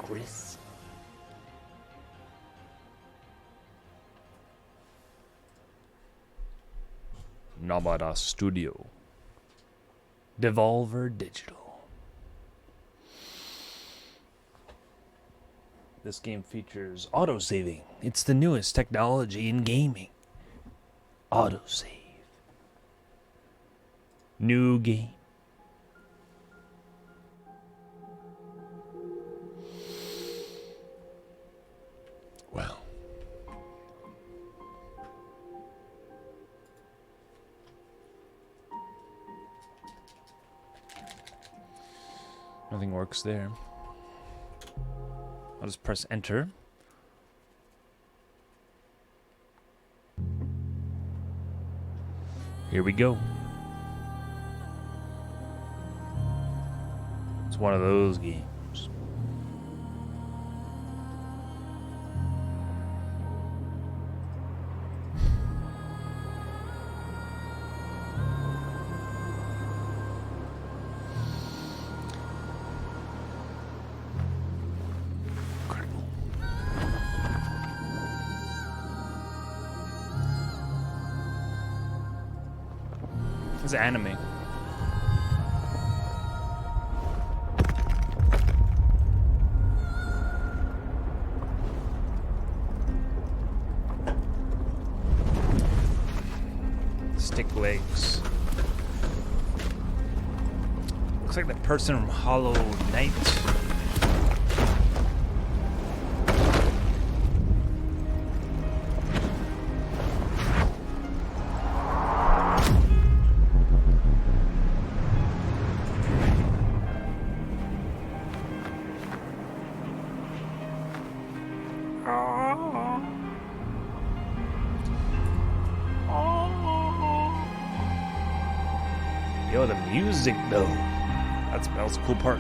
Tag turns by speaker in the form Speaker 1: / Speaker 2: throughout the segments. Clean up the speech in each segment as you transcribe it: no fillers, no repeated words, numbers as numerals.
Speaker 1: Chris. Namada Studio. Devolver Digital. This game features autosaving. It's the newest technology in gaming. Autosave. New game. Well. Nothing works there. I'll just press enter. Here we go. It's one of those games. It's anime. Stick legs. Looks like the person from Hollow Knight. Yo, the music though. That's a cool part.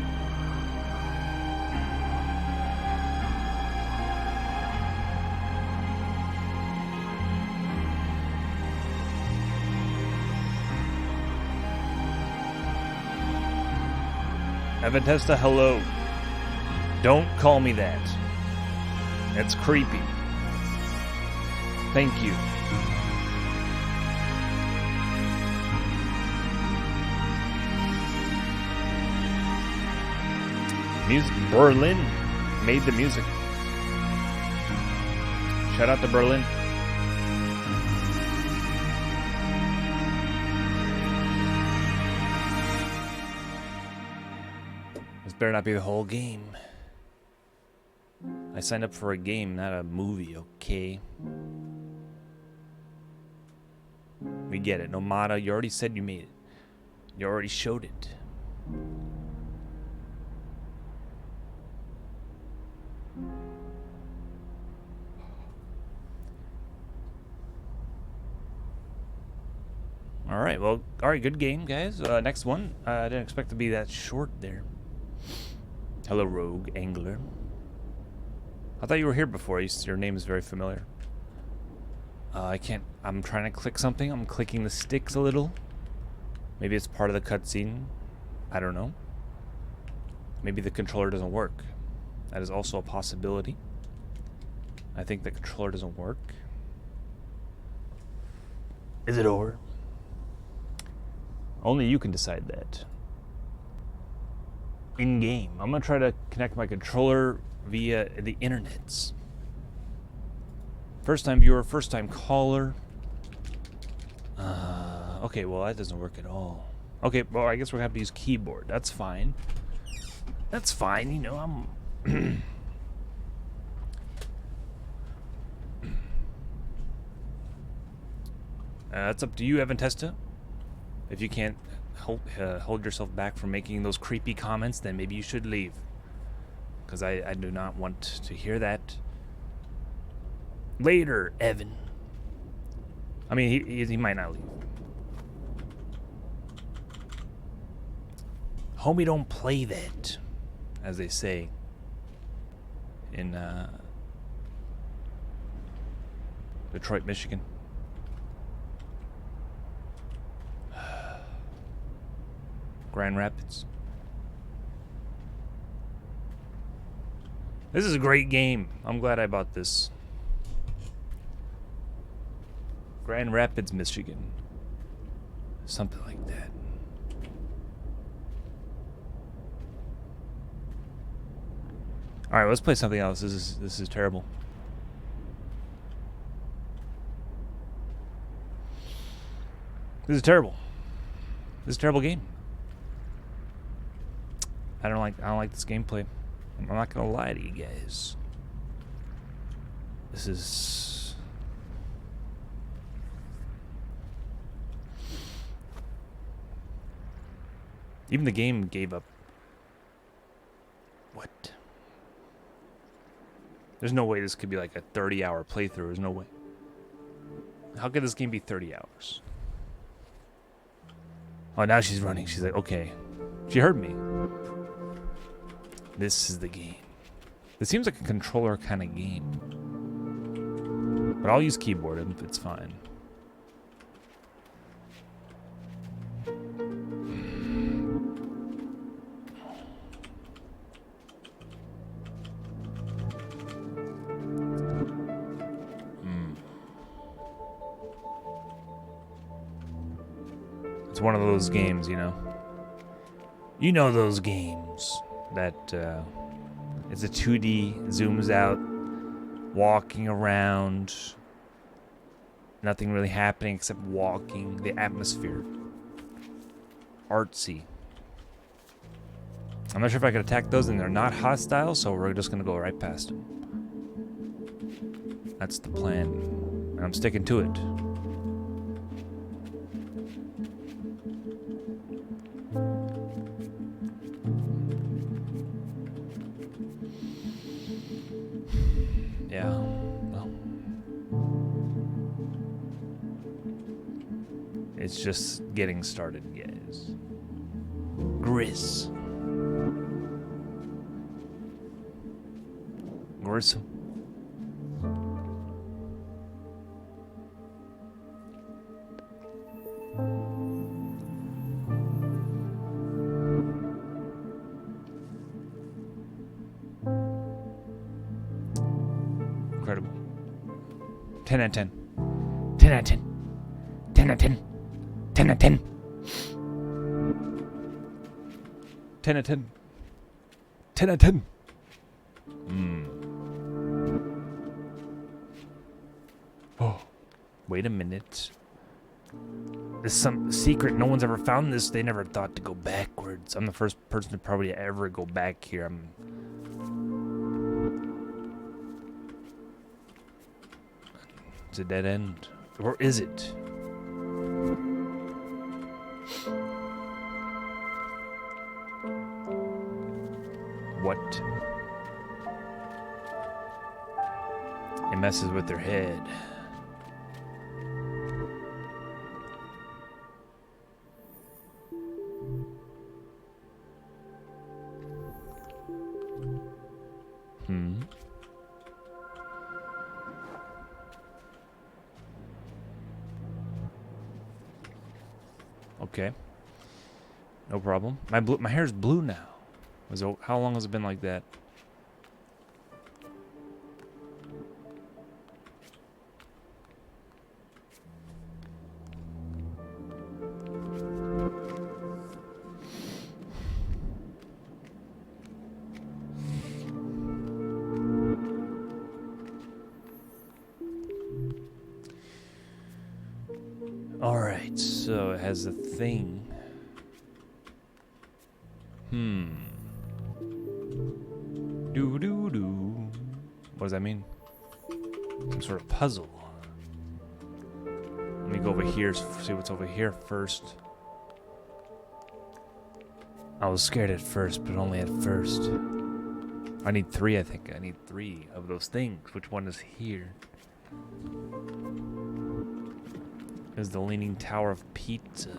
Speaker 1: Aventesta, hello. Don't call me that. That's creepy. Thank you. Music. Berlin made the music. Shout out to Berlin. This better not be the whole game. I signed up for a game, not a movie, okay? We get it. Nomada, you already said you made it. You already showed it. Alright, well, alright, good game, guys. Next one. I didn't expect to be that short there. Hello, Rogue Angler. I thought you were here before. Your name is very familiar. I can't... I'm trying to click something. I'm clicking the sticks a little. Maybe it's part of the cutscene. I don't know. Maybe the controller doesn't work. That is also a possibility. I think the controller doesn't work. Is it over? Only you can decide that. In-game. I'm going to try to connect my controller via the internets. First time viewer, first time caller. Okay, well that doesn't work at all. Okay, well I guess we're going to have to use keyboard. That's fine. That's fine, you know, I'm... That's up to you, Aventesta. If you can't hold yourself back from making those creepy comments, then maybe you should leave. Because I do not want to hear that. Later, Evan. I mean, he might not leave. Homie, don't play that, as they say in Detroit, Michigan. Grand Rapids. This is a great game. I'm glad I bought this. Grand Rapids, Michigan. Something like that. Alright, let's play something else. This is terrible. This is terrible. This is a terrible game. I don't like this gameplay. I'm not gonna lie to you guys. This is even the game gave up. What? There's no way this could be like a 30-hour playthrough. There's no way. How could this game be 30 hours? Oh, now she's running. She's like, okay. She heard me. This is the game. This seems like a controller kind of game. But I'll use keyboard if it's fine. It's one of those games, you know. You know those games that it's a 2D, zooms out, walking around, nothing really happening except walking, the atmosphere. Artsy. I'm not sure if I could attack those, and they're not hostile, so we're just gonna go right past them. That's the plan, and I'm sticking to it. Yeah, well, it's just getting started, guys. Gris. Grissom. Incredible. 10 out of 10. 10 out of 10. 10 out of 10. 10 out of 10. 10 out of 10. 10 out of 10. Oh, wait a minute. There's some secret. No one's ever found this. They never thought to go backwards. I'm the first person to probably ever go back here. It's a dead end. Or is it? What? It messes with their head. Okay. No problem. My hair's blue now. How long has it been like that? Alright, so it has a thing. Doo-doo-doo. What does that mean? Some sort of puzzle. Let me go over here, see what's over here first. I was scared at first, but only at first. I need 3, I think. I need 3 of those things. Which one is here? Is the Leaning Tower of Pizza.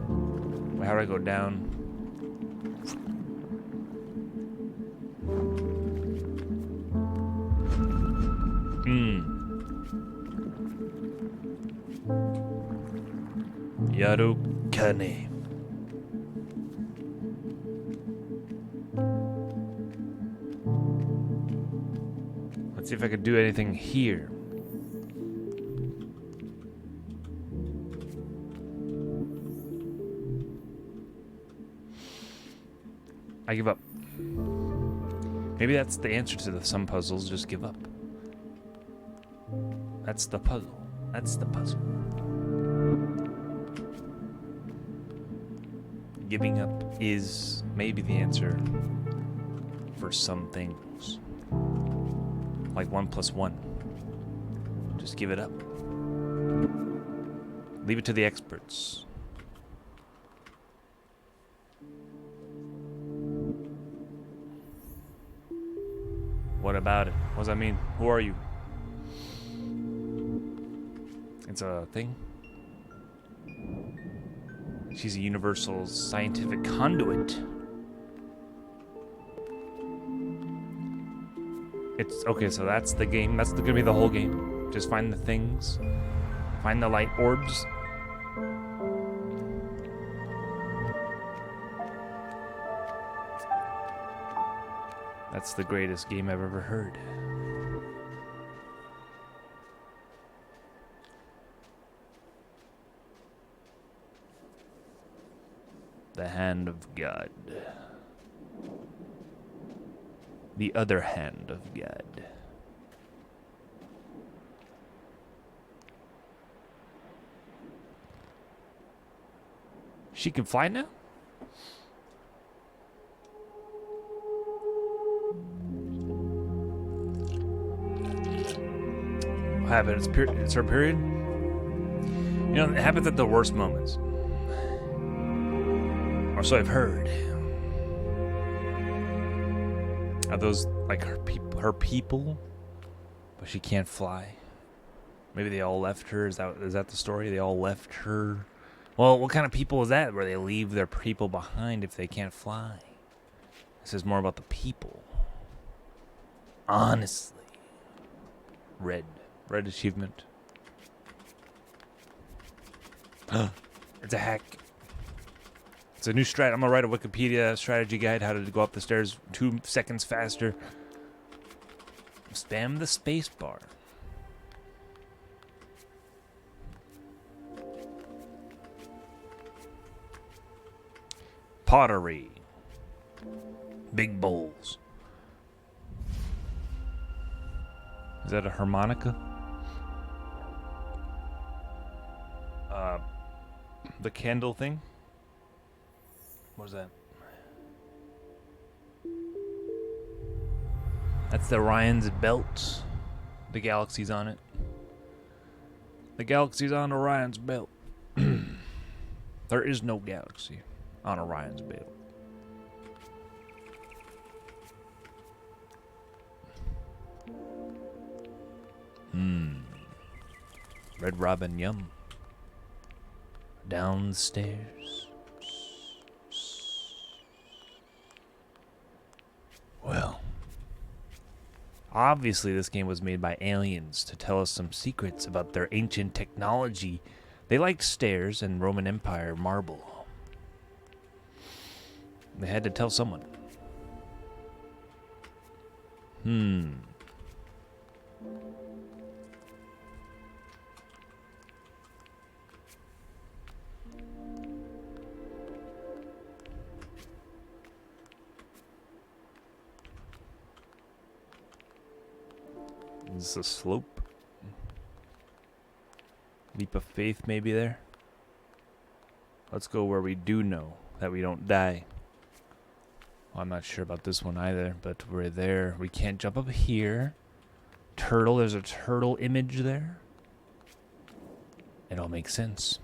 Speaker 1: Wait, how do I go down? Yarukane. See if I could do anything here. I give up. Maybe that's the answer to some puzzles, just give up. That's the puzzle. That's the puzzle. Giving up is maybe the answer for some things. Like 1 + 1. Just give it up. Leave it to the experts. What about it? What does that mean? Who are you? It's a thing. She's a universal scientific conduit. It's okay, so that's the game. That's gonna be the whole game. Just find the things. Find the light orbs. That's the greatest game I've ever heard. The hand of God. The other hand of God. She can fly now? What happened? It's her period? You know, it happens at the worst moments. Or so I've heard. Are those like her people? But she can't fly. Maybe they all left her. Is that the story? They all left her. Well, what kind of people is that? Where they leave their people behind if they can't fly? This is more about the people. Honestly. Red achievement. It's a hack. It's a new strat. I'm gonna write a Wikipedia strategy guide how to go up the stairs 2 seconds faster. Spam the space bar. Pottery. Big bowls. Is that a harmonica? The candle thing? What is that? That's the Orion's belt. The galaxy's on it. The galaxy's on Orion's belt. There is no galaxy on Orion's belt. Red Robin, yum. Downstairs. Well, obviously this game was made by aliens to tell us some secrets about their ancient technology. They liked stairs and Roman Empire marble. They had to tell someone. Is this a slope? Leap of faith maybe there? Let's go where we do know that we don't die. Well, I'm not sure about this one either, but we're there. We can't jump up here. Turtle, there's a turtle image there. It all makes sense.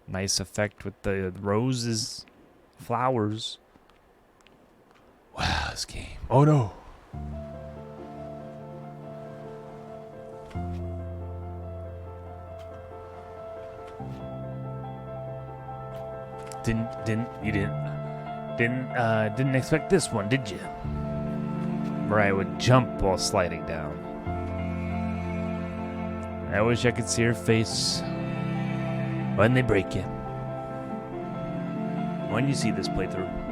Speaker 1: Nice effect with the roses, flowers. Wow, this game. Oh no. Didn't expect this one, did you? Where I would jump while sliding down. I wish I could see her face when they break you. When you see this playthrough.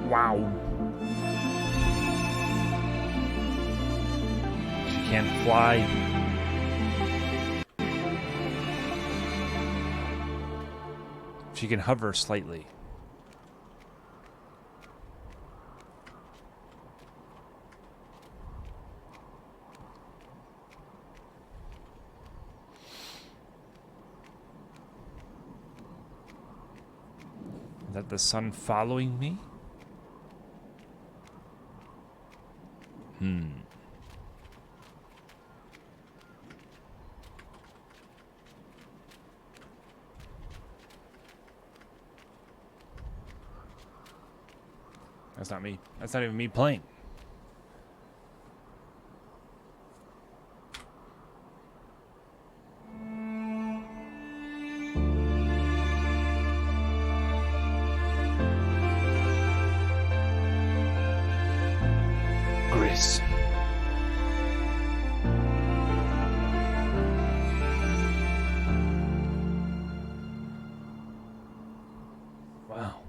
Speaker 1: Wow. She can't fly. She can hover slightly. Is that the sun following me? That's not me. That's not even me playing. Gris. Wow.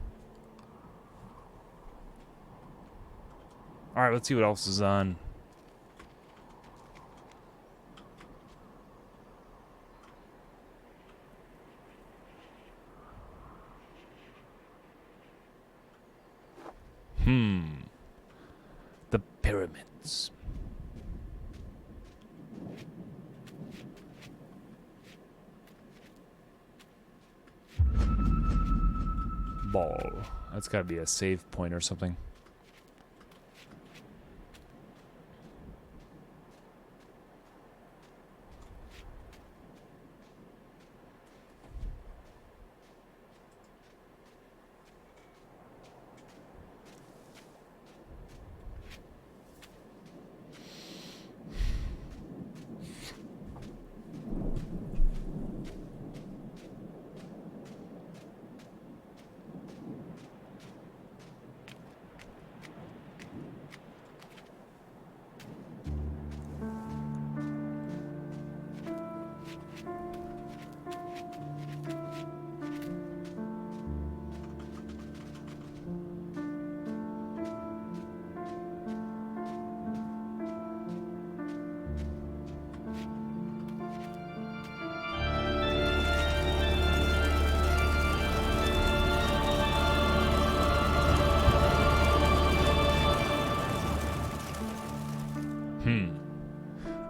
Speaker 1: All right, let's see what else is on. The pyramids. Ball. That's got to be a save point or something.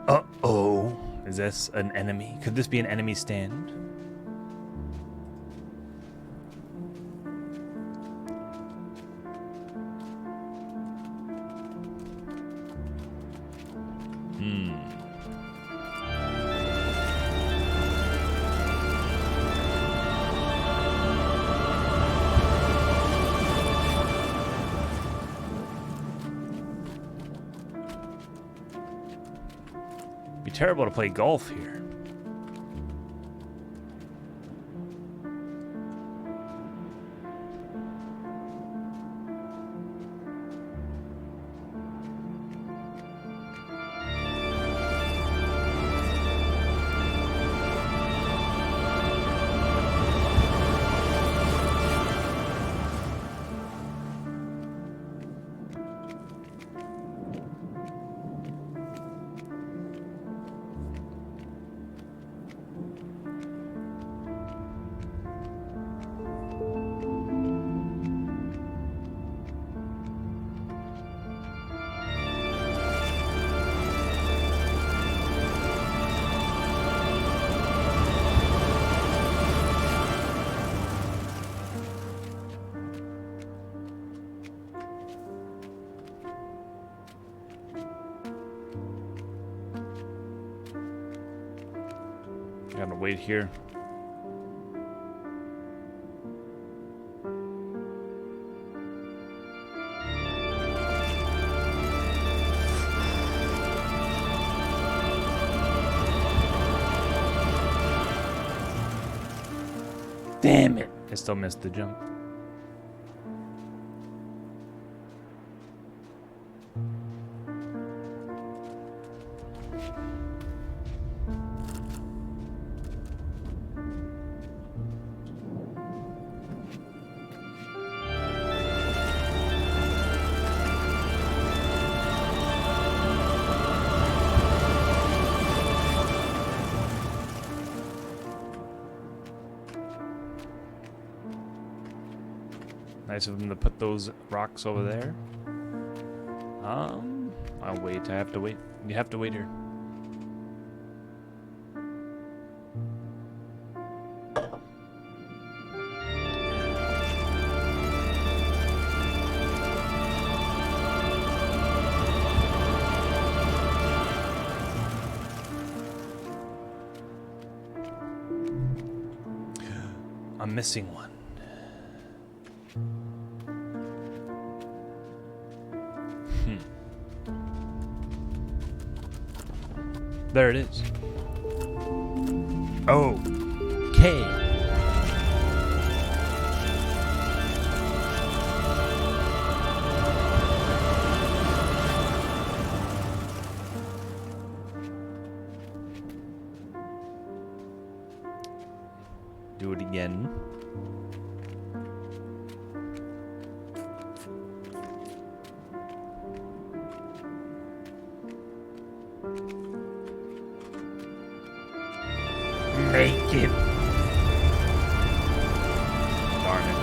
Speaker 1: Uh-oh. Is this an enemy? Could this be an enemy stand? Be terrible to play golf here. Gotta wait here. Damn it. I still missed the jump. Nice of them to put those rocks over there. I'll wait. I have to wait. You have to wait here. I'm missing one. There it is. Okay. Do it again. Make it. Darn it.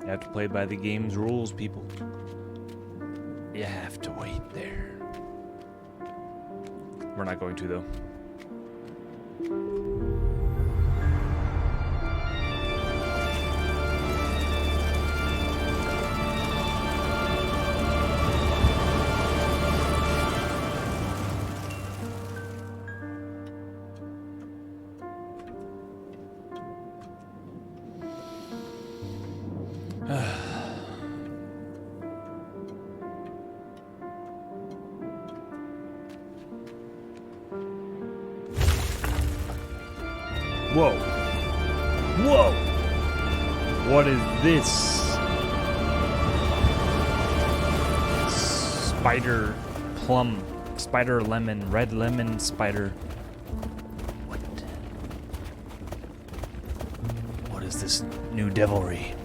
Speaker 1: You have to play by the game's rules, people. You have to wait there. We're not going to, though. Whoa. Whoa! What is this? Spider plum, spider lemon, red lemon spider. What? What is this new devilry?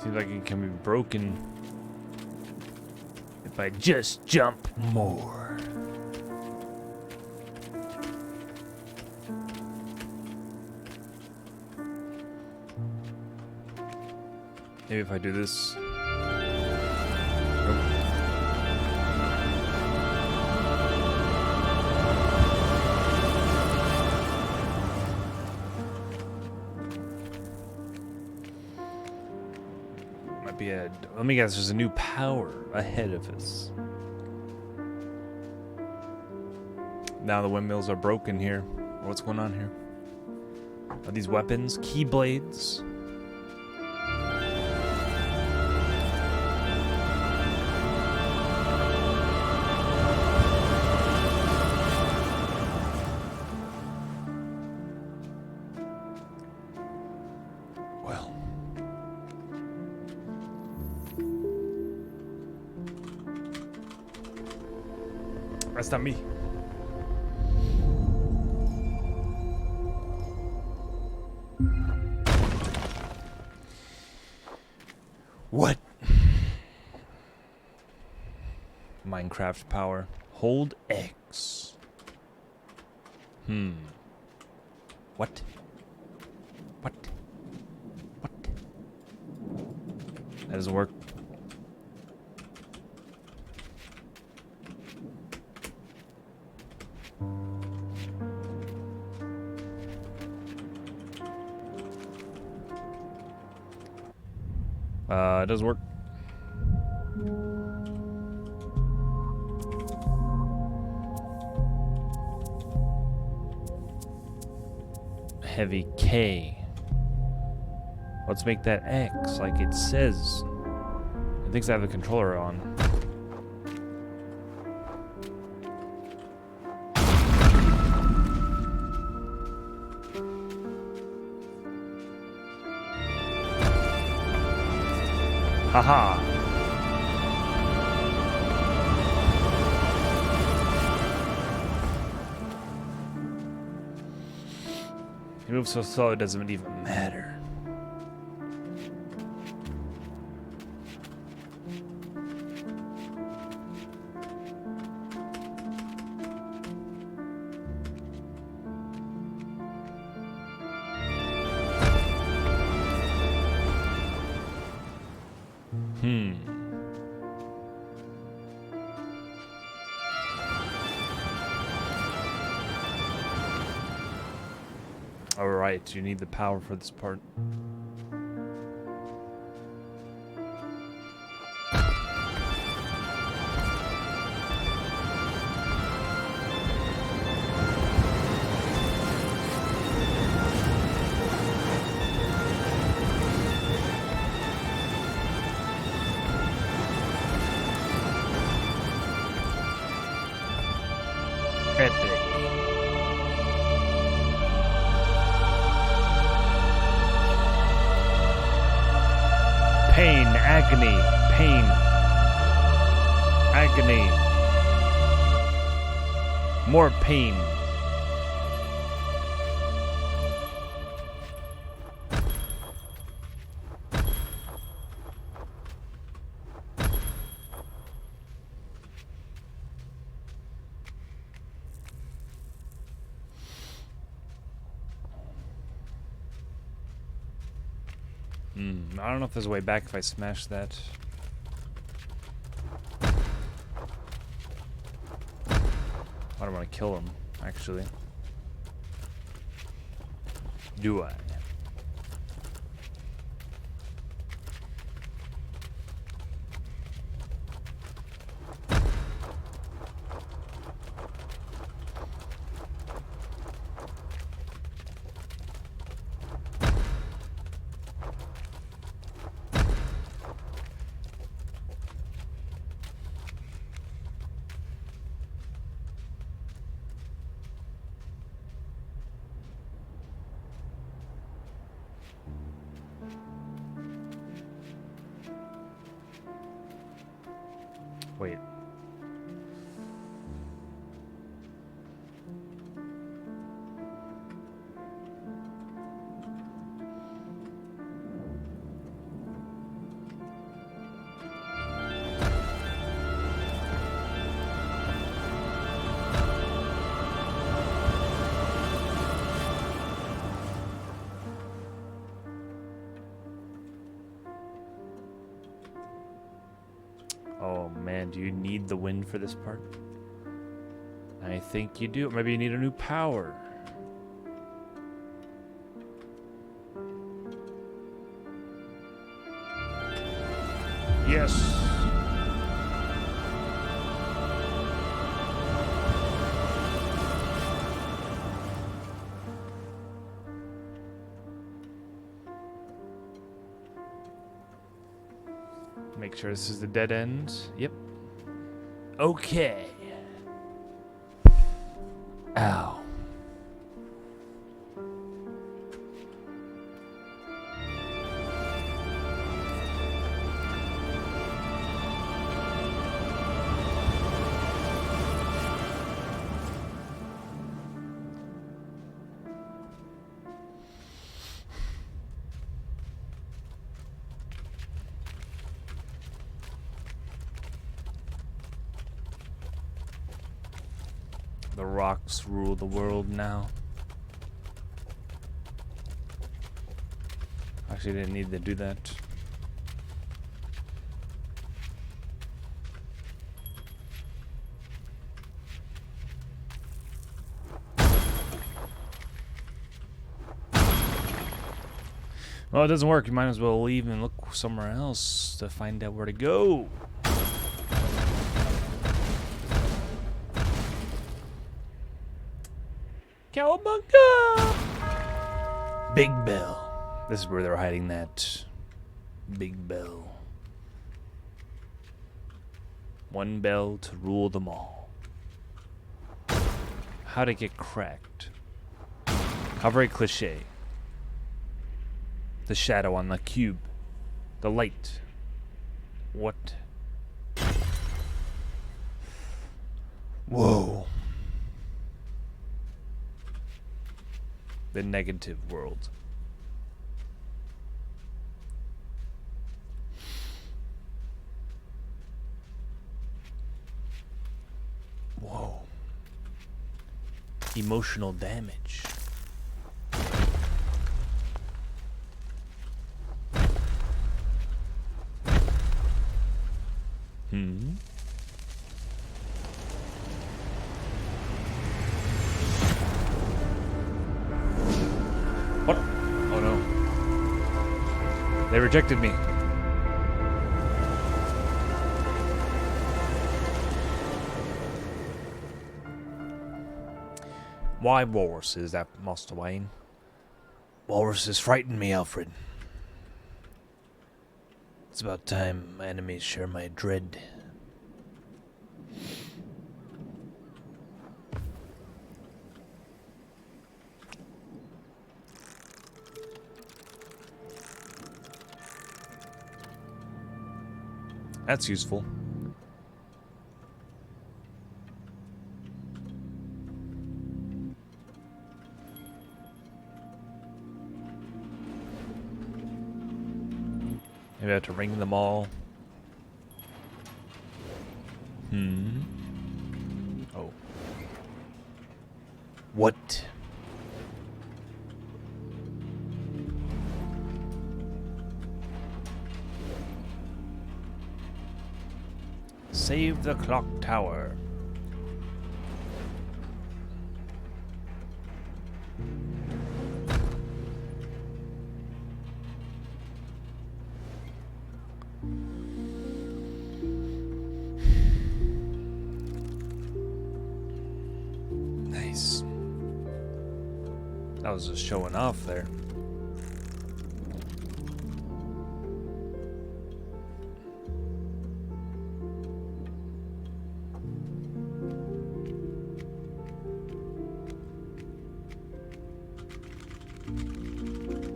Speaker 1: Seems like it can be broken if I just jump more. Maybe if I do this. Let me guess, there's a new power ahead of us. Now the windmills are broken here. What's going on here? Are these weapons? Keyblades? That's not me. What? Minecraft power. Hold X. What? What? What? That doesn't work. It doesn't work. Heavy K. Let's make that X like it says. It thinks I have the controller on. Haha. He moves so slow it doesn't even matter. Alright, you need the power for this part. Epic. Pain, agony, pain, agony, more pain. I don't know if there's a way back if I smash that. I don't want to kill him, actually. Do I? Wait. Oh man, do you need the wind for this part? I think you do. Maybe you need a new power. Yes. Make sure this is the dead end. Yep. Okay. Ow. The rocks rule the world now. Actually, didn't need to do that. Well, it doesn't work. You might as well leave and look somewhere else to find out where to go. Cowabunga! Big Bell. This is where they're hiding that Big Bell. One bell to rule them all. How to get cracked. How very cliche. The shadow on the cube. The light. What? Whoa. The negative world. Whoa. Emotional damage. What? Oh no. They rejected me. Why walruses, that Master Wayne? Walruses frighten me, Alfred. It's about time my enemies share my dread. That's useful. Maybe I have to ring them all. Oh. What? Save the clock tower. Nice. That was just showing off there.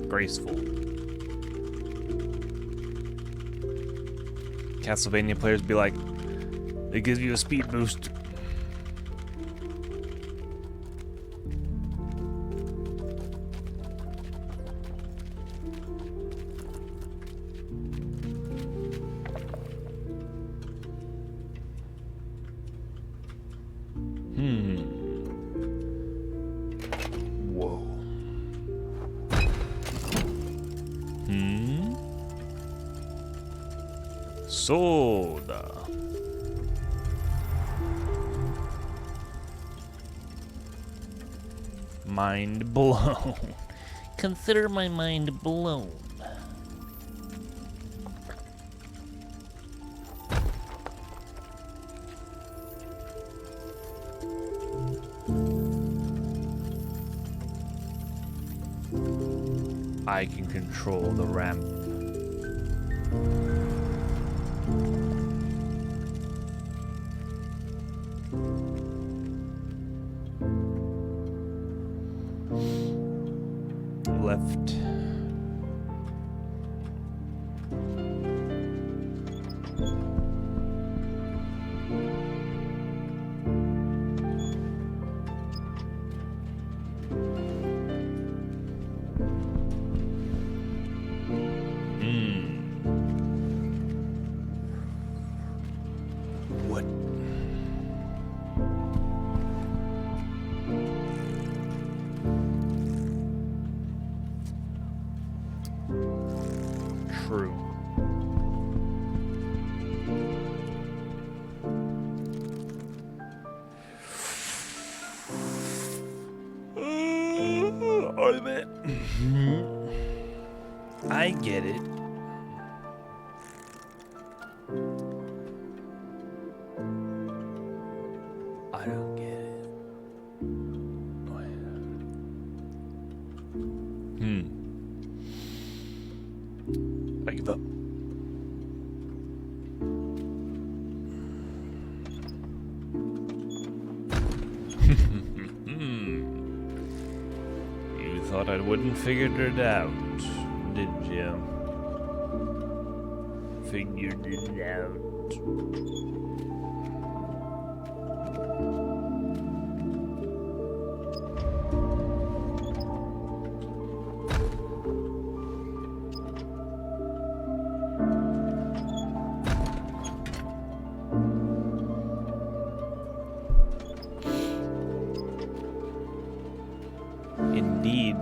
Speaker 1: Graceful. Castlevania players be like, it gives you a speed boost. Whoa. Soda. Mind blown. Consider my mind blown. I can control the ramp. Left. What? True. Orbit. I get it. I don't get it. thought I wouldn't figure it out, did you? Figured it out. Indeed.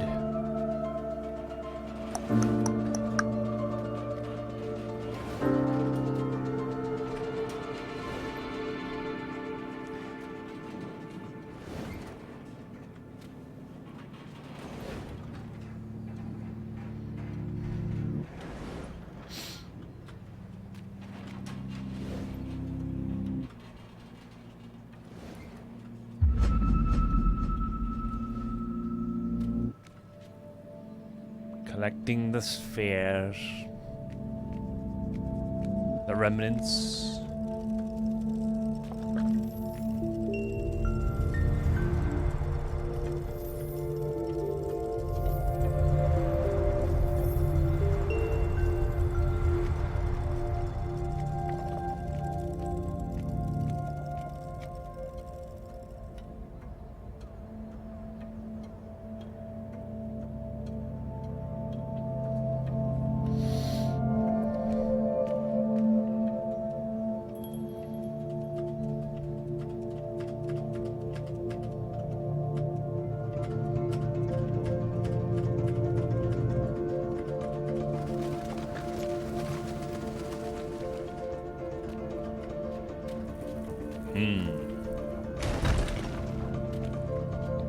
Speaker 1: Collecting the spheres, the remnants.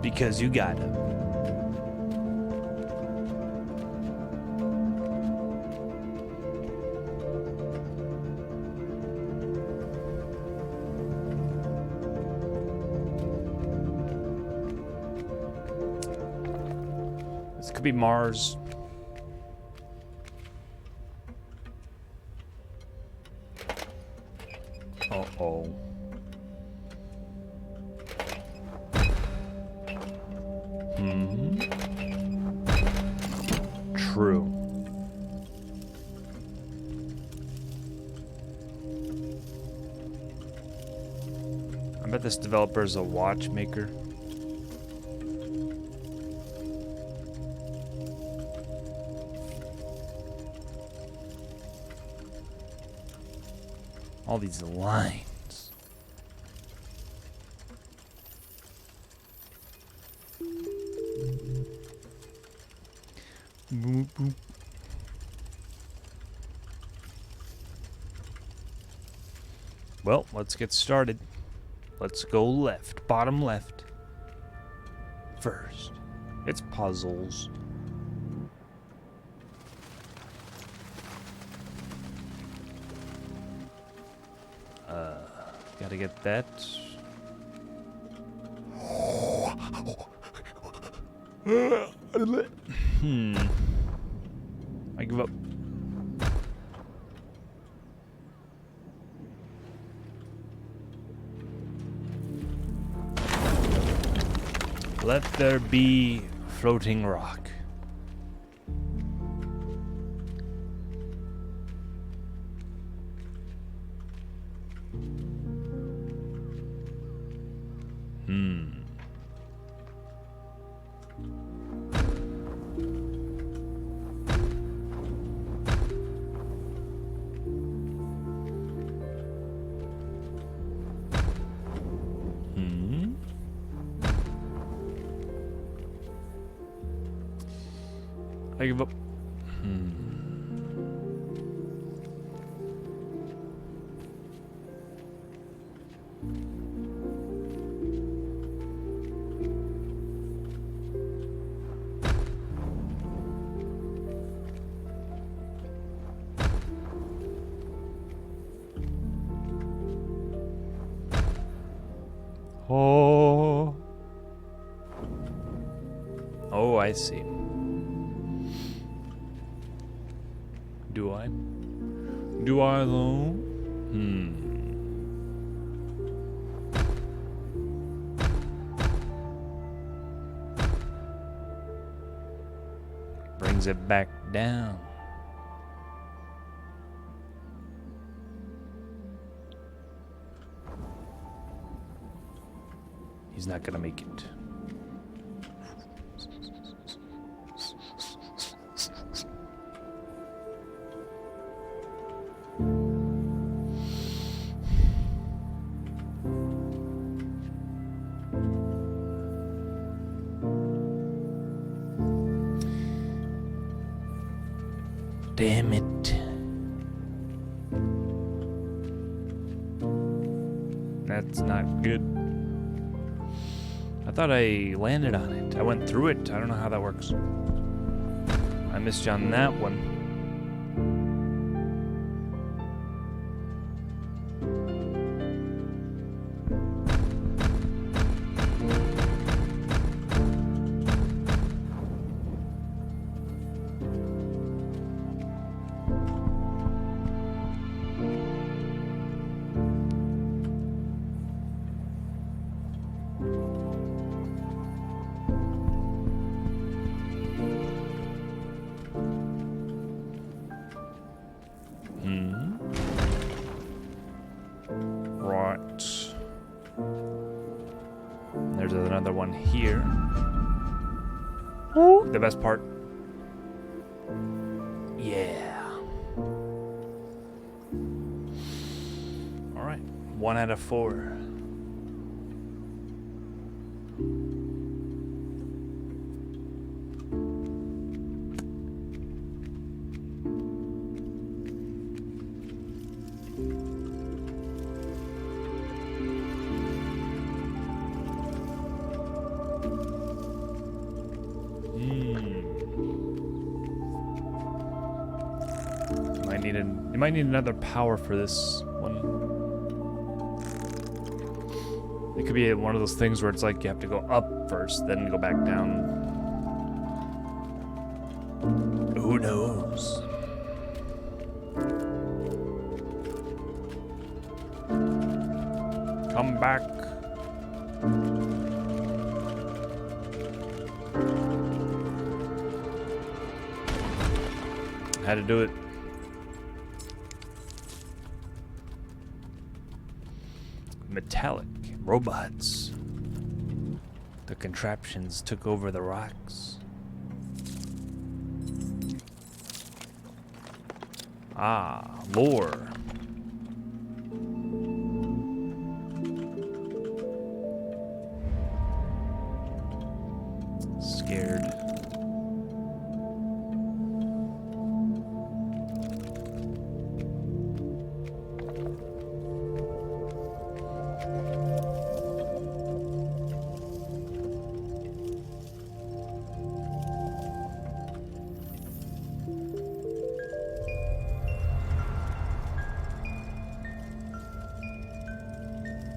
Speaker 1: Because you got him. This could be Mars. Uh-oh. True. I bet this developer is a watchmaker. All these lines. Boop, boop. Well, let's get started. Let's go left, bottom left. First, it's puzzles. Gotta get that. I give up. Let there be floating rock. I give up. Oh. Oh, I see. Do I? Do I though? brings it back down. He's not gonna make it. Damn it. That's not good. I thought I landed on it. I went through it. I don't know how that works. I missed you on that one. There's another one here. The best part. Yeah. All right. 1 out of 4. You might need another power for this one. It could be one of those things where it's like you have to go up first, then go back down. Who knows? Come back. Had to do it. Metallic robots. The contraptions took over the rocks. Ah, lore. Scared.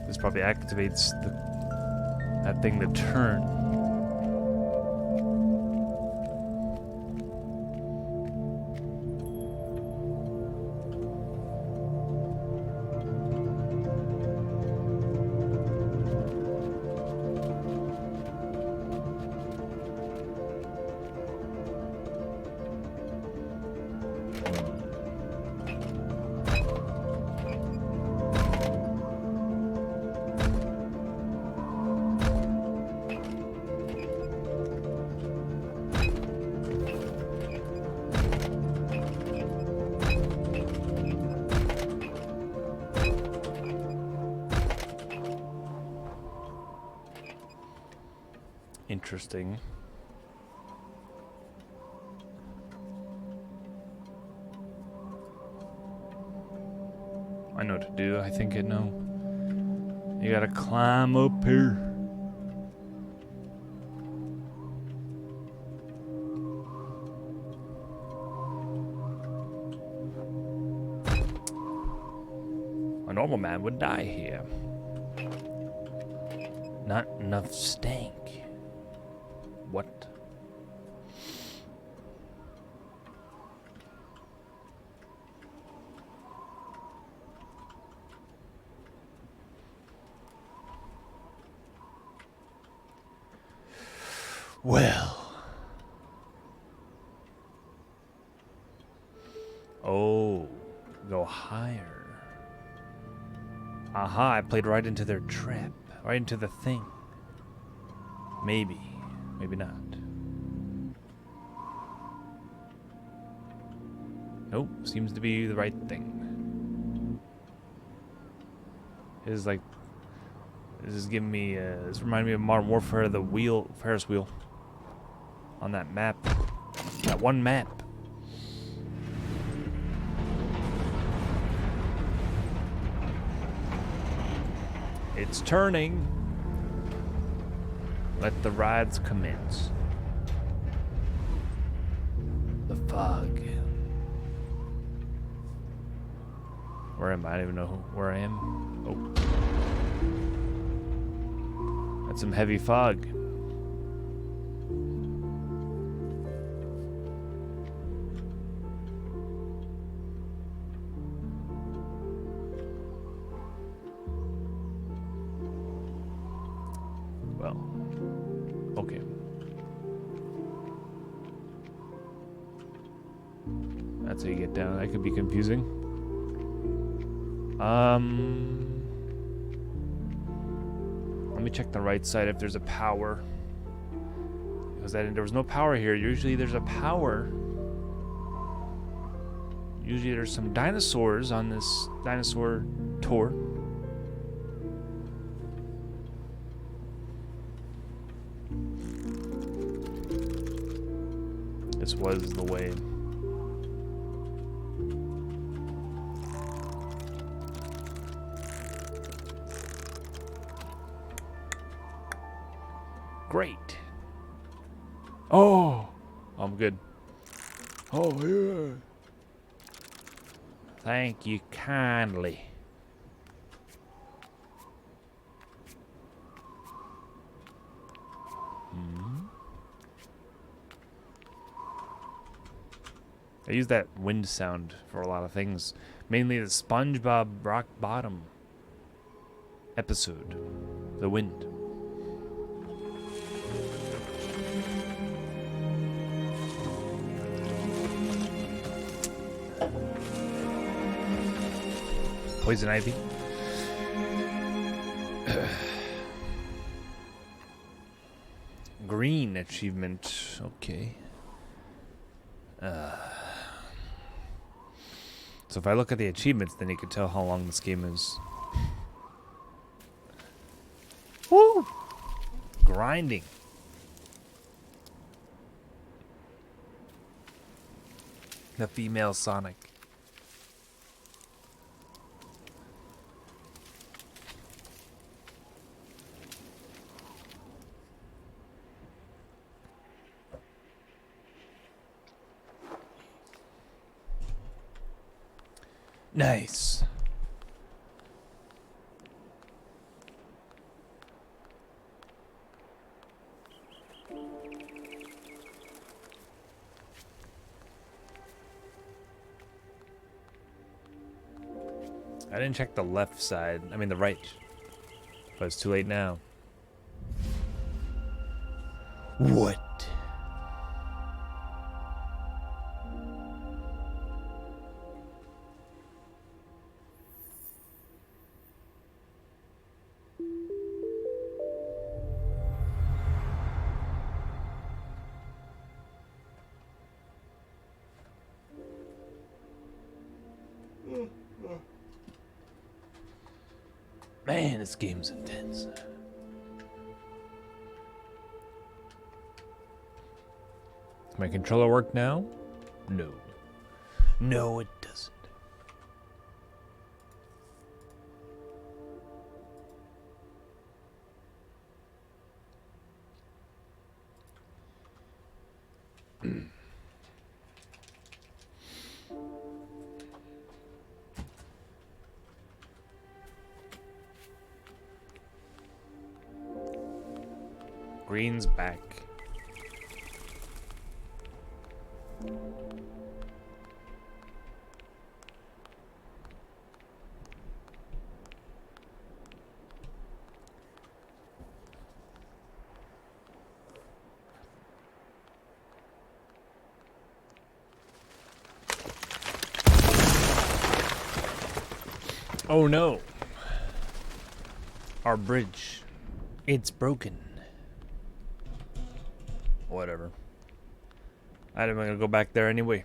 Speaker 1: This probably activates that thing to turn. Interesting. I know what to do. I think I know. You gotta climb up here. A normal man would die here. Not enough stank. What? Well, Aha, I played right into their trap. Right into the thing. Maybe. Maybe not. Nope, seems to be the right thing. This is giving me, this reminds me of Modern Warfare, the Ferris wheel. On that map. That one map. It's turning. Let the rides commence. The fog. Where am I? I don't even know where I am. Oh. That's some heavy fog. Well, okay. That's how you get down. That could be confusing. Let me check the right side if there's a power. Because there was no power here. Usually there's a power. Usually there's some dinosaurs on this dinosaur tour. This was the way. Great. Oh, I'm good. Oh, yeah. Thank you kindly. I use that wind sound for a lot of things. Mainly the SpongeBob Rock Bottom episode. The wind. Poison ivy. Green achievement. Okay. So if I look at the achievements, then you can tell how long this game is. Woo! Grinding. The female Sonic. Nice. I didn't check the left side. I mean the right. But it's too late now. What? Man, this game's intense. Does my controller work now? No. No, it doesn't. Green's back. Oh no. Our bridge. It's broken. Whatever. I'm gonna go back there anyway.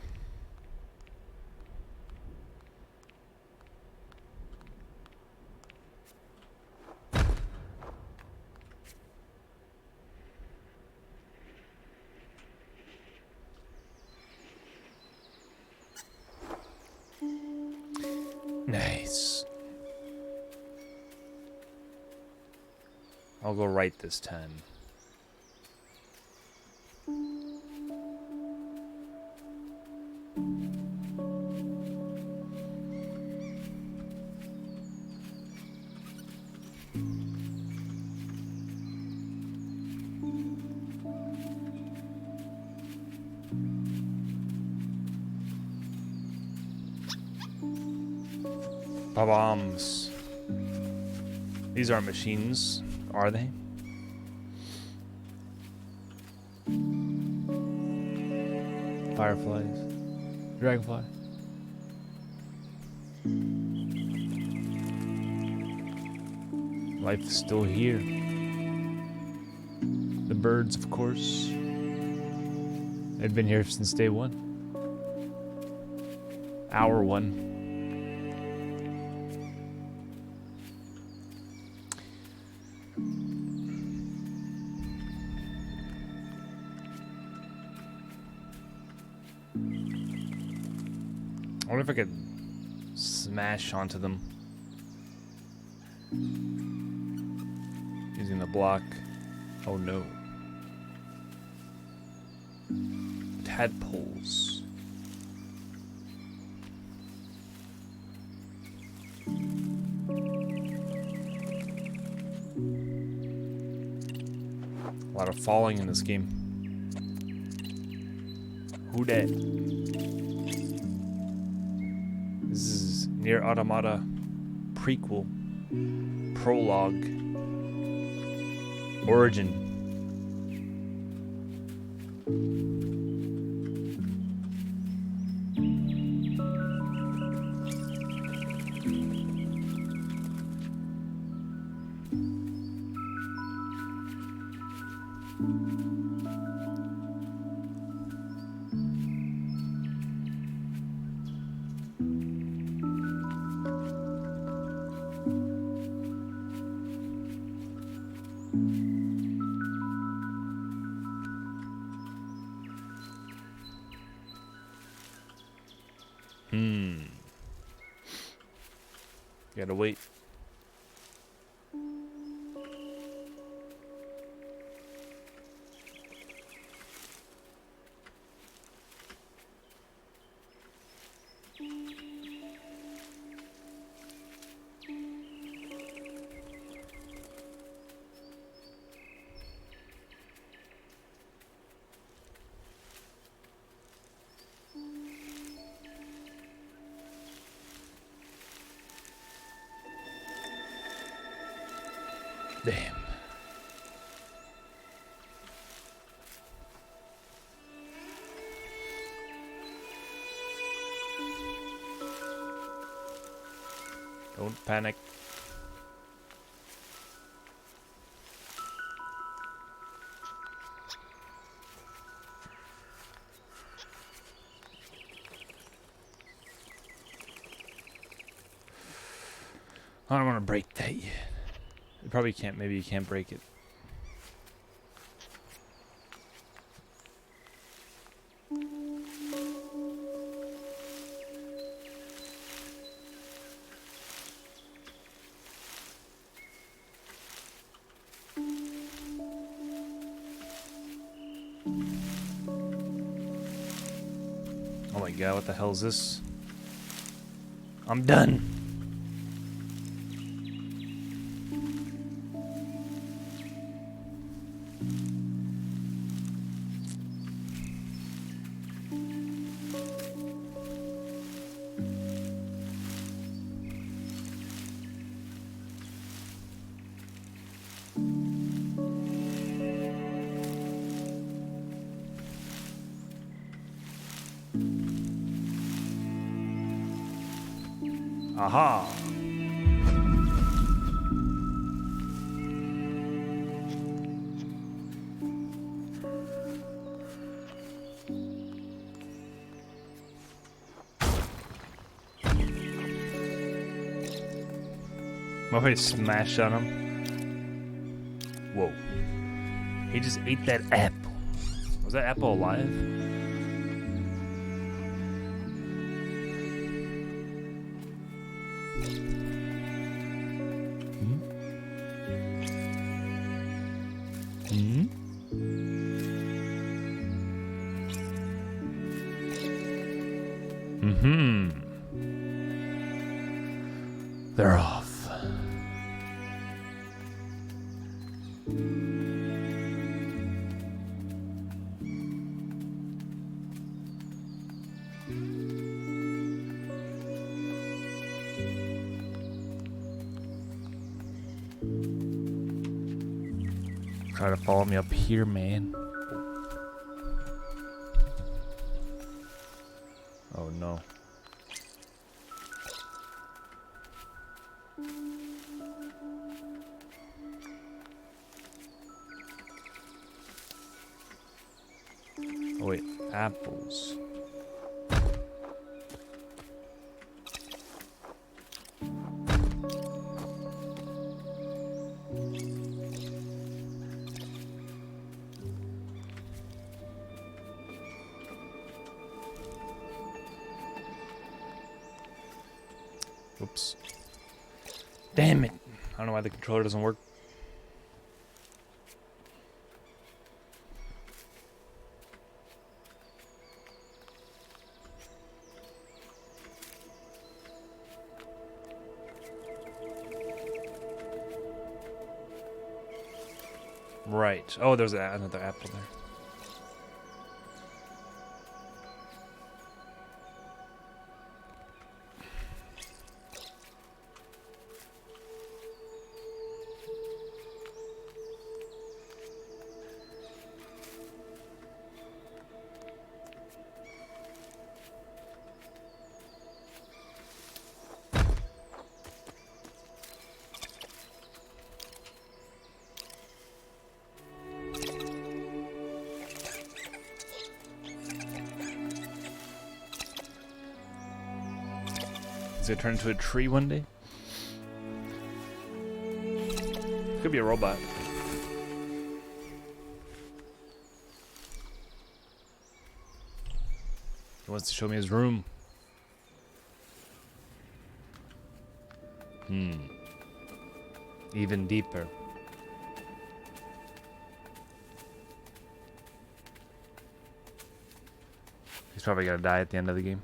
Speaker 1: Nice. I'll go right this time. Bombs. These aren't machines, are they? Fireflies. Dragonfly. Life is still here. The birds, of course. They've been here since day one. Hour one. I wonder if I could smash onto them using the block. Oh no. Tadpoles. A lot of falling in this game. Who dat? This is Nier Automata prequel, prologue, origin. Gotta wait. Damn. Don't panic. I don't want to break that yet. You probably can't. Maybe you can't break it. Oh my god, what the hell is this? I'm done. Aha! Murray smashed on him. Whoa. He just ate that apple. Was that apple alive? They're off. Try to follow me up here, man. Oh no. Oh wait, apples. Oops. Damn it. I don't know why the controller doesn't work. Right. Oh, there's another apple there. Is it turn into a tree one day? Could be a robot. He wants to show me his room. Even deeper. He's probably gonna die at the end of the game.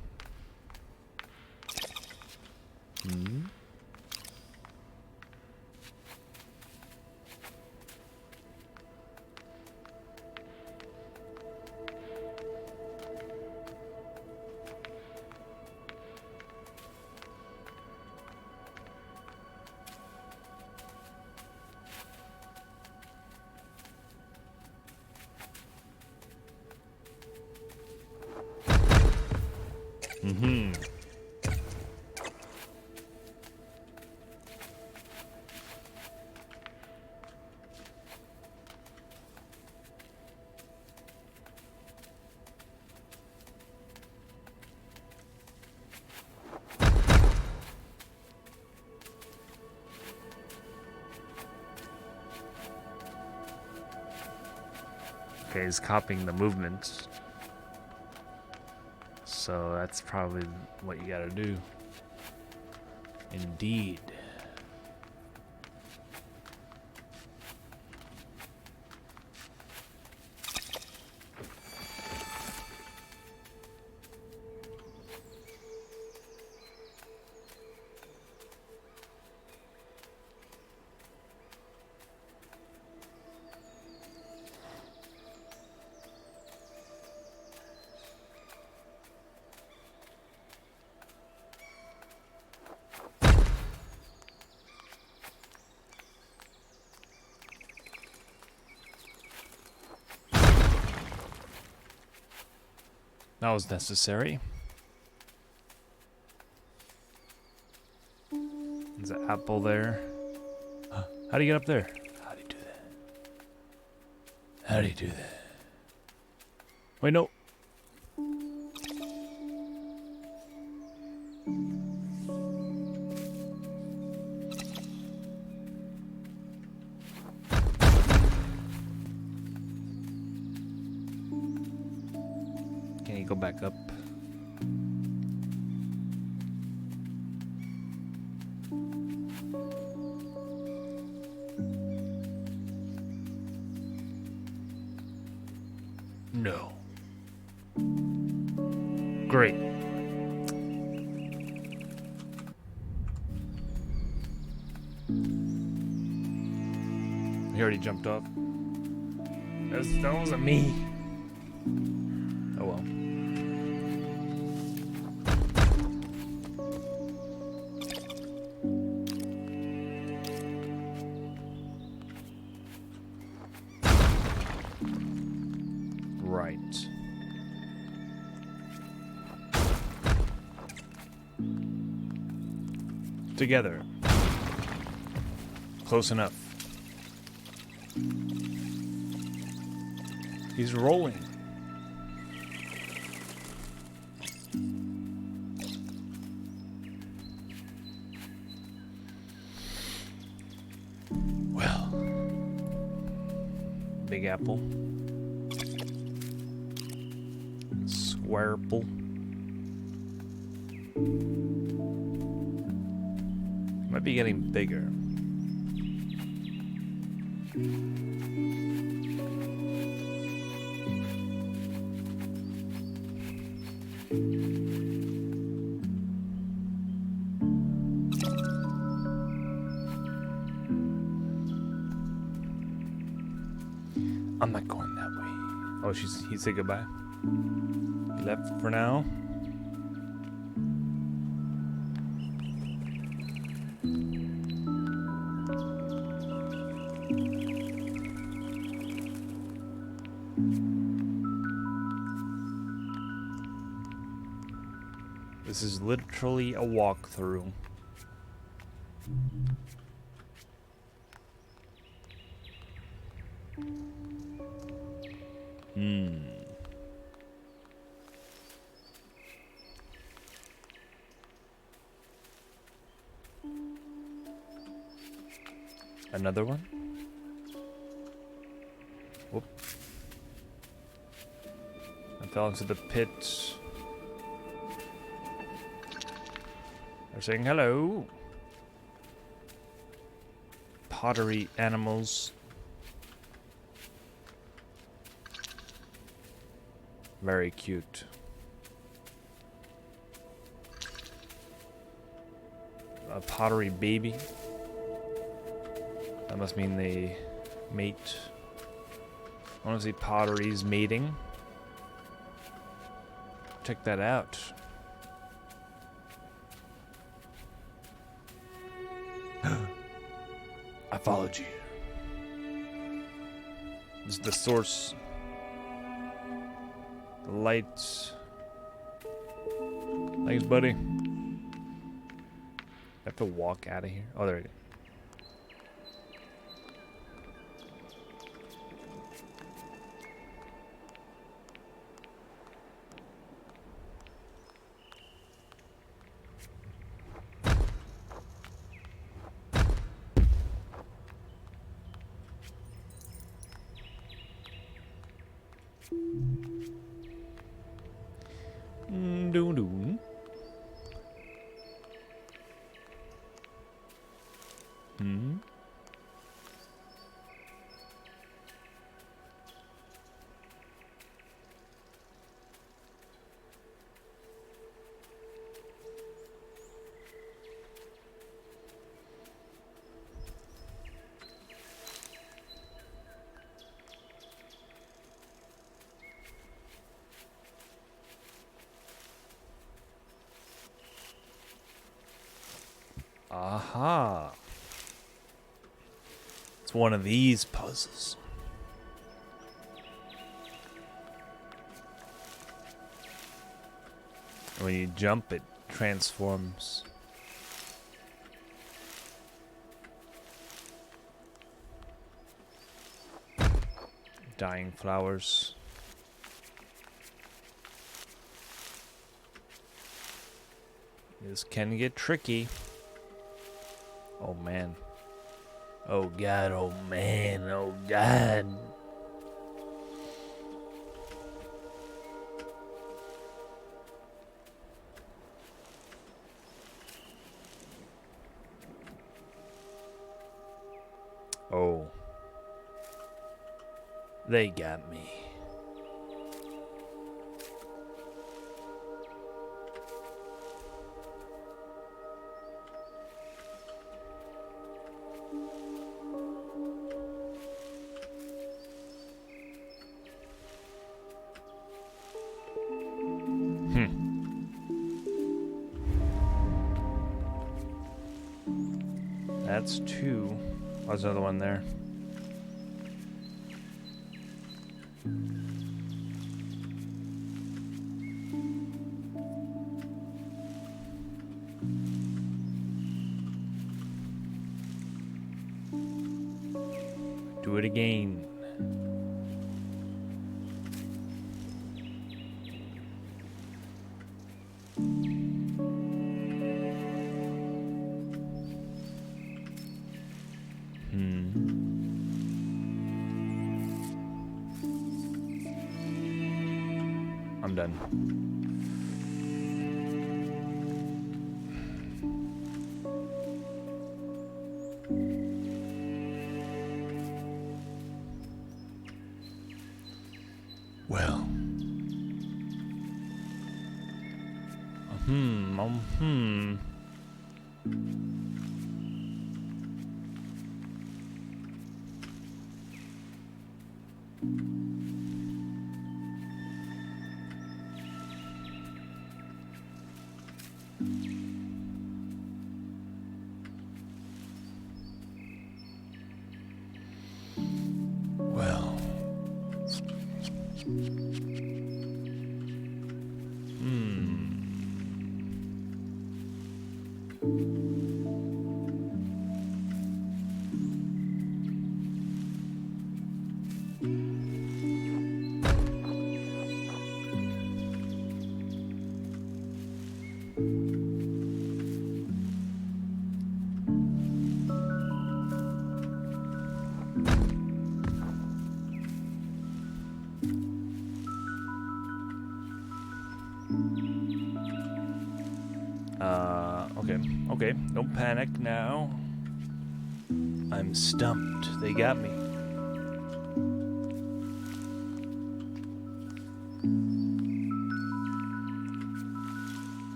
Speaker 1: Okay, he's copying the movements. So that's probably what you gotta do. Indeed. That was necessary. There's an apple there. How do you get up there? How do you do that? How do you do that? Wait, no. go back up. No. Great. He already jumped off. That wasn't me. Oh well. Right. Together. Close enough. He's rolling. Well, Big Apple. Squarple. Might be getting bigger. I'm not going that way. Oh, he said goodbye. He left for now. This is literally a walkthrough. Another one? Whoop. I fell into the pit. They're saying hello. Pottery animals. Very cute. A pottery baby. That must mean they mate. I want to see potteries mating. Check that out. I followed you. This is the source. The lights. Thanks, buddy. I have to walk out of here. Oh, there we go. Doo-doo. Aha. It's one of these puzzles. When you jump, it transforms. Dying flowers. This can get tricky. Oh man. Oh god, oh man, oh god. Oh. They got me. That's 2. Oh, there's another one there. Do it again. I'm done. Well. Well. Okay. Don't panic now. I'm stumped. They got me.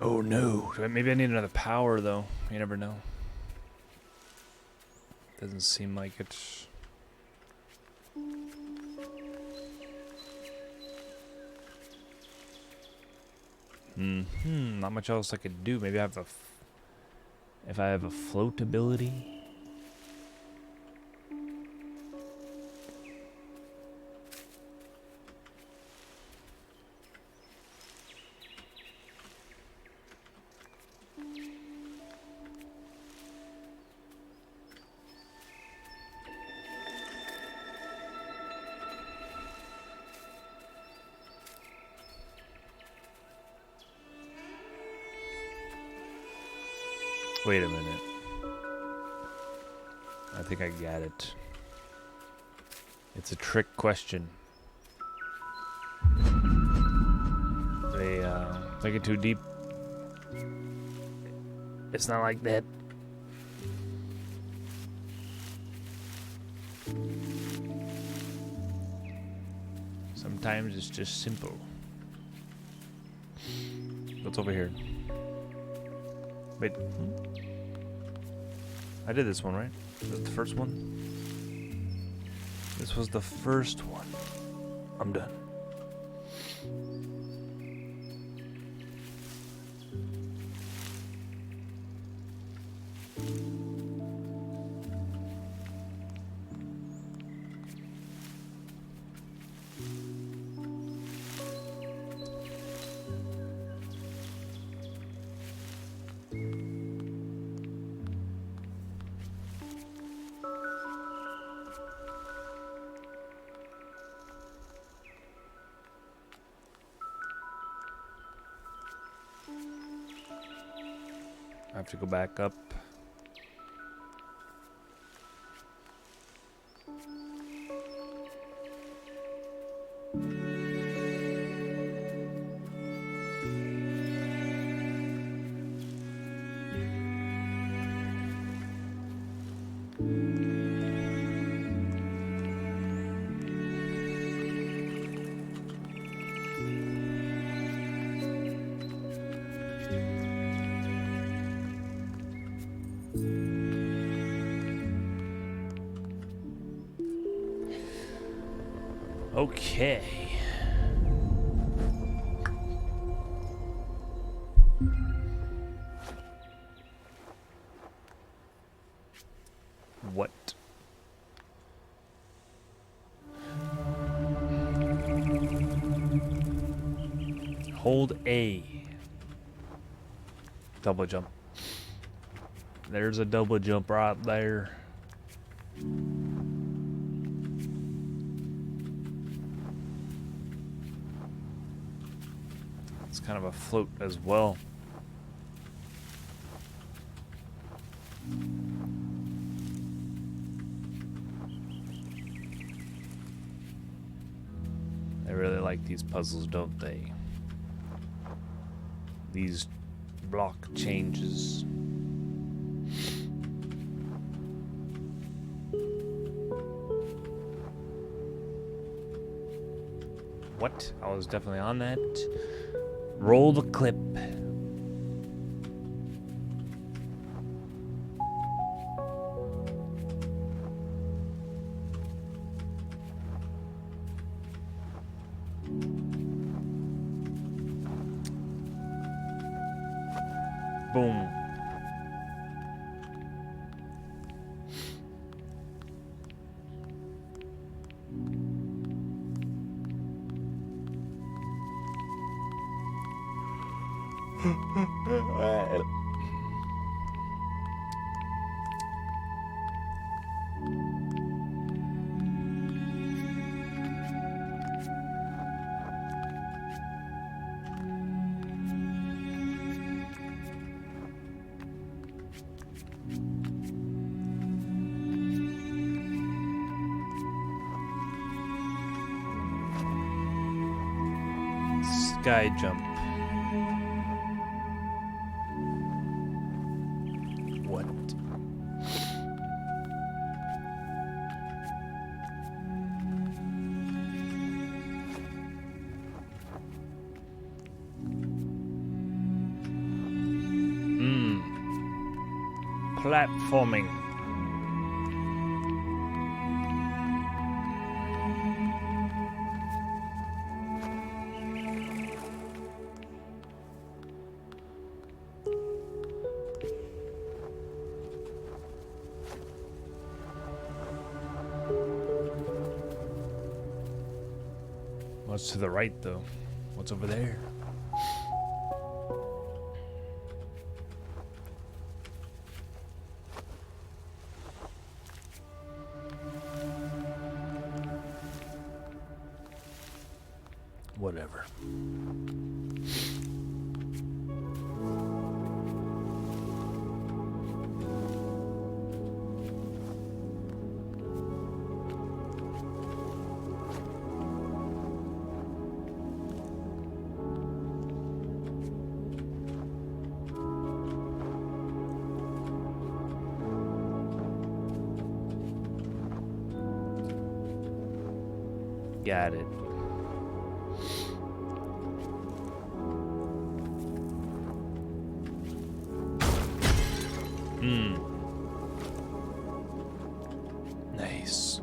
Speaker 1: Oh no. Maybe I need another power though. You never know. Doesn't seem like it. Not much else I could do. Maybe I have if I have a float ability. Wait a minute. I think I got it. It's a trick question. They take it too deep. It's not like that. Sometimes it's just simple. What's over here? Wait. I did this one, right? This was the first one? This was the first one. I'm done. I have to go back up. Okay. What? Hold A. Double jump. There's a double jump right there. It's kind of a float as well. They really like these puzzles, don't they? These block changes. What? I was definitely on that. Roll the clip. Boom. Sky jump. What? Platforming. What's to the right, though? What's over there? Whatever. Got it. Nice.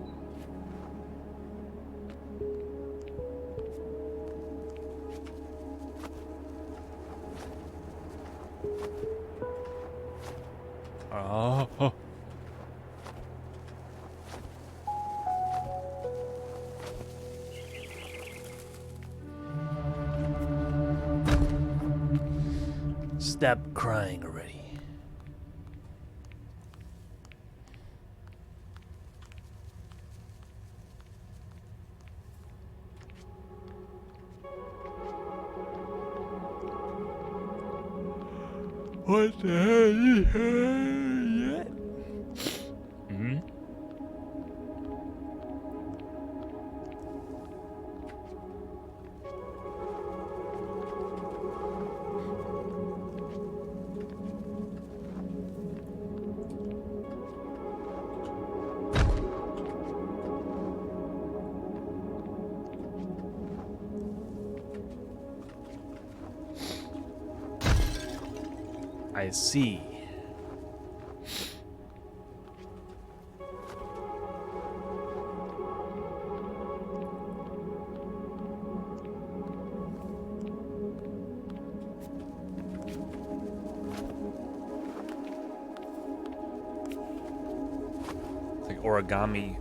Speaker 1: Oh. Stop crying already. What the hell is that? Hmm? I see. It's like origami.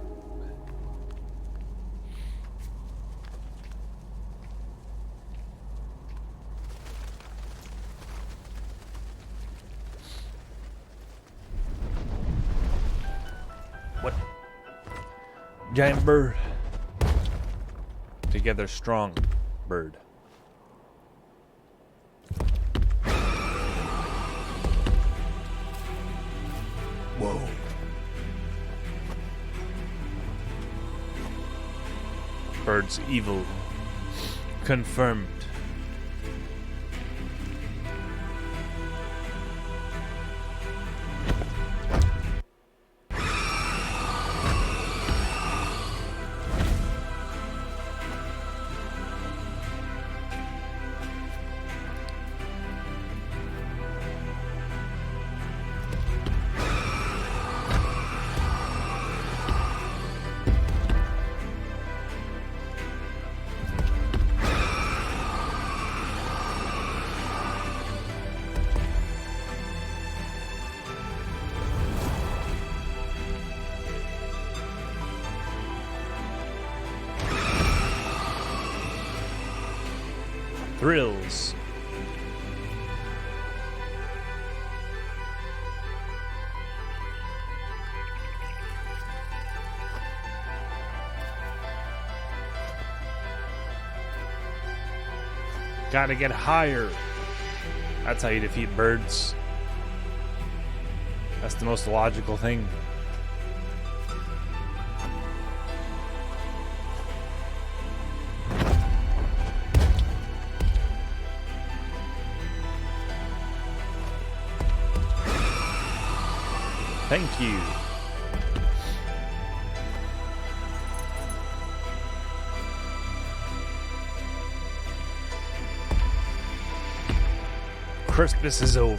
Speaker 1: What? Giant bird. Together strong bird. Whoa. Bird's evil confirmed. Thrills. Gotta get higher. That's how you defeat birds. That's the most logical thing. Thank you. Christmas is over.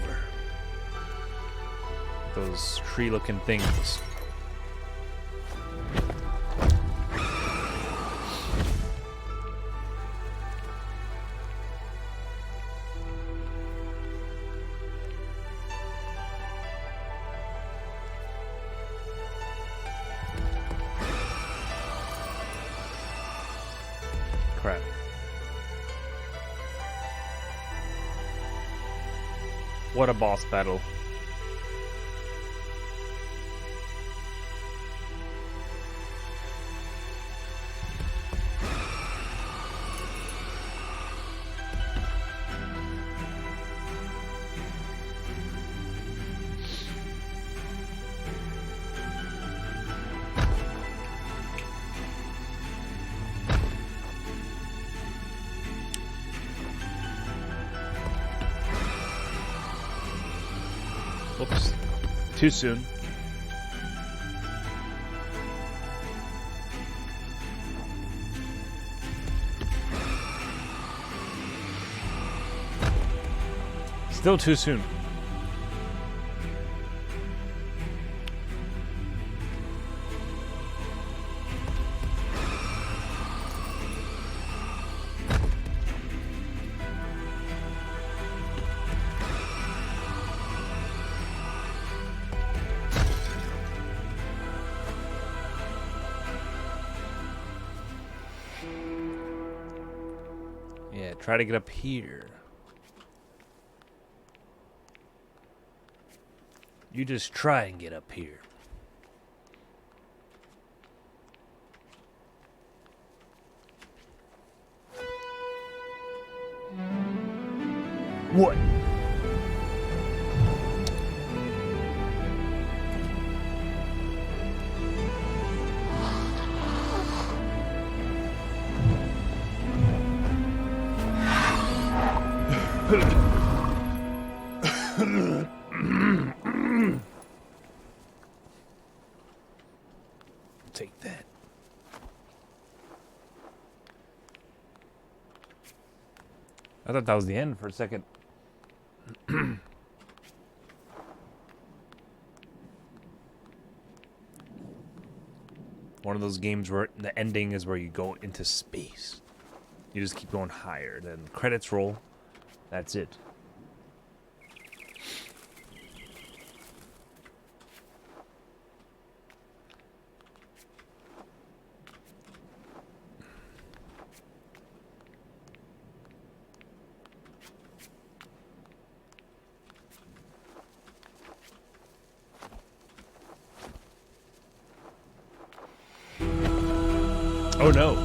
Speaker 1: Those tree-looking things. Crap. What a boss battle. Whoops. Too soon. Still too soon. Yeah, try to get up here. You just try and get up here. What? Take that. I thought that was the end for a second. One of those games where the ending is where you go into space. You just keep going higher. Then credits roll. That's it. Oh no.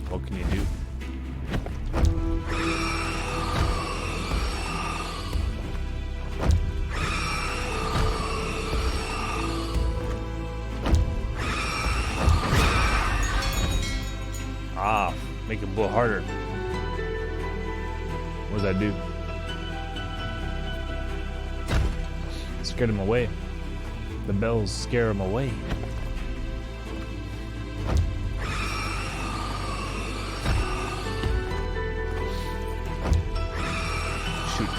Speaker 1: What can you do? Ah, make it blow harder. What does that do? Scared him away. The bells scare him away. Shoot.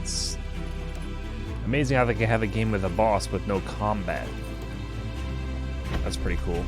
Speaker 1: It's amazing how they can have a game with a boss with no combat. That's pretty cool.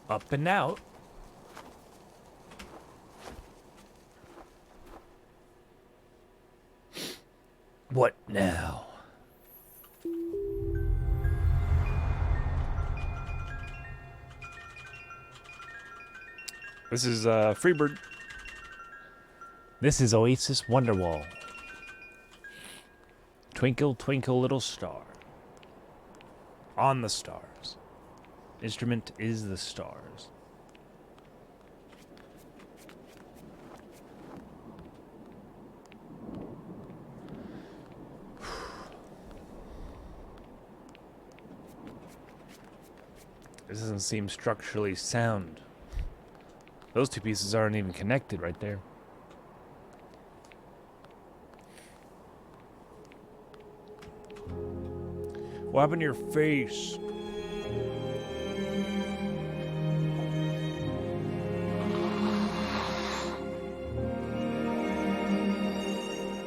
Speaker 1: Up and out. What now? This is Freebird. This is Oasis Wonderwall. Twinkle, twinkle, little star. On the stars. Instrument is the stars. This doesn't seem structurally sound. Those two pieces aren't even connected right there. What happened to your face?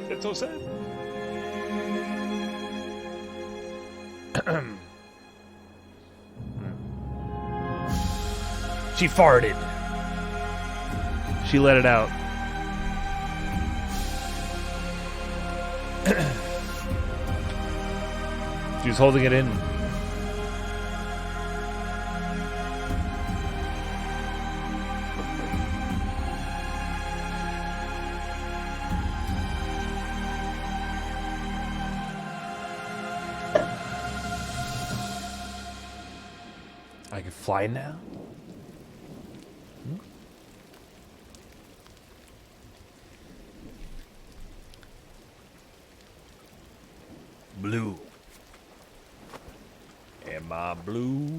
Speaker 1: It's so sad. She farted. She let it out. She was holding it in. I can fly now? Blue. Am I blue?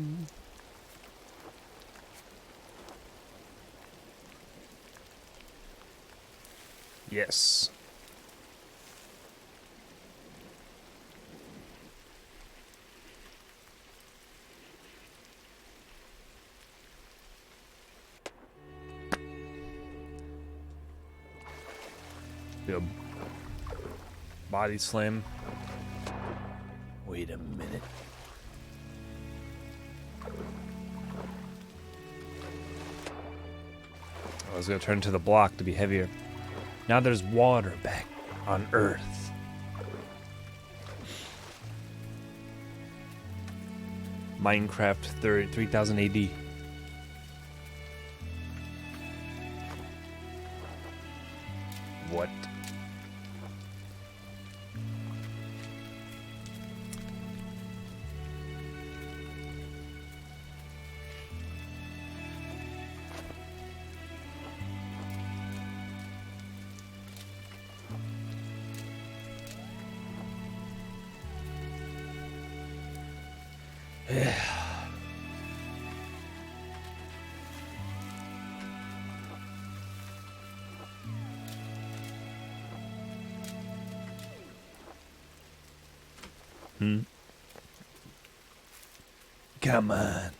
Speaker 1: Yes. Your body slam. Wait a minute. I was gonna turn to the block to be heavier. Now there's water back on Earth. Minecraft 3000 AD. What? Come on.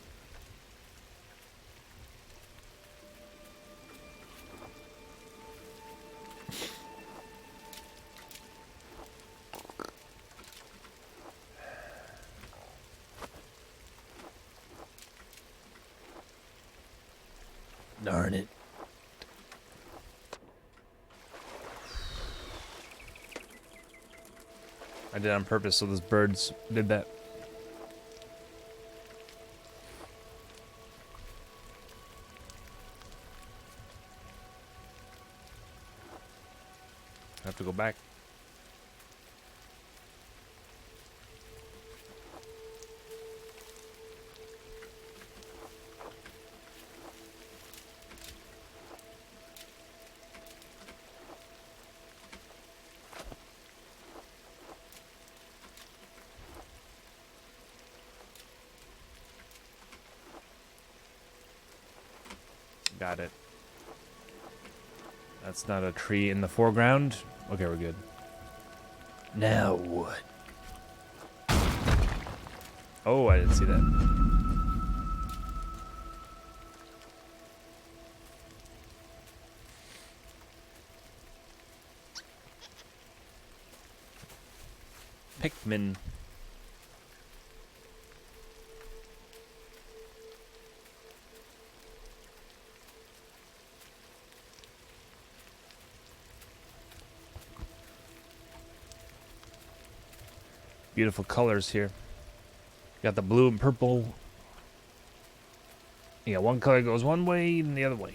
Speaker 1: Darn it. I did it on purpose so those birds did that. I have to go back. Got it. That's not a tree in the foreground. Okay, we're good. Now what? Oh, I didn't see that. Pikmin. Beautiful colors here. You got the blue and purple. Yeah, one color goes one way and the other way.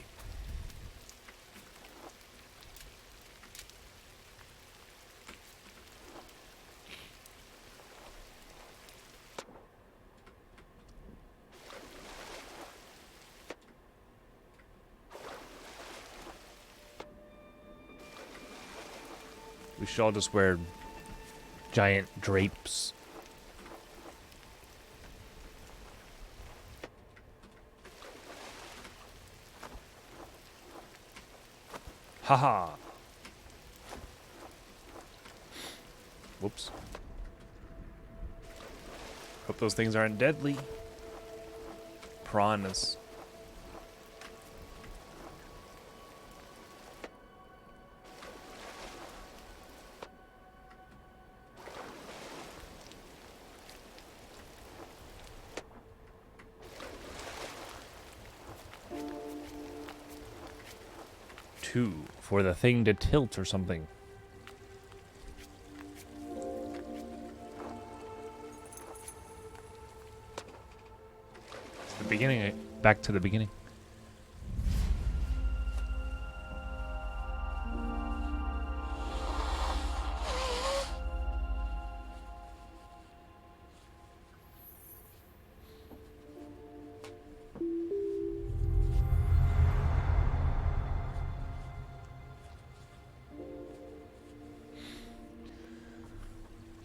Speaker 1: We should all just wear giant drapes. Haha. Whoops. Hope those things aren't deadly. Piranhas. Two for the thing to tilt or something. It's the beginning. Back to the beginning.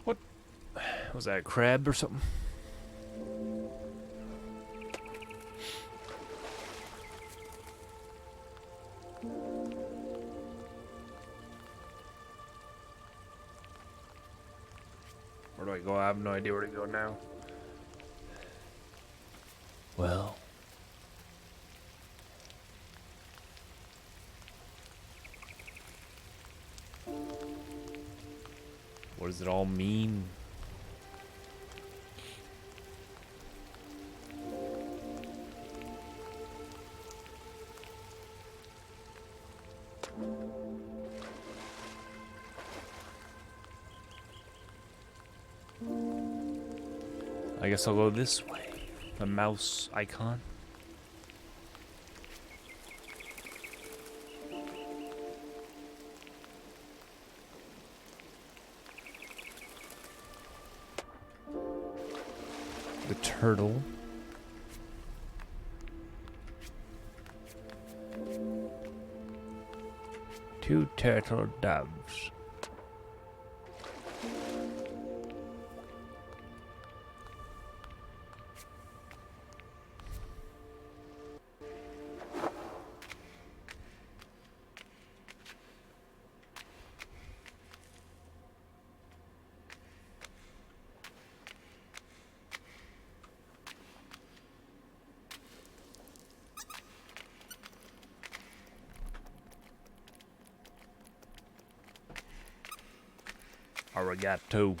Speaker 1: What was that, a crab or something? Where do I go? I have no idea where to go now. Well. What does it all mean? I guess I'll go this way. The mouse icon. The turtle. Two turtle doves. Arigato.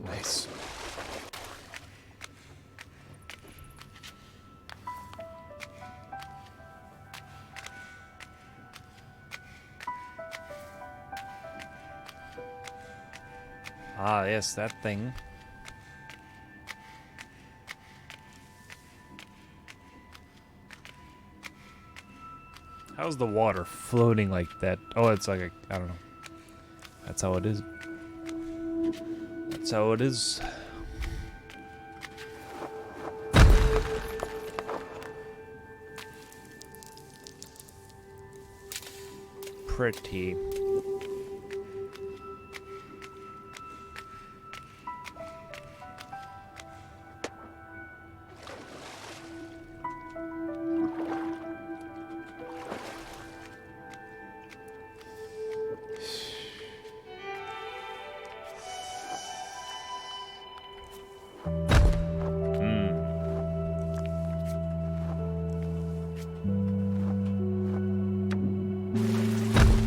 Speaker 1: Nice. Ah, yes, that thing. How's the water floating like that? Oh, it's like a, I don't know. That's how it is. That's how it is. Pretty.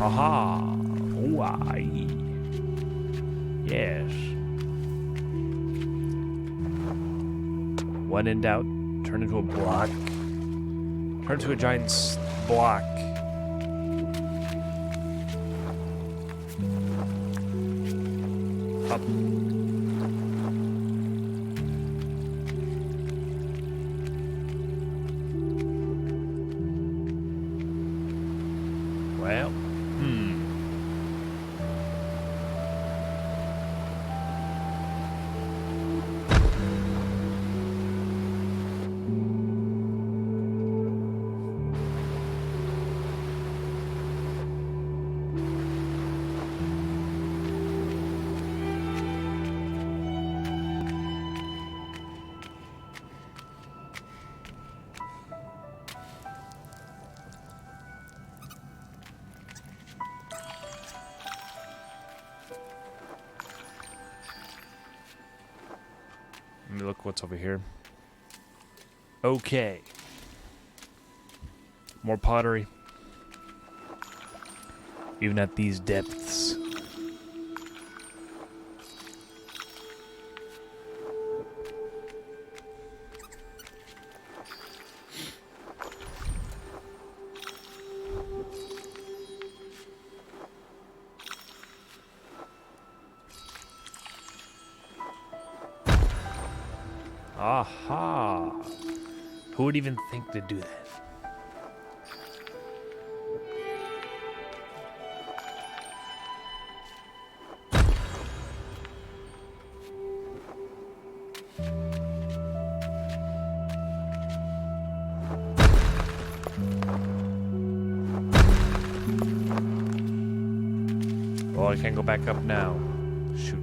Speaker 1: Aha! Why? Yes. When in doubt, turn into a block. Turn into a giant block. Up. Well. Let me look what's over here. Okay. More pottery. Even at these depths. Aha! Who would even think to do that? Well, I can't go back up now. Shoot.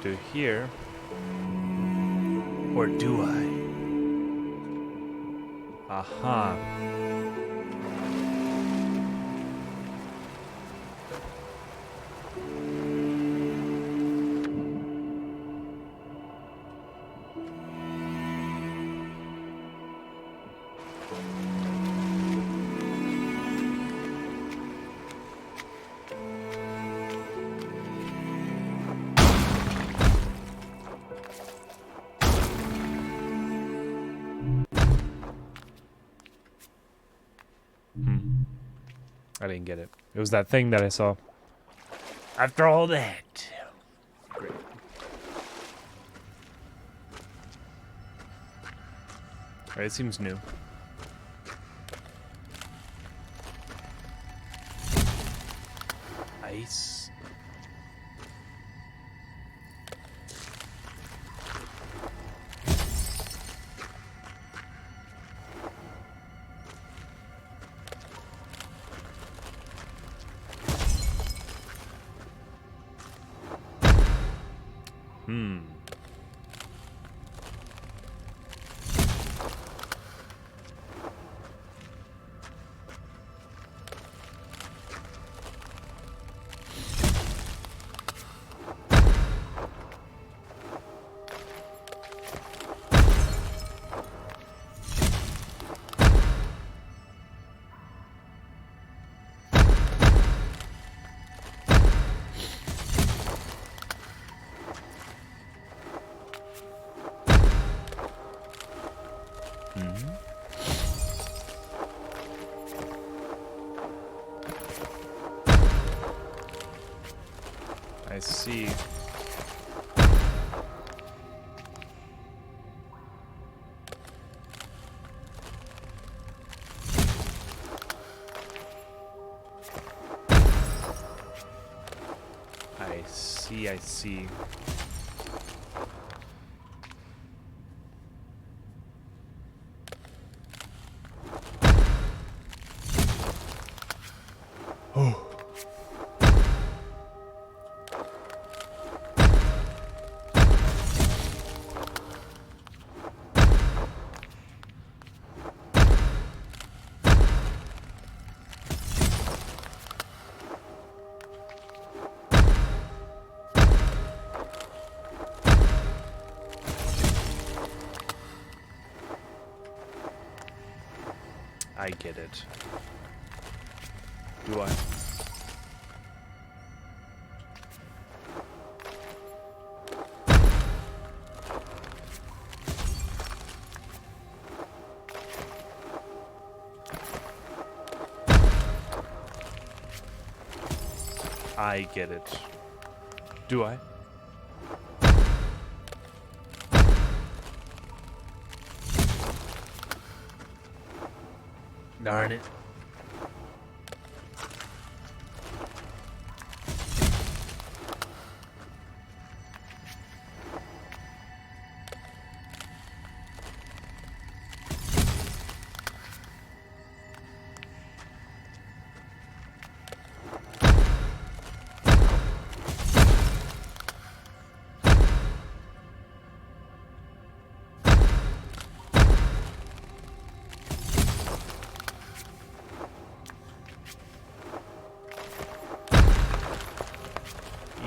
Speaker 1: Do here, or do I? Aha. I didn't get it. It was that thing that I saw. After all that. Great. Alright, it seems new. Ice. I see. I see. Oh. I get it. Do I? I get it. Do I? Darn it.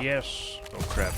Speaker 1: Yes. Oh crap.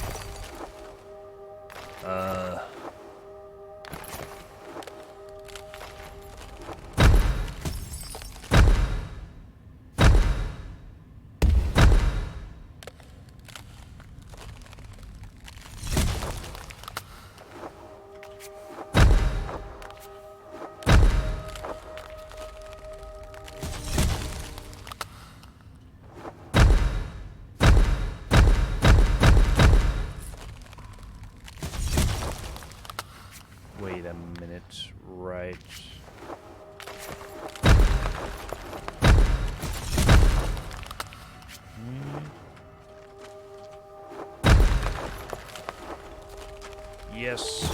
Speaker 1: Wait a minute, right. Yes.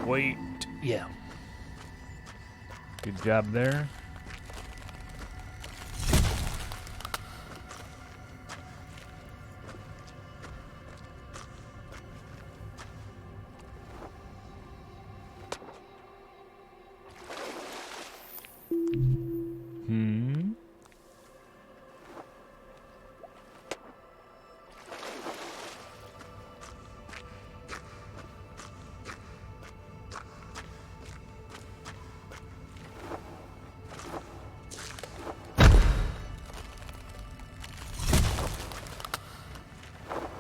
Speaker 1: Wait. Yeah. Good job there.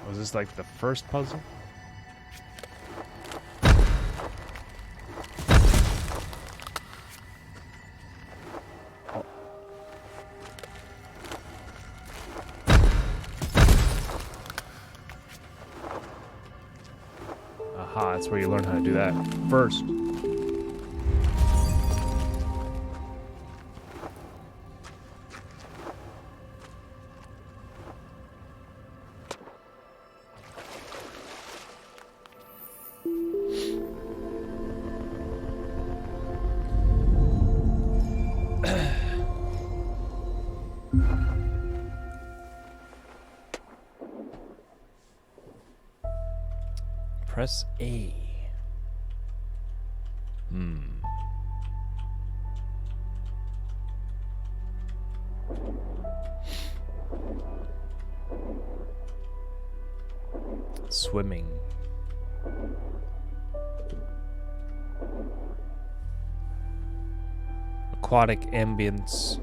Speaker 1: Was this like the first puzzle? Oh. Aha, that's where you learn how to do that first. Press A. Swimming. Aquatic ambience.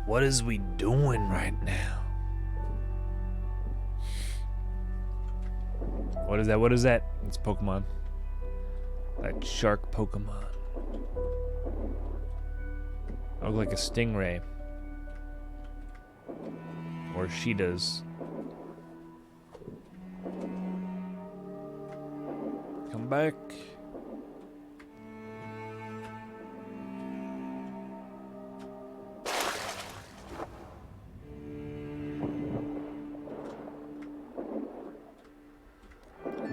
Speaker 1: What is we doing right now? What is that? What is that? It's Pokemon. That shark Pokemon. I look like a stingray. Or she does. Come back.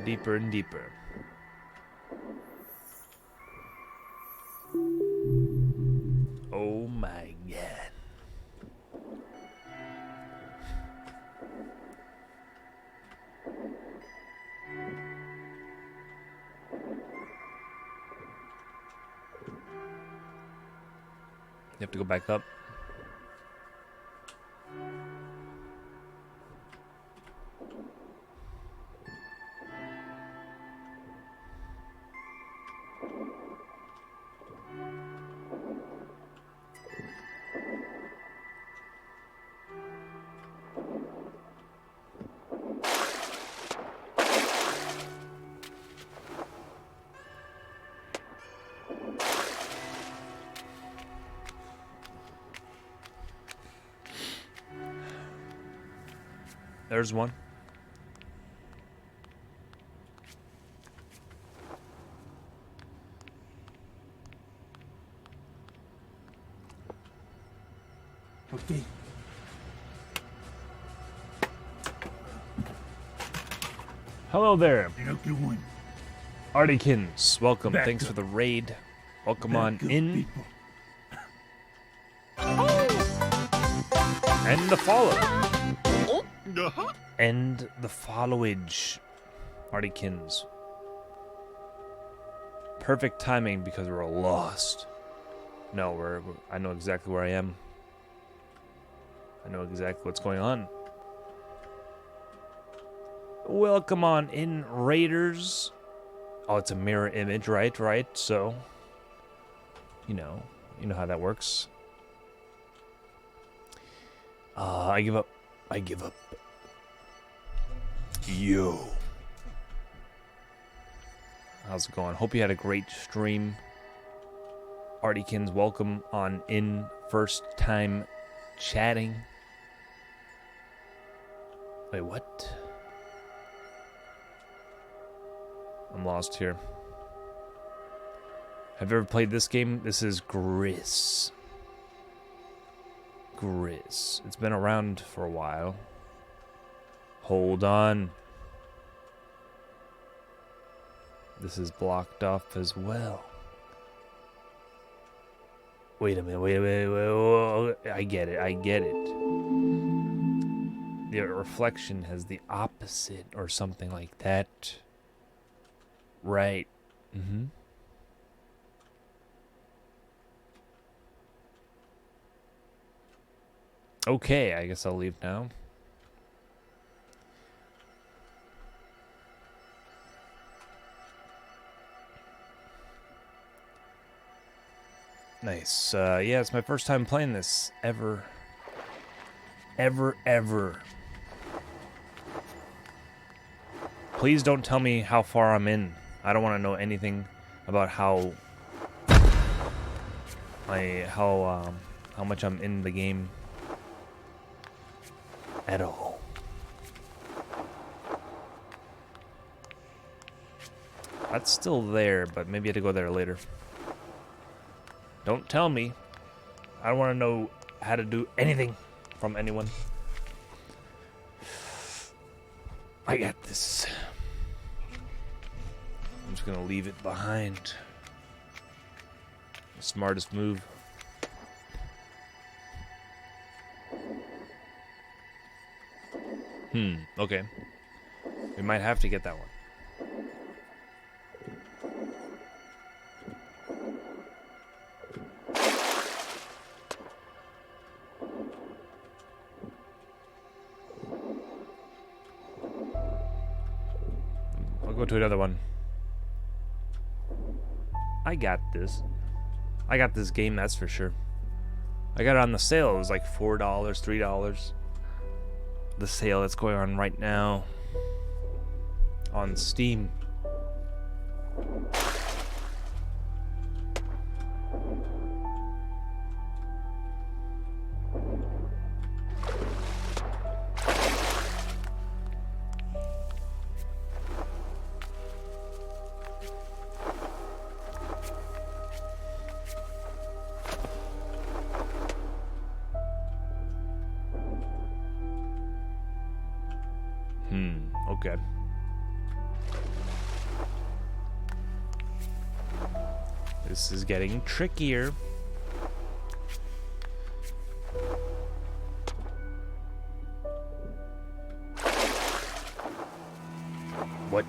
Speaker 1: Deeper and deeper. Oh my god. You have to go back up. There's one.
Speaker 2: Okay.
Speaker 1: Hello there,
Speaker 2: How you doing?
Speaker 1: Artikins. Welcome.
Speaker 2: Back
Speaker 1: Thanks
Speaker 2: up.
Speaker 1: for the raid. Welcome on
Speaker 2: Good
Speaker 1: in.
Speaker 2: people.
Speaker 1: And the follow. And the followage. Artikins. Perfect timing because we're lost. No, I know exactly where I am. I know exactly what's going on. Welcome on in, Raiders. Oh, it's a mirror image, right? So, you know how that works. I give up. Yo. How's it going? Hope you had a great stream. Artikins, welcome on in. First time chatting. Wait, what? I'm lost here. Have you ever played this game? This is Gris. It's been around for a while. Hold on. This is blocked off as well. Wait a minute, wait. I get it. The reflection has the opposite or something like that. Right. Mm-hmm. Okay, I guess I'll leave now. Nice. Yeah, it's my first time playing this ever. Please don't tell me how far I'm in. I don't want to know anything about how much I'm in the game at all. That's still there, but maybe I have to go there later. Don't tell me. I don't want to know how to do anything from anyone. I got this. I'm just gonna leave it behind. The smartest move. Okay. We might have to get that one. I'll go to another one. I got this. I got this game, that's for sure. I got it on the sale. It was like $4, $3. The sale that's going on right now on Steam. Okay. This is getting trickier. What?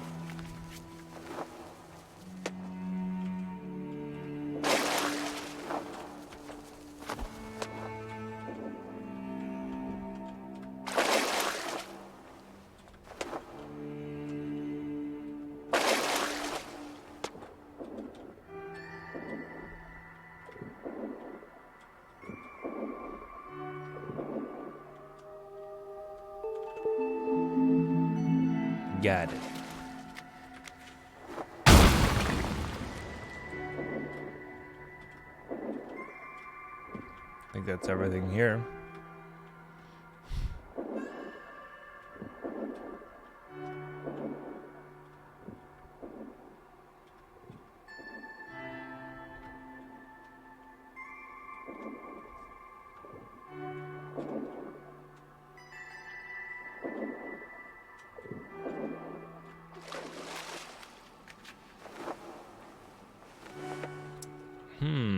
Speaker 1: Got it. I think that's everything here.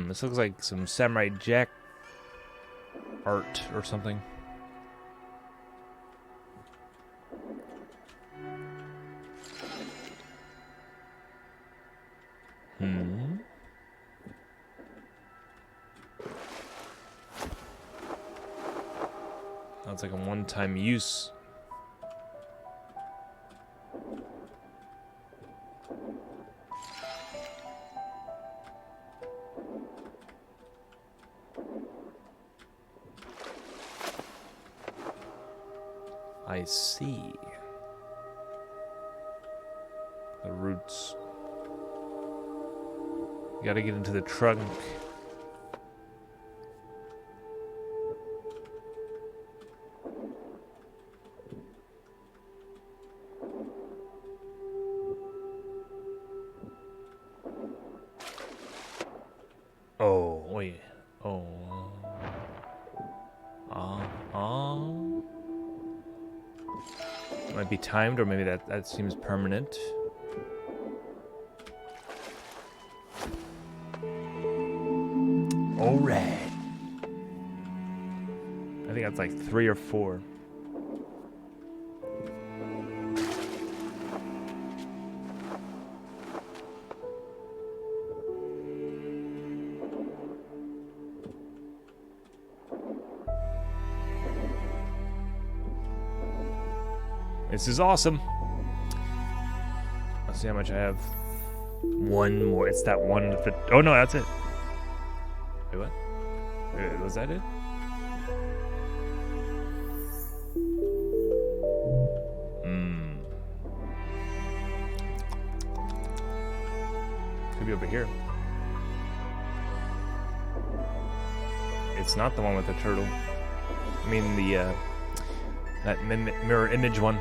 Speaker 1: This looks like some Samurai Jack art or something. That's like a one-time use. I see. The roots. You gotta get into the trunk. Oh, wait. Oh. Might be timed, or maybe that seems permanent. All right. I think that's like 3 or 4. This is awesome. Let's see how much I have. One more. It's that one with the... Oh, no, that's it. Wait, what? Wait, was that it? be over here. It's not the one with the turtle. I mean the that mirror image one.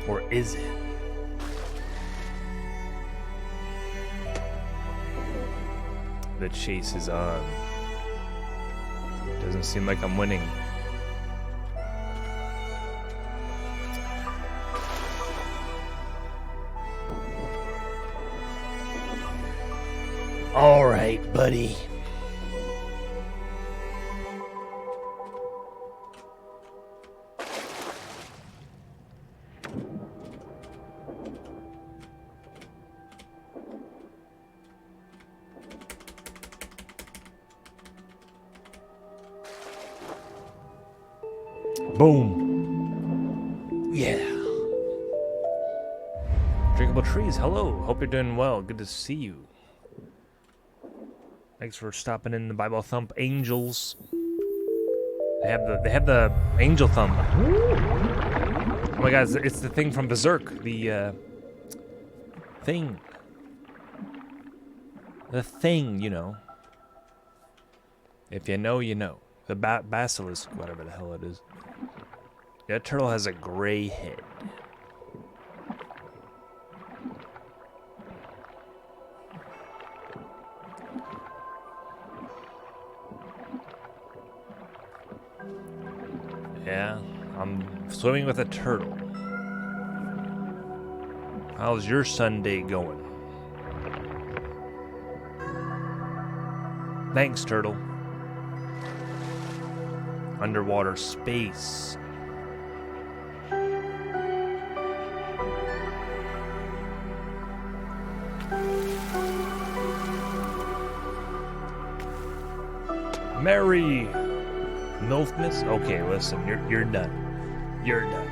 Speaker 1: Or is it? The chase is on. Doesn't seem like I'm winning. All right, buddy. Boom. Yeah. Drinkable trees, hello. Hope you're doing well. Good to see you. Thanks for stopping in the Bible Thump Angels. They have the angel thumb. Oh my god, it's the thing from Berserk. The thing. The thing, you know. If you know, you know. The basilisk, whatever the hell it is. That turtle has a gray head. Yeah, I'm swimming with a turtle. How's your Sunday going? Thanks, turtle. Underwater space. Mary Milfness? Okay, listen, you're done. You're done.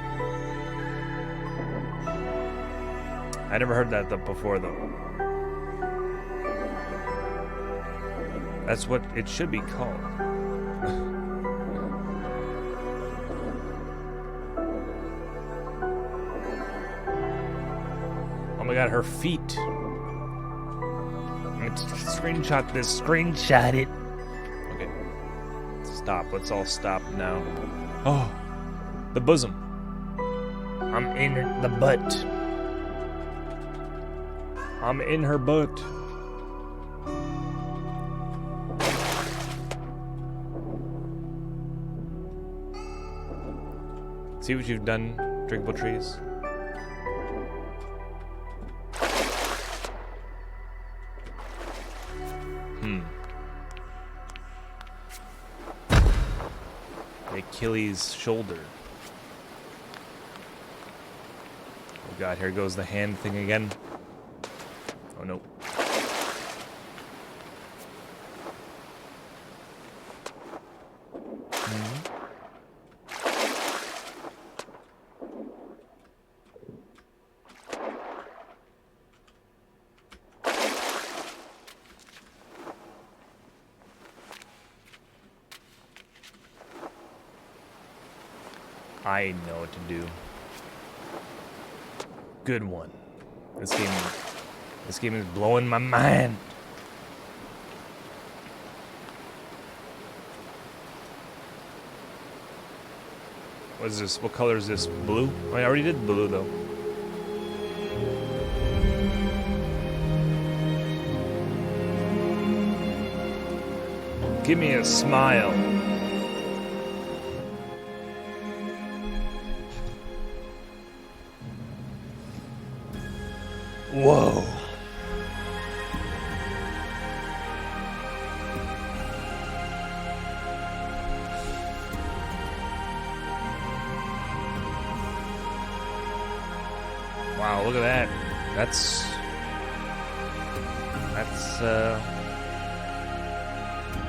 Speaker 1: I never heard that before though. That's what it should be called. Oh my god, her feet. Let's screenshot this. Screenshot it. Okay. Stop. Let's all stop now. Oh. The bosom. I'm in the butt. I'm in her butt. See what you've done, drinkable trees? The Achilles shoulder. Oh god, here goes the hand thing again. Oh no. I know what to do. Good one. This game is blowing my mind. What is this? What color is this? Blue? Oh, I already did blue though. Give me a smile. Whoa. Wow, look at that. That's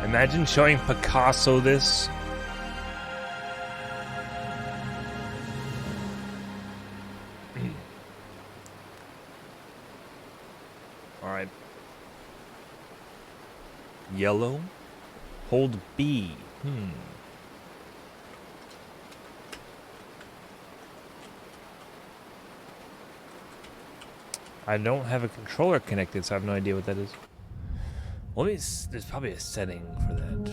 Speaker 1: imagine showing Picasso this. All right. Yellow. Hold B. I don't have a controller connected, so I have no idea what that is. Well, there's probably a setting for that.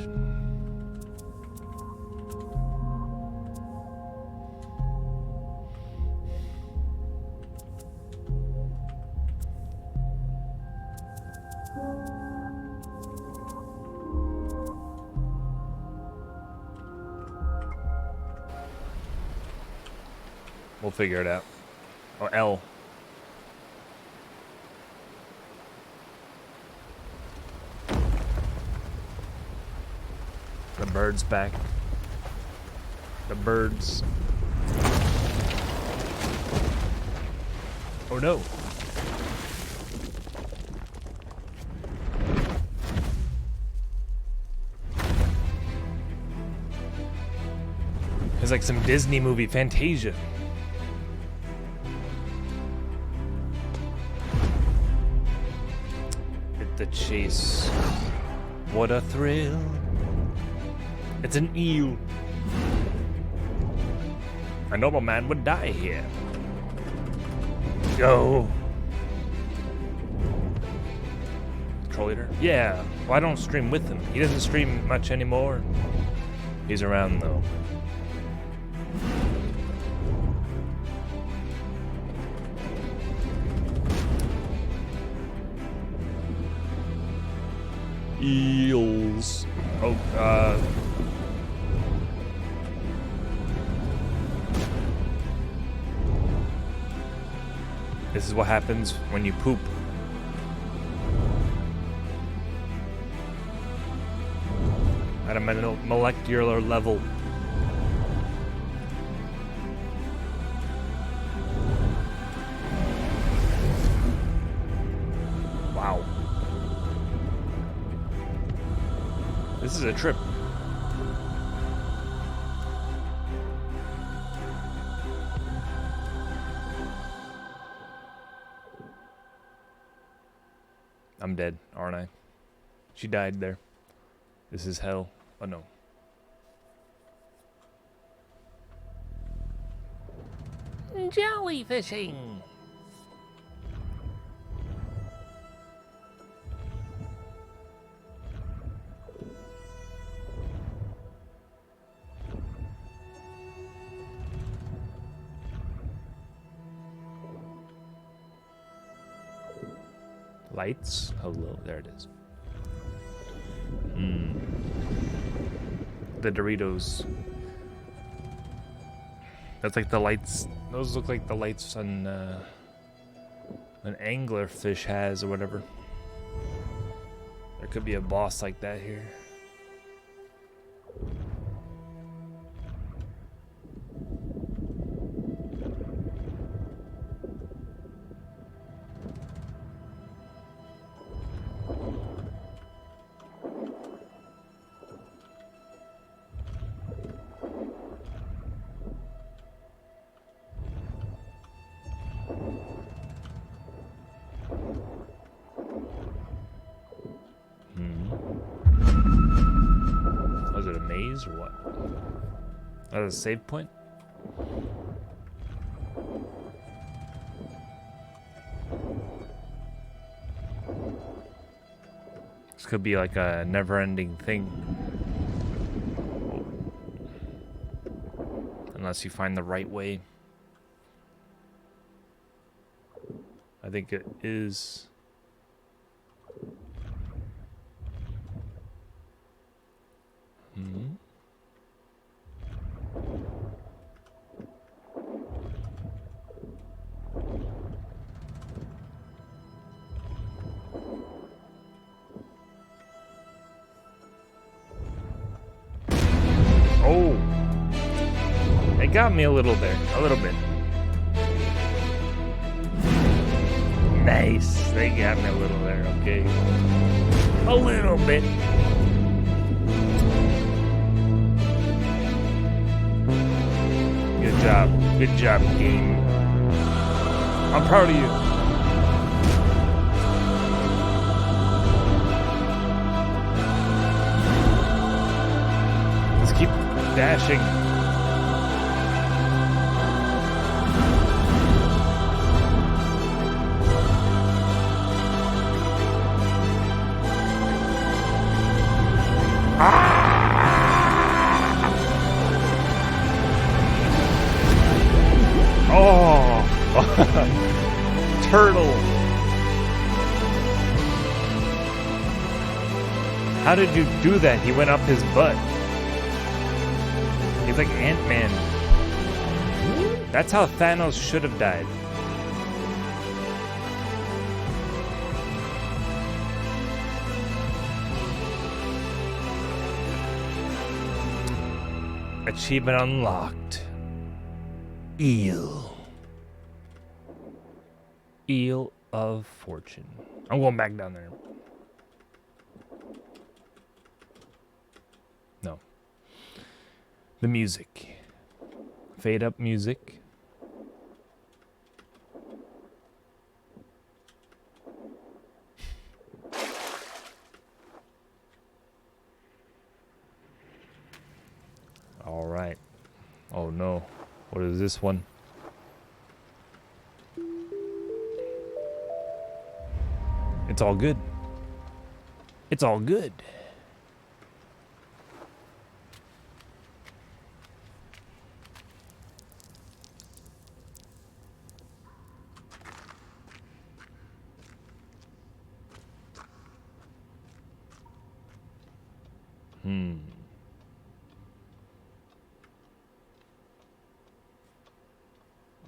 Speaker 1: We'll figure it out. Oh, L. The bird's back. The birds. Oh no. It's like some Disney movie, Fantasia. The chase. What a thrill. It's an eel. A normal man would die here. Go. Troll Eater? Yeah. Well, I don't stream with him. He doesn't stream much anymore. He's around though. Eels. Oh, this is what happens when you poop. At a molecular level. Wow. This is a trip. I'm dead, aren't I? She died there. This is hell. Oh no. Jellyfishing. Lights? Hello, there it is. The Doritos. That's like the lights. Those look like the lights on an anglerfish has or whatever. There could be a boss like that here. Was it a maze or what? That was a save point? This could be like a never-ending thing. Unless you find the right way. I think it is. Oh, it got me a little there, a little bit. Nice, they got me a little there, okay. A little bit. Good job, game. I'm proud of you. Let's keep dashing. How did you do that? He went up his butt. He's like Ant-Man. That's how Thanos should have died. Achievement unlocked. Eel. Eel of Fortune. I'm going back down there. No. The music. Fade up music. All right. Oh no. What is this one? It's all good. It's all good.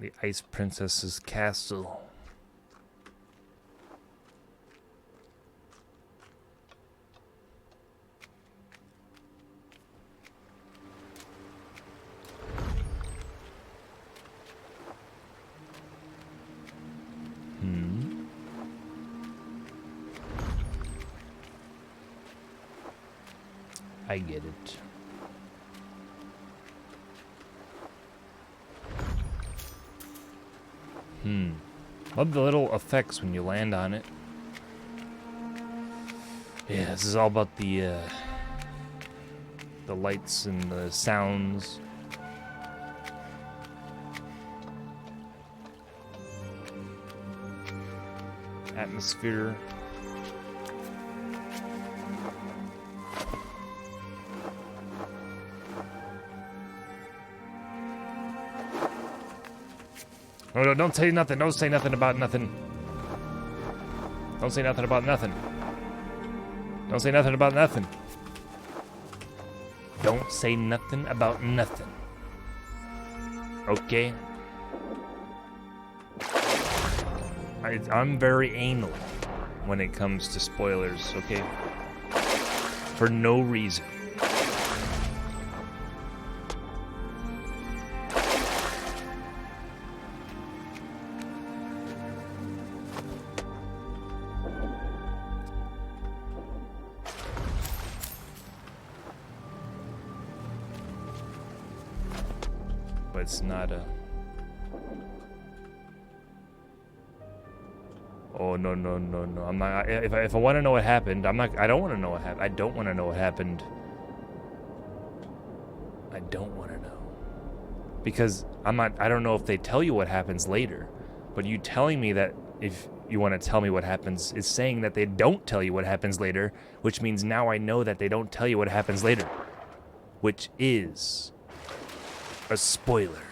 Speaker 1: The Ice Princess's castle. I get it. Love the little effects when you land on it. Yeah, this is all about the lights and the sounds. Atmosphere. Oh no, don't say nothing. Don't say nothing about nothing. Don't say nothing about nothing. Don't say nothing about nothing. Don't say nothing about nothing. Okay? I'm very anal when it comes to spoilers, okay? For no reason. But it's not a... Oh, no, no, no, no. I'm not... If I want to know what happened, I'm not... I don't want to know what happened. I don't want to know what happened. I don't want to know. Because I'm not... I don't know if they tell you what happens later. But you telling me that if you want to tell me what happens is saying that they don't tell you what happens later, which means now I know that they don't tell you what happens later. Which is... a spoiler.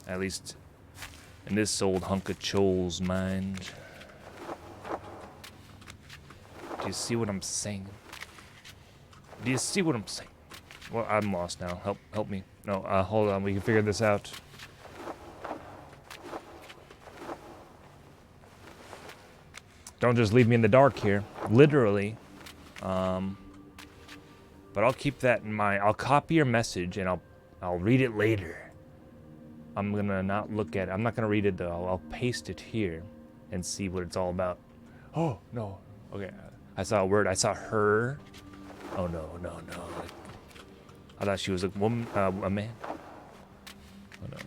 Speaker 1: At least in this old hunk of Chol's mind. Do you see what I'm saying? Do you see what I'm saying? Well, I'm lost now. Help me. No, hold on. We can figure this out. Don't just leave me in the dark here. Literally. But I'll keep that in mind. I'll copy your message and I'll read it later. I'm gonna not look at it. I'm not gonna read it though. I'll paste it here and see what it's all about. Oh no. Okay. I saw a word. I saw her. Oh no, no, no. I thought she was a woman, a man. Oh no.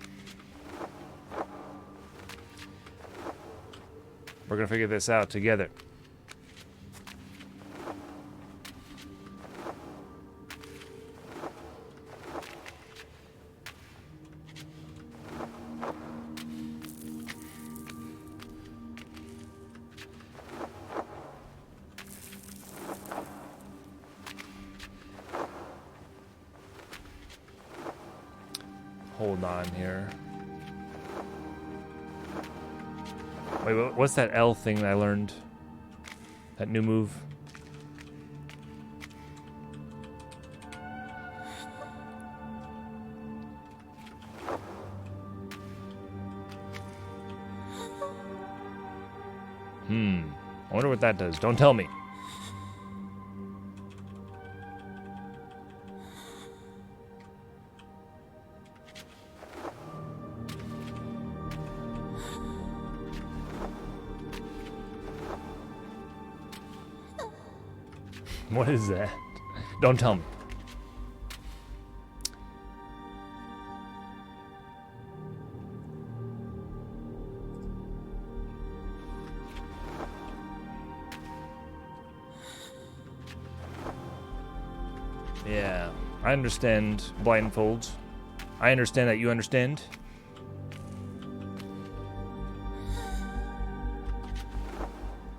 Speaker 1: We're gonna figure this out together. Hold on here. Wait, what's that L thing that I learned? That new move. I wonder what that does. Don't tell me. What is that? Don't tell me. Yeah, I understand blindfolds. I understand that you understand.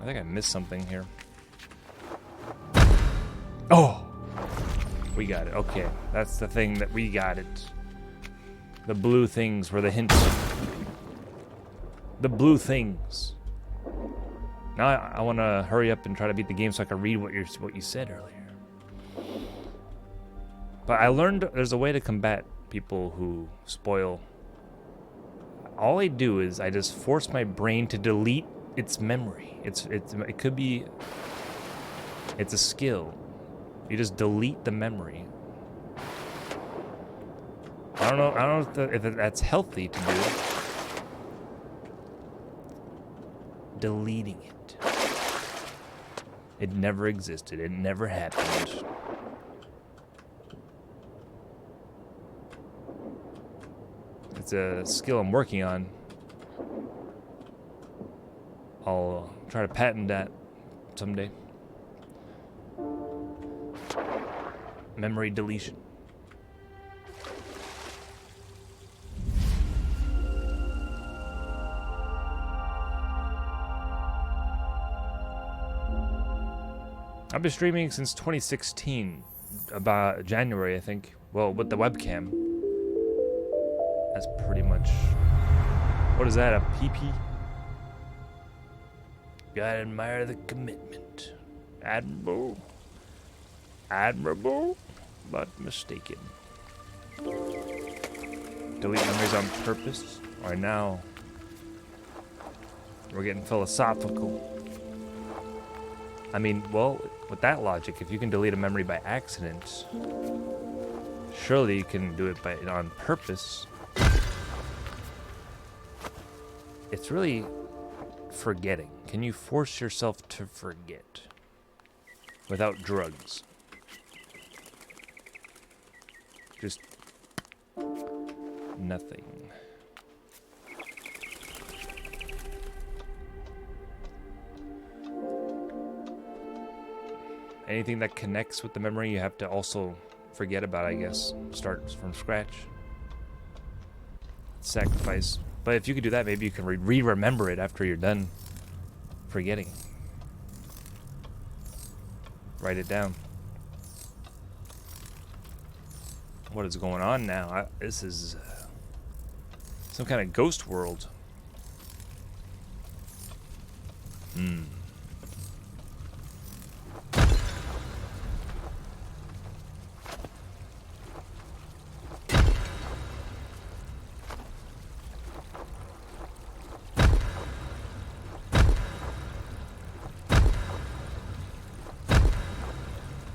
Speaker 1: I think I missed something here. Oh! We got it. Okay, that's the thing that we got it. The blue things were the hints. The blue things. Now I want to hurry up and try to beat the game so I can read what you said earlier. But I learned there's a way to combat people who spoil. All I do is I just force my brain to delete its memory. It could be. It's a skill. You just delete the memory. I don't know if that's healthy to do. Deleting it. It never existed. It never happened. It's a skill I'm working on. I'll try to patent that someday. Memory deletion. I've been streaming since 2016, about January, I think. Well, with the webcam. That's pretty much. What is that? A PP? Gotta admire the commitment. Admirable, but mistaken. Delete memories on purpose. All right, now we're getting philosophical. I mean, well, with that logic, if you can delete a memory by accident, surely you can do it on purpose. It's really forgetting. Can you force yourself to forget without drugs? Just nothing. Anything that connects with the memory, you have to also forget about, I guess. Start from scratch. Sacrifice. But if you could do that, maybe you can remember it after you're done forgetting. Write it down. What is going on now? This is some kind of ghost world.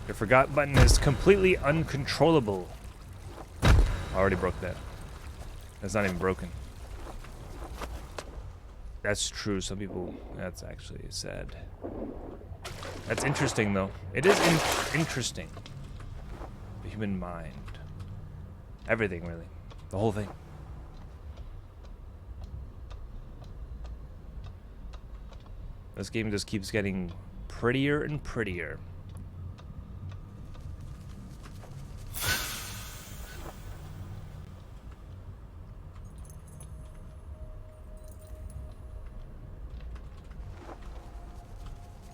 Speaker 1: Your forgot button is completely uncontrollable. I already broke that. That's not even broken. That's true. Some people, that's actually sad. That's interesting, though. It is interesting. The human mind. Everything, really. The whole thing. This game just keeps getting prettier and prettier.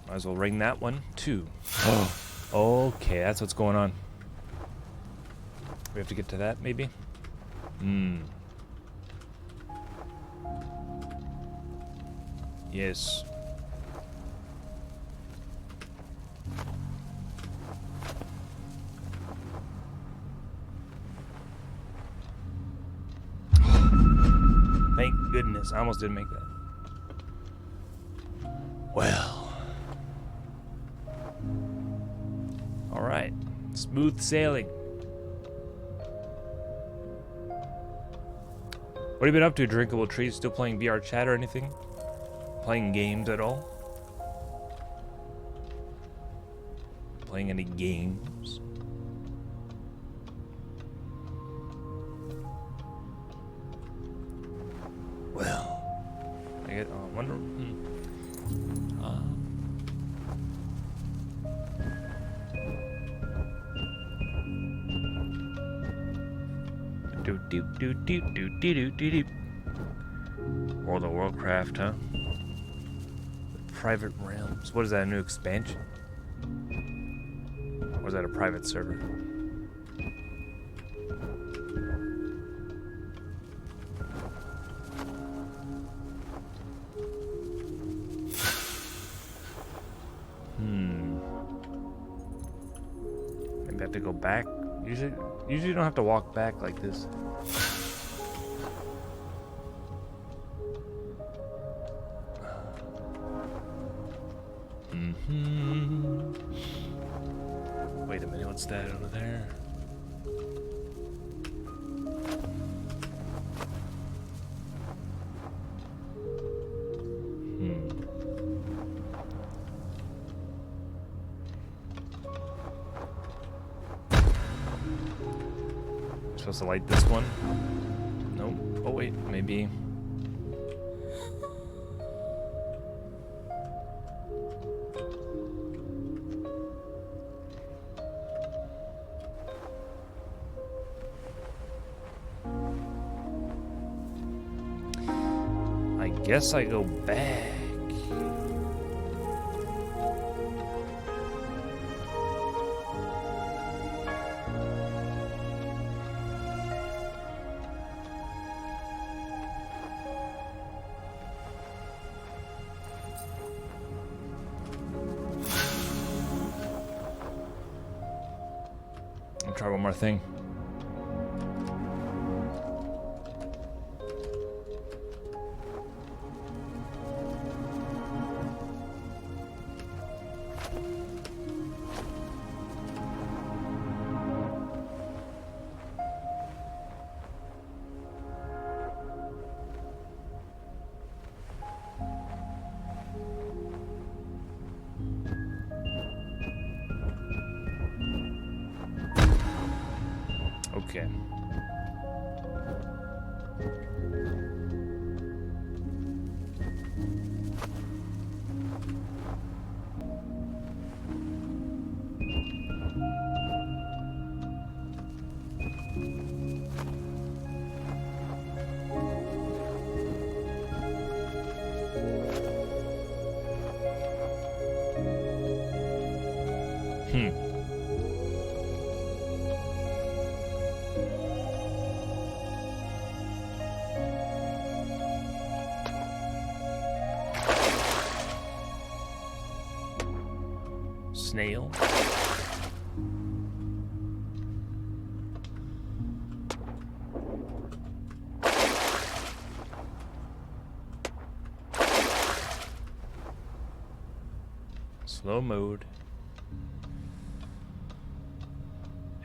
Speaker 1: Might as well ring that one, too. Oh, okay, that's what's going on. We have to get to that, maybe? Yes. Thank goodness. I almost didn't make that. Well. Alright. Smooth sailing. What have you been up to, Drinkable Trees? Still playing VR chat or anything? Playing games at all? Playing any games? Well, I get. I wonder. Do. World of Warcraft, huh? Private Realms. What is that? A new expansion? Or is that a private server? Maybe I have to go back. Usually you don't have to walk back like this. Wait a minute, what's that over there? Supposed to light this one? Nope. Oh wait, maybe. I guess I go back. I'll try one more thing. Okay. Snail. Slow mode.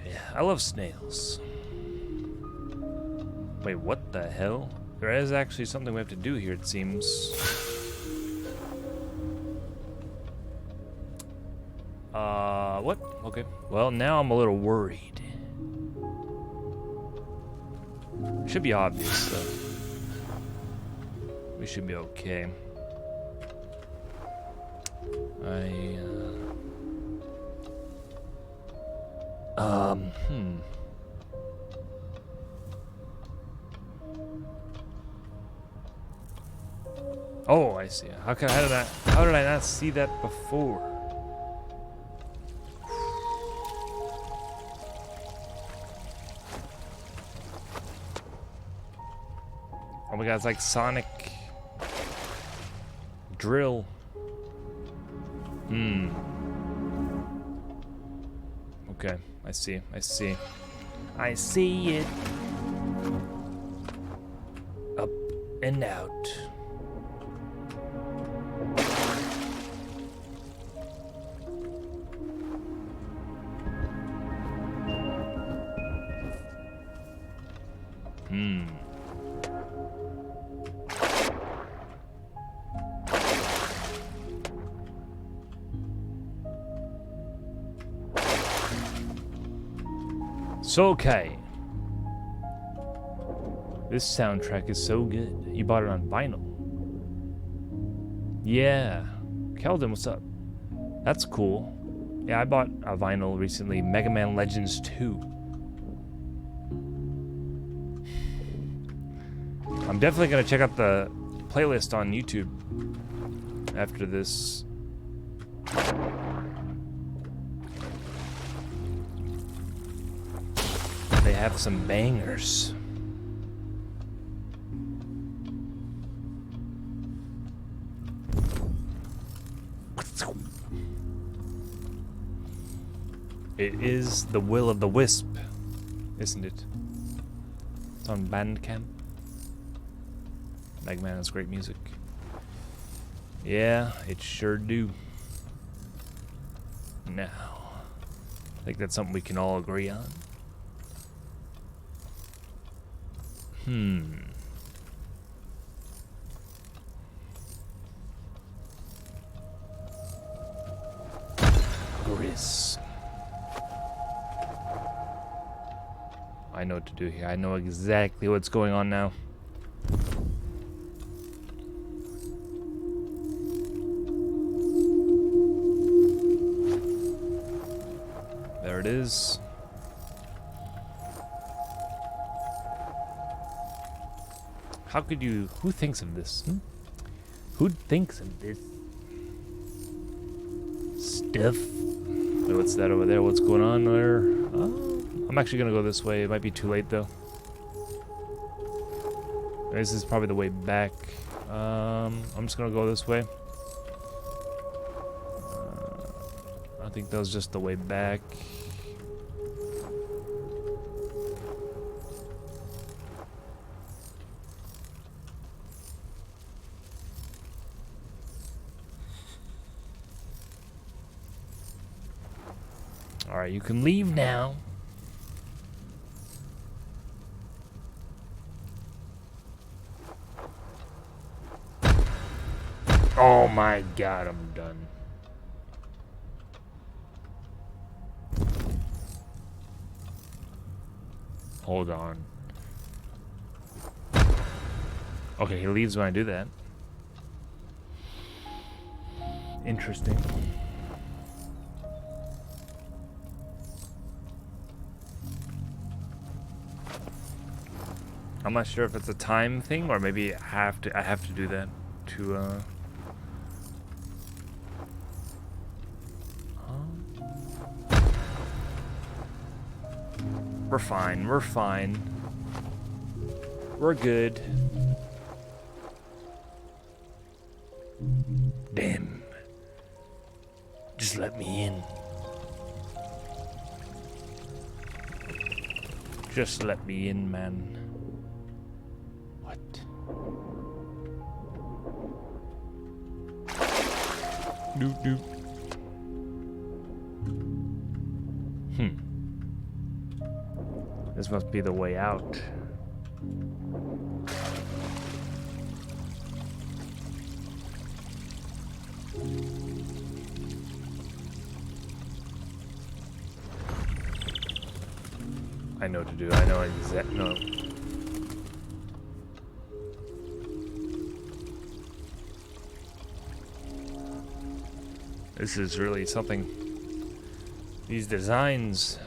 Speaker 1: Yeah, I love snails. Wait, what the hell? There is actually something we have to do here, it seems. What? Okay. Well, now I'm a little worried. Should be obvious, though. We should be okay. Oh, I see. How did I not see that before? Oh my god, it's like Sonic Drill. Okay, I see it. Up. and out. So okay. This soundtrack is so good. You bought it on vinyl. Yeah. Keldon, what's up? That's cool. Yeah, I bought a vinyl recently. Mega Man Legends 2. I'm definitely going to check out the playlist on YouTube after this. They have some bangers. It is the Will of the Wisp, isn't it? It's on Bandcamp. Mega Man has great music. Yeah, it sure do. Now, I think that's something we can all agree on. Gris. I know what to do here. I know exactly what's going on now. There it is. How could you... Who thinks of this? Who thinks of this stuff? Wait, what's that over there? What's going on there? I'm actually gonna go this way. It might be too late though. This is probably the way back. I'm just gonna go this way. I think that was just the way back. Alright, you can leave now. Oh my god, I'm done. Hold on. Okay, he leaves when I do that. Interesting. I'm not sure if it's a time thing or maybe I have to do that to We're fine. We're fine. We're good. Damn. Just let me in. Just let me in, man. What? Doop doop. This must be the way out. I know what to do. I know exactly. No. This is really something. These designs.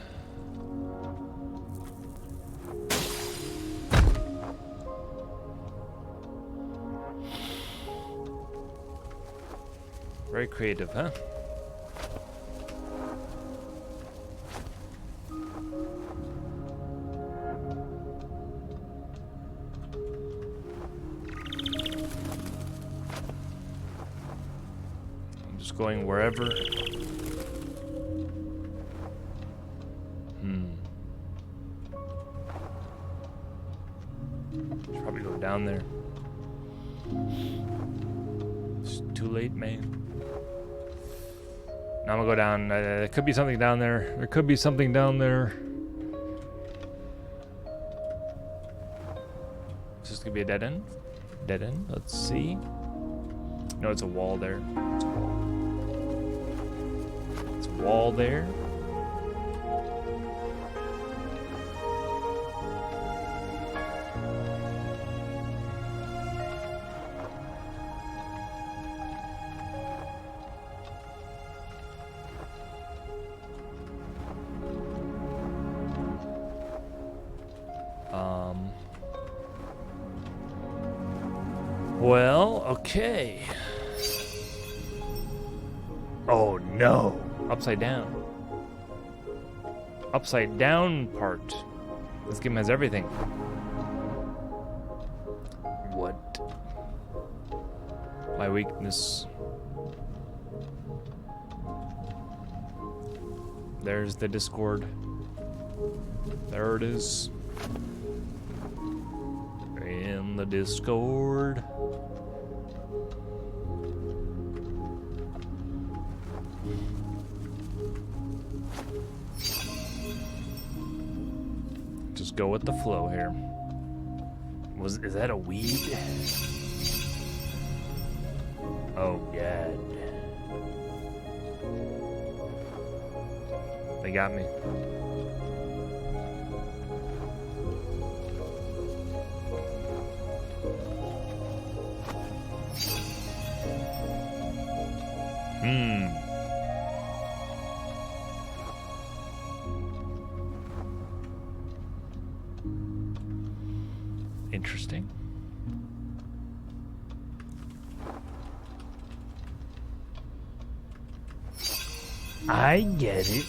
Speaker 1: Very creative, huh? I'm just going wherever. Should probably go down there. It's too late, man. Now I'm gonna go down. There could be something down there. There could be something down there. Is this gonna be a dead end? Dead end? Let's see. No, it's a wall there. It's a wall. It's a wall there. Well, okay. Oh no. Upside down. Upside down part. This game has everything. What? My weakness. There's the Discord. There it is. In the Discord. Just go with the flow here. Is that a weed? Oh god. They got me. Interesting. I get it.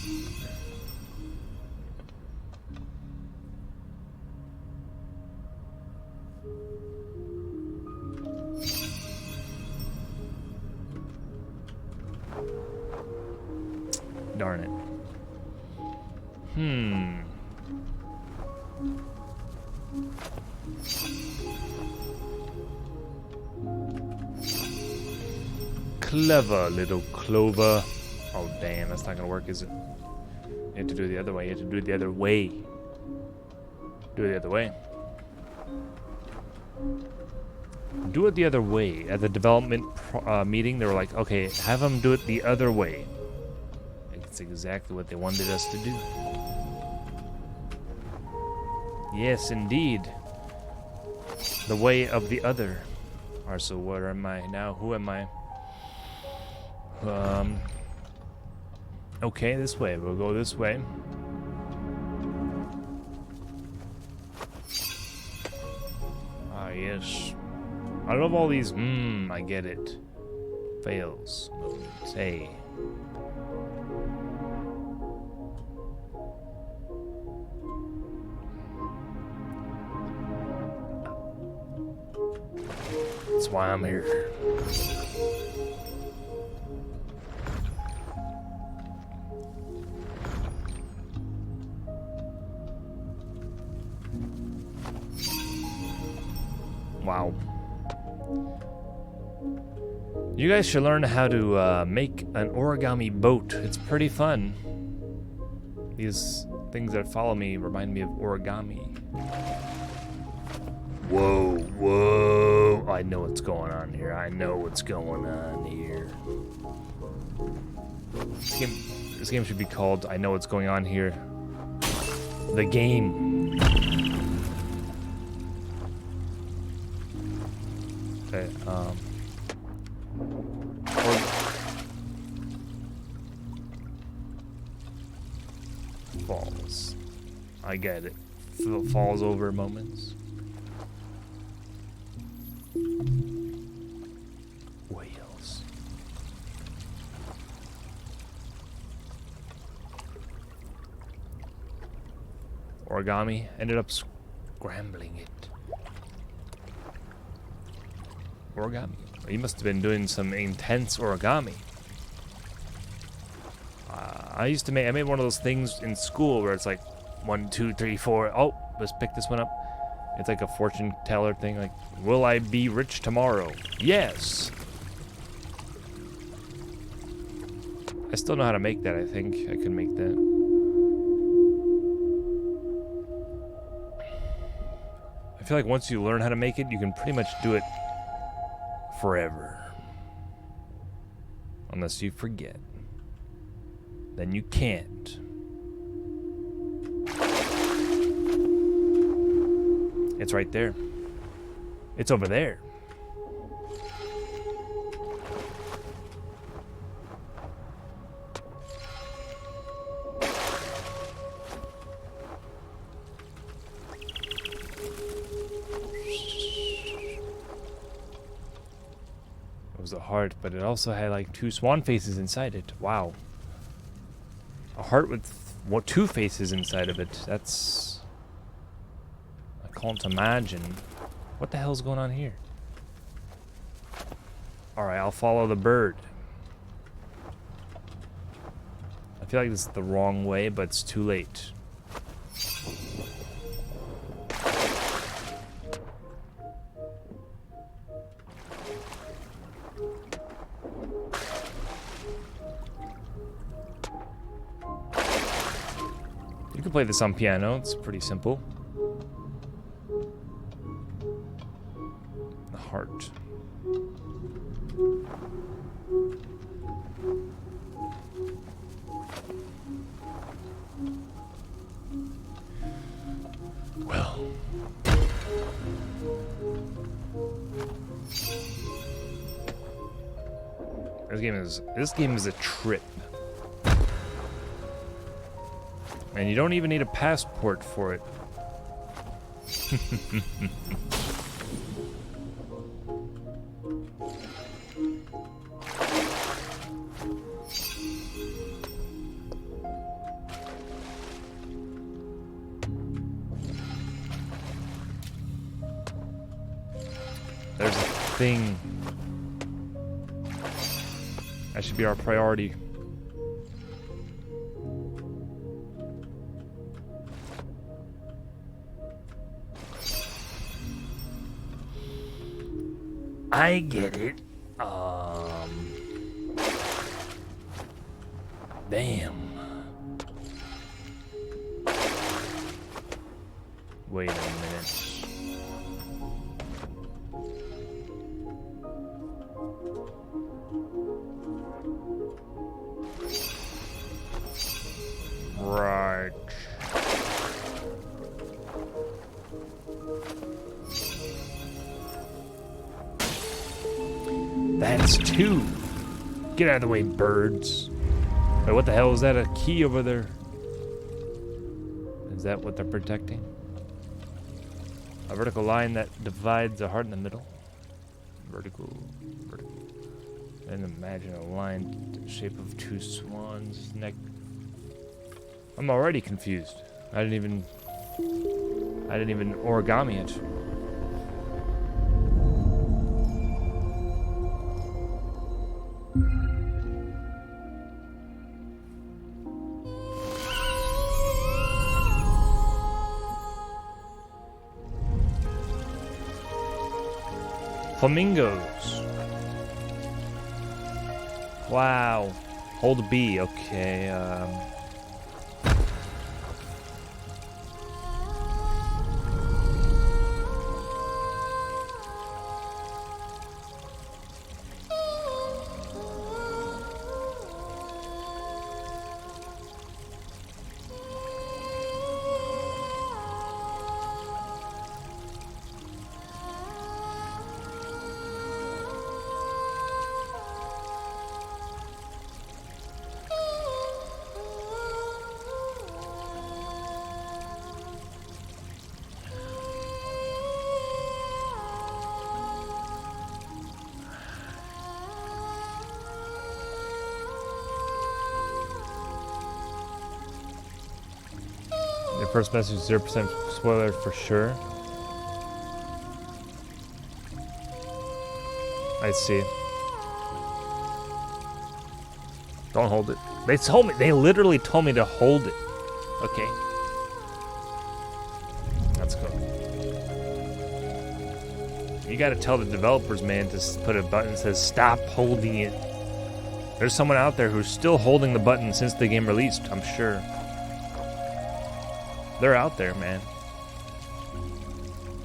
Speaker 1: Darn it. Clever little clover. Oh damn, that's not gonna work, is it? You have to do it the other way. You have to do it the other way. Do it the other way. Do it the other way. At the development meeting, they were like, okay, have them do it the other way. It's exactly what they wanted us to do. Yes, indeed. The way of the other. Alright, so where am I now? Who am I? Okay, this way. We'll go this way. Ah, yes. I love all these, I get it. Fails. Modes. Hey. That's why I'm here. Wow. You guys should learn how to make an origami boat. It's pretty fun. These things that follow me remind me of origami. Whoa, whoa. I know what's going on here. I know what's going on here. This game should be called I Know What's Going On Here. The game. Okay, falls. I get it. Falls over moments. Whales. Origami ended up scrambling it. Origami. You must have been doing some intense origami. I made one of those things in school where it's like 1, 2, 3, 4. Oh, let's pick this one up. It's like a fortune teller thing. Like, will I be rich tomorrow? Yes. I still know how to make that, I think. I can make that. I feel like once you learn how to make it, you can pretty much do it forever. Unless you forget. Then you can't. It's right there. It's over there. It was a heart, but it also had like 2 swan faces inside it. Wow. A heart with two faces inside of it. That's... I can't imagine. What the hell's going on here? Alright, I'll follow the bird. I feel like this is the wrong way, but it's too late. You can play this on piano, it's pretty simple. The heart. Well. This game is a trip. And you don't even need a passport for it. There's a thing. That should be our priority. I get it. Damn. Wait a minute. Right. That's 2. Get out of the way, birds. Wait, what the hell is that? A key over there? Is that what they're protecting? A vertical line that divides a heart in the middle. Vertical. And imagine a line in the shape of 2 swans' neck. I'm already confused. I didn't even origami it. Flamingos. Wow. Hold B. Okay. Your first message, 0% spoiler for sure. I see. Don't hold it. They literally told me to hold it. Okay. Let's go. You gotta tell the developers, man, to put a button that says stop holding it. There's someone out there who's still holding the button since the game released, I'm sure. They're out there, man.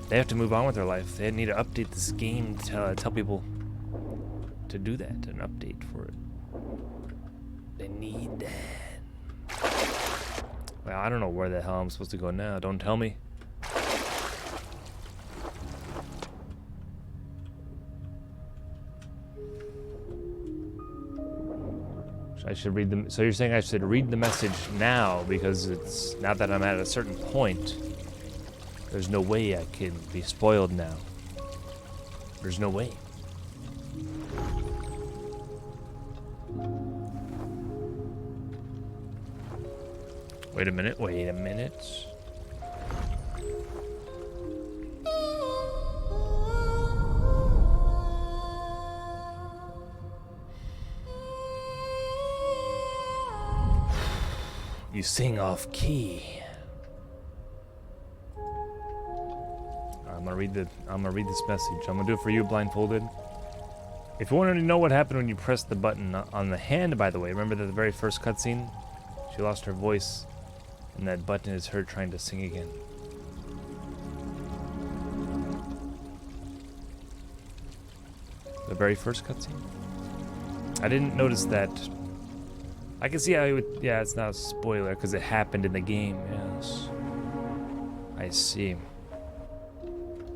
Speaker 1: They have to move on with their life. They need to update this game to tell people to do that, an update for it. They need that. Well, I don't know where the hell I'm supposed to go now. Don't tell me. I should read them. So you're saying I should read the message now because it's now that I'm at a certain point. There's no way I can be spoiled now. There's no way. Wait a minute, wait a minute. You sing off key. I'm gonna read this message. I'm gonna do it for you, blindfolded. If you want to know what happened when you pressed the button on the hand, by the way, remember the very first cutscene? She lost her voice, and that button is her trying to sing again. The very first cutscene? I didn't notice that. I can see how it would, yeah, it's not a spoiler because it happened in the game, yes. I see.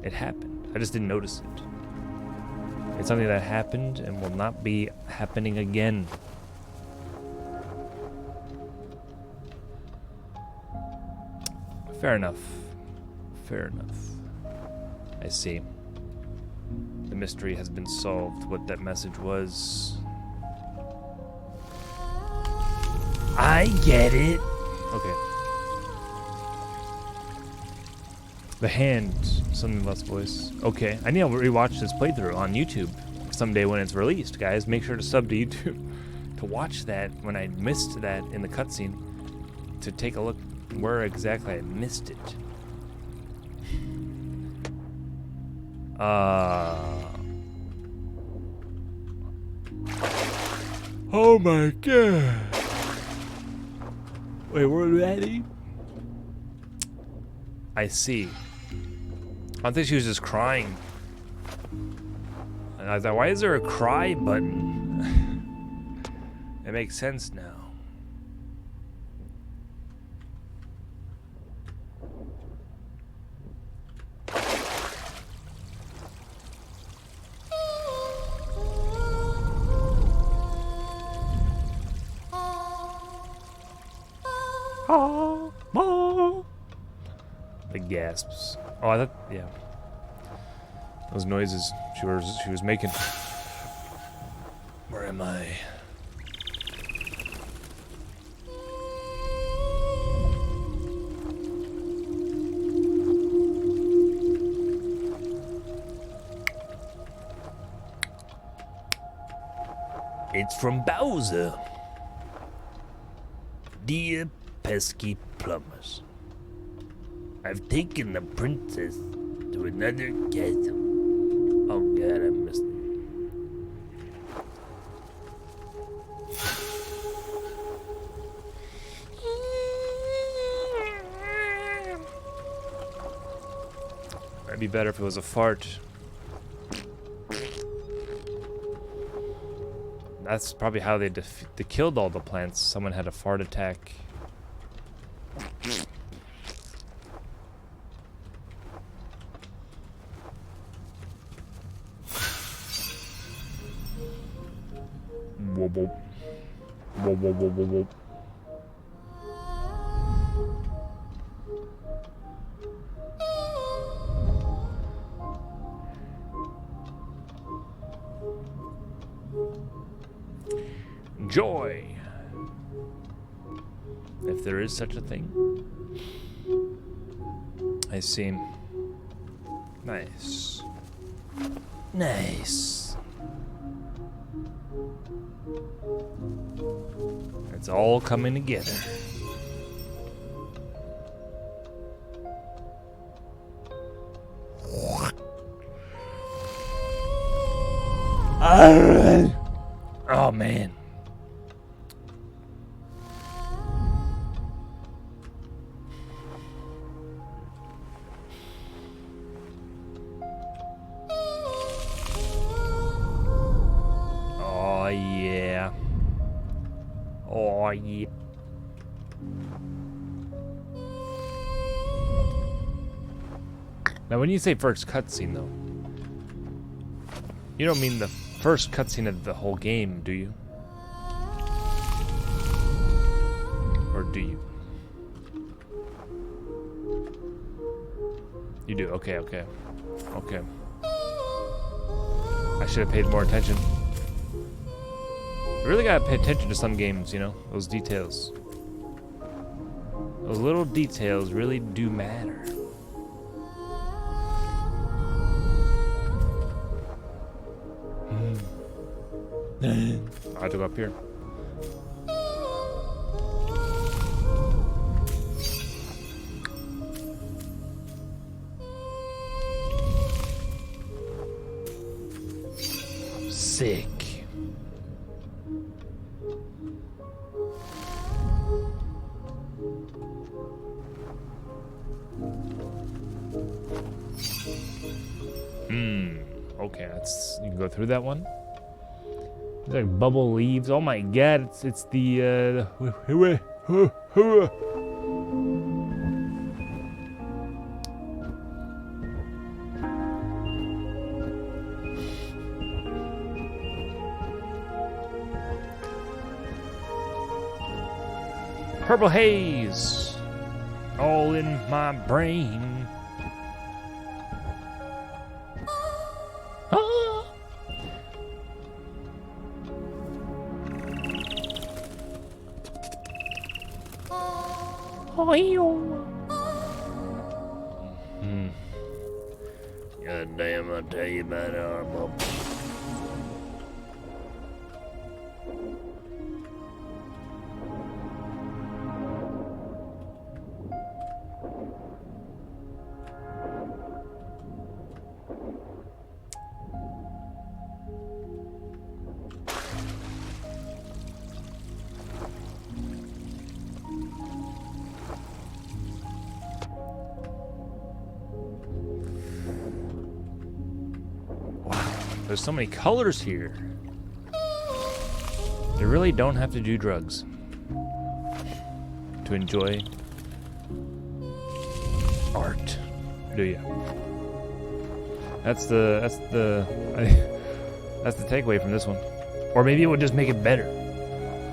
Speaker 1: It happened. I just didn't notice it. It's something that happened and will not be happening again. Fair enough. Fair enough. I see. The mystery has been solved. What that message was. I get it. Okay. The hand, something about voice. Okay, I need to rewatch this playthrough on YouTube someday when it's released, guys. Make sure to sub to YouTube to watch that when I missed that in the cutscene, to take a look where exactly I missed it. Oh my god. Wait, we're ready? I see. I think she was just crying. And I thought, why is there a cry button? It makes sense now. The gasps. Oh, I thought, yeah. Those noises she was making. Where am I? It's from Bowser. Dear pesky plumbers, I've taken the princess to another castle. Oh god, I missed it. That'd be better if it was a fart. That's probably how they killed all the plants. Someone had a fart attack. Whoop, whoop. Whoop, whoop, whoop, whoop, whoop. Joy, if there is such a thing. I see. Nice. Nice. It's all coming together. Oh man. Oh yeah. Oh yeah. Now when you say first cutscene though, you don't mean the first cutscene of the whole game, do you? Or do you? You do, okay, okay. Okay. I should have paid more attention. You really gotta pay attention to some games, you know? Those details. Those little details really do matter. I have to go up here. Sick. Okay, that's, you can go through that one. It's like bubble leaves. Oh my god, it's the purple haze all in my brain. God damn, I'll tell you about our bubble. There's so many colors here. You really don't have to do drugs to enjoy art, do you? That's the takeaway from this one. Or maybe it would just make it better.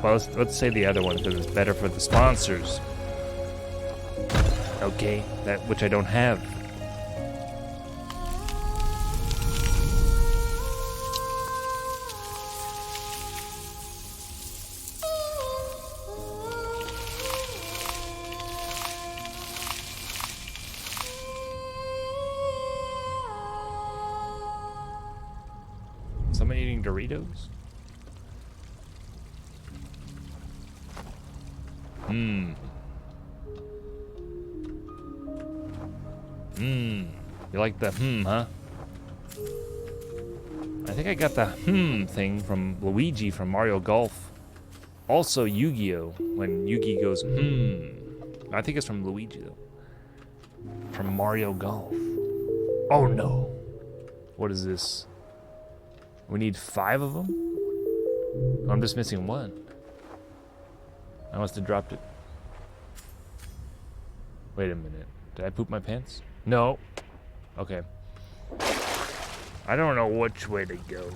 Speaker 1: Well, let's say the other one because it's better for the sponsors. Okay, that which I don't have. Someone eating Doritos? You like the huh? I think I got the thing from Luigi from Mario Golf. Also Yu-Gi-Oh! When Yugi goes I think it's from Luigi though. From Mario Golf. Oh no. What is this? We need 5 of them? Oh, I'm just missing 1. I must have dropped it. Wait a minute. Did I poop my pants? No. Okay. I don't know which way to go.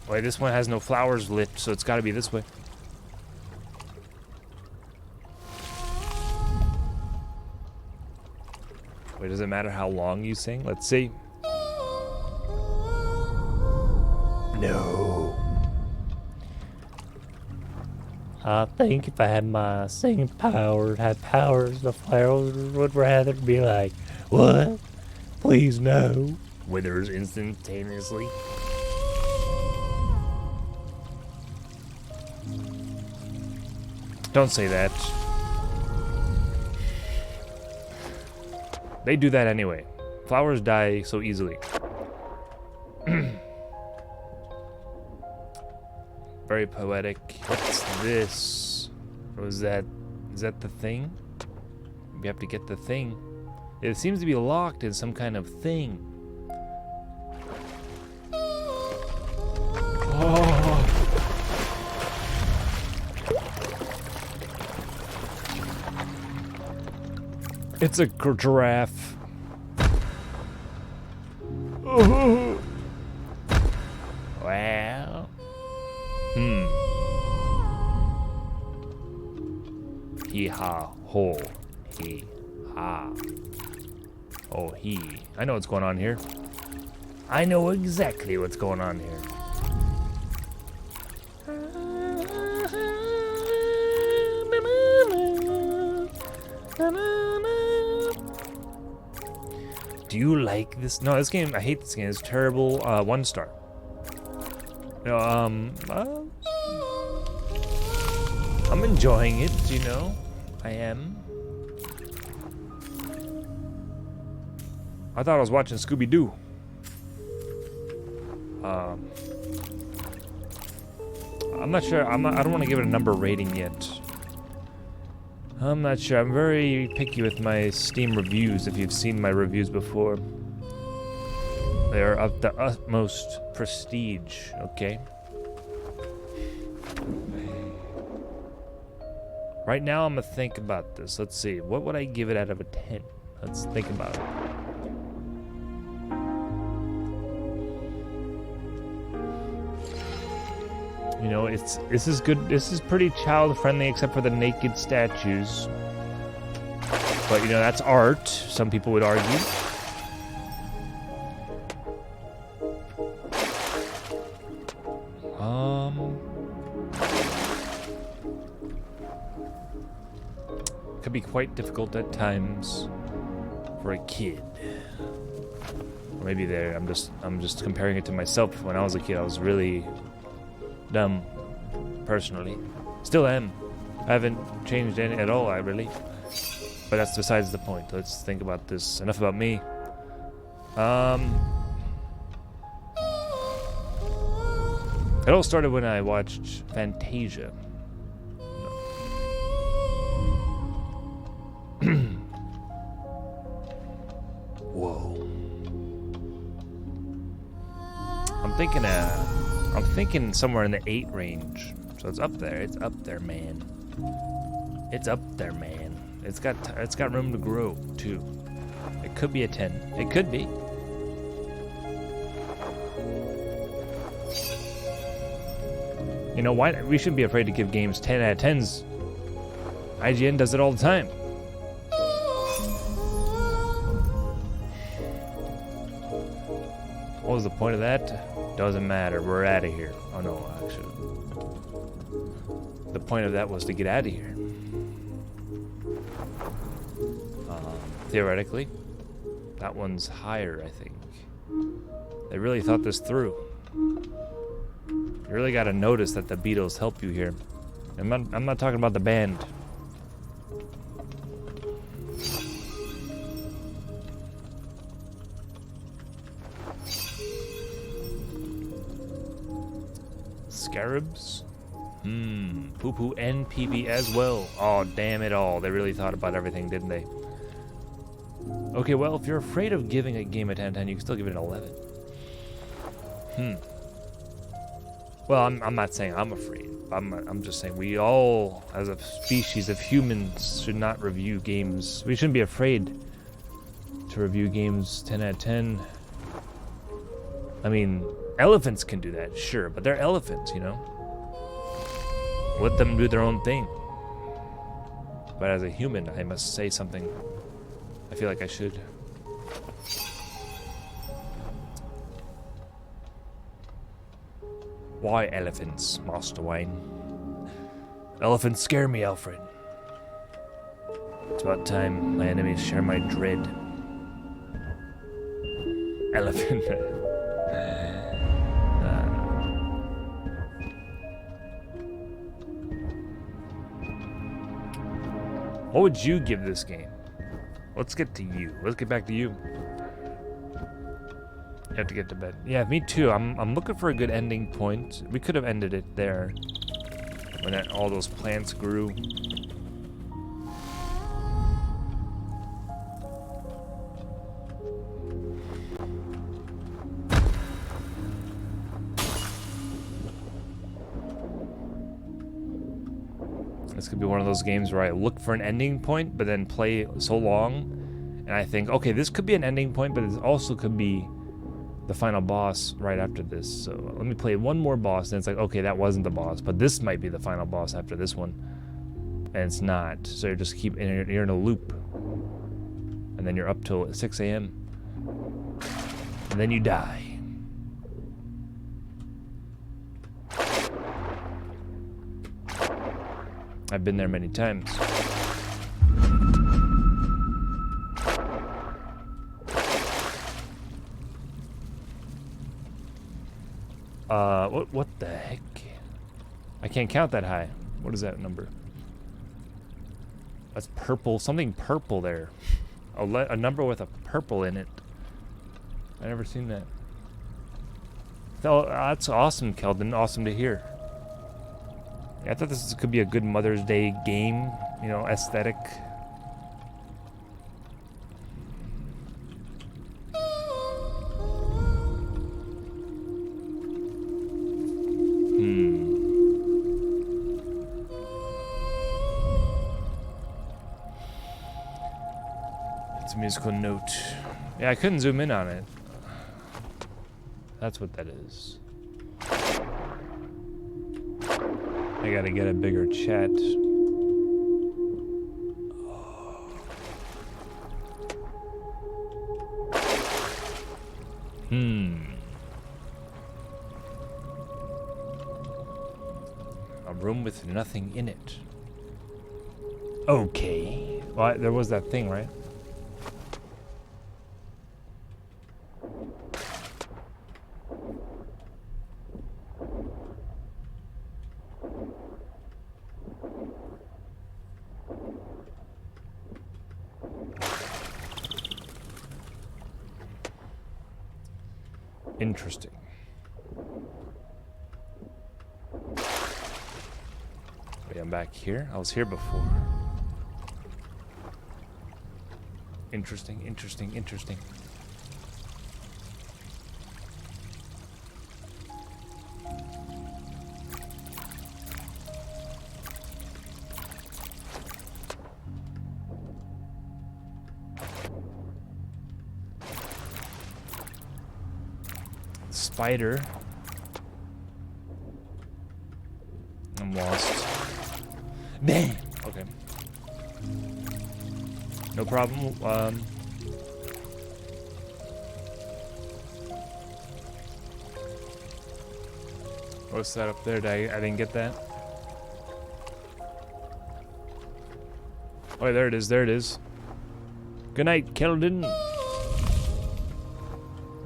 Speaker 1: Wait, this one has no flowers lit, so it's gotta be this way. Wait, does it matter how long you sing? Let's see. No.
Speaker 3: I think if I had my singing powers, the flowers would rather be like, what? Please no.
Speaker 1: Withers instantaneously. Don't say that. They do that anyway. Flowers die so easily. Very poetic. What's this? Or is that the thing? We have to get the thing. It seems to be locked in some kind of thing. Oh. It's a giraffe. Oh. Well. Hee ha ho. Hee ha. Oh he. I know what's going on here. I know exactly what's going on here. Do you like this? No, this game, I hate this game. It's terrible. 1 star. I'm enjoying it, you know. I am. I thought I was watching Scooby-Doo. I'm not sure. I don't want to give it a number rating yet. I'm not sure. I'm very picky with my Steam reviews. If you've seen my reviews before, they are of the utmost prestige. Okay. Right now, I'm gonna think about this. Let's see. What would I give it out of a 10? Let's think about it. You know, this is good. This is pretty child friendly, except for the naked statues. But you know, that's art. Some people would argue. Could be quite difficult at times for a kid. Or maybe there. I'm just comparing it to myself. When I was a kid, I was really dumb, personally. Still am. I haven't changed any at all, I really. But that's besides the point. Let's think about this. Enough about me. It all started when I watched Fantasia. Whoa. I'm thinking somewhere in the 8 range. So it's up there. It's up there, man. It's up there, man. It's got room to grow too. It could be a 10. It could be. You know why? We shouldn't be afraid to give games 10 out of 10s. IGN does it all the time. What was the point of that? Doesn't matter. We're out of here. Oh no, actually. The point of that was to get out of here. Theoretically, that one's higher, I think. They really thought this through. You really got to notice that the Beatles help you here. I'm not talking about the band. Scarabs? Poo-poo and pee-pee as well. Oh, damn it all. They really thought about everything, didn't they? Okay, well, if you're afraid of giving a game a 10 out of 10, you can still give it an 11. Well, I'm not saying I'm afraid. I'm just saying we all, as a species of humans, should not review games. We shouldn't be afraid to review games 10 out of 10. I mean, elephants can do that, sure, but they're elephants, you know? Let them do their own thing. But as a human, I must say something. I feel like I should. Why elephants, Master Wayne? Elephants scare me, Alfred. It's about time my enemies share my dread. Elephant. What would you give this game? Let's get to you. Let's get back to you. have to get to bed. Yeah, me too. I'm looking for a good ending point. We could have ended it there when all those plants grew. This could be one of those games where I look for an ending point, but then play so long, and I think, okay, this could be an ending point, but it also could be the final boss right after this. So let me play one more boss, and it's like, okay, that wasn't the boss, but this might be the final boss after this one, and it's not. So you're in a loop, and then you're up till 6 a.m. and then you die. I've been there many times. What the heck? I can't count that high. What is that number? That's purple, something purple there. A number with a purple in it. I never seen that. Oh, that's awesome, Keldon. Awesome to hear. Yeah, I thought this could be a good Mother's Day game, you know, aesthetic. It's a musical note. Yeah, I couldn't zoom in on it. That's what that is. I gotta get a bigger chat. A room with nothing in it. Okay. Well, there was that thing, right? Interesting. Wait, I'm back here? I was here before. Interesting, interesting, interesting. Spider. I'm lost. Damn. Okay. No problem. What's that up there? I didn't get that. Oh, there it is. There it is. Good night, Keldon.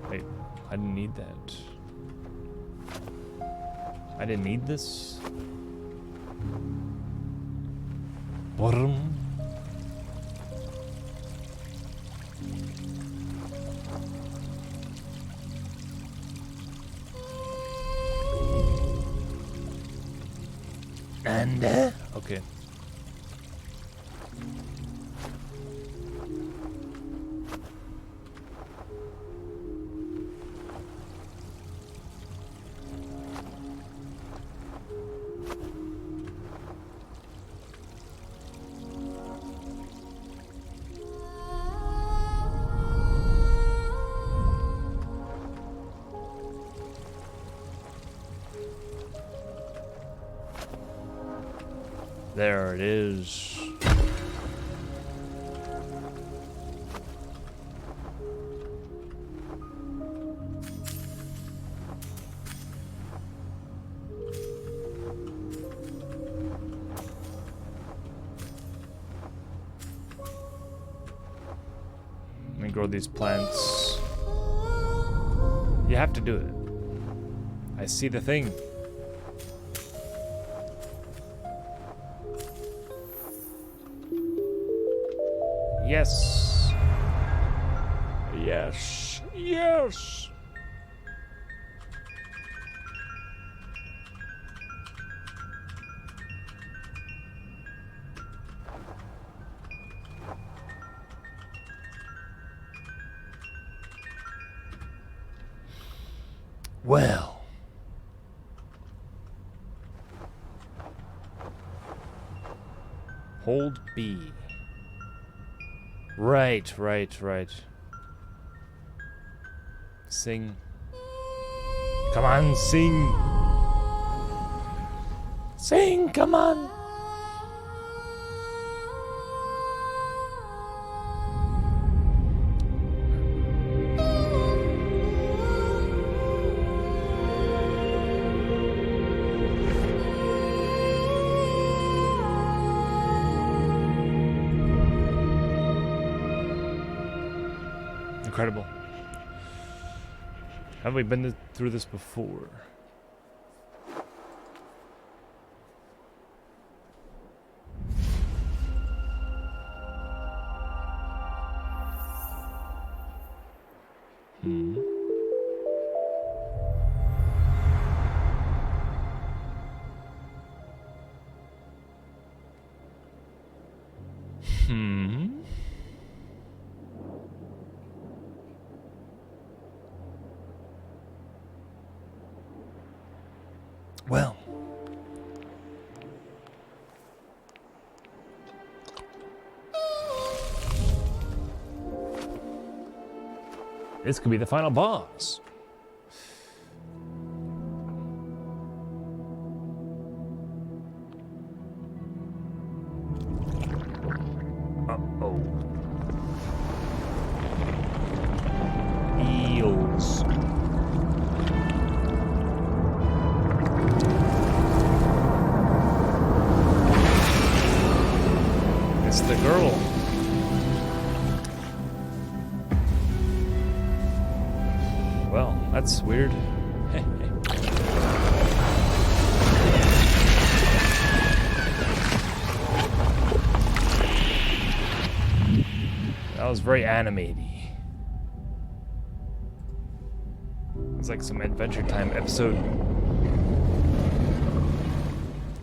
Speaker 1: Wait, I didn't need that. I didn't need this. Bottom. And okay. There it is. Let me grow these plants. You have to do it. I see the thing. Yes. Yes. Yes. Well. Hold B. Right. Sing. Come on, sing.
Speaker 3: Sing, come on.
Speaker 1: Incredible. Have we been through this before? Hmm. Well. This could be the final boss. Uh-oh. Eels. It's the girl. Well, that's weird. That was very animated. It's like some Adventure Time episode.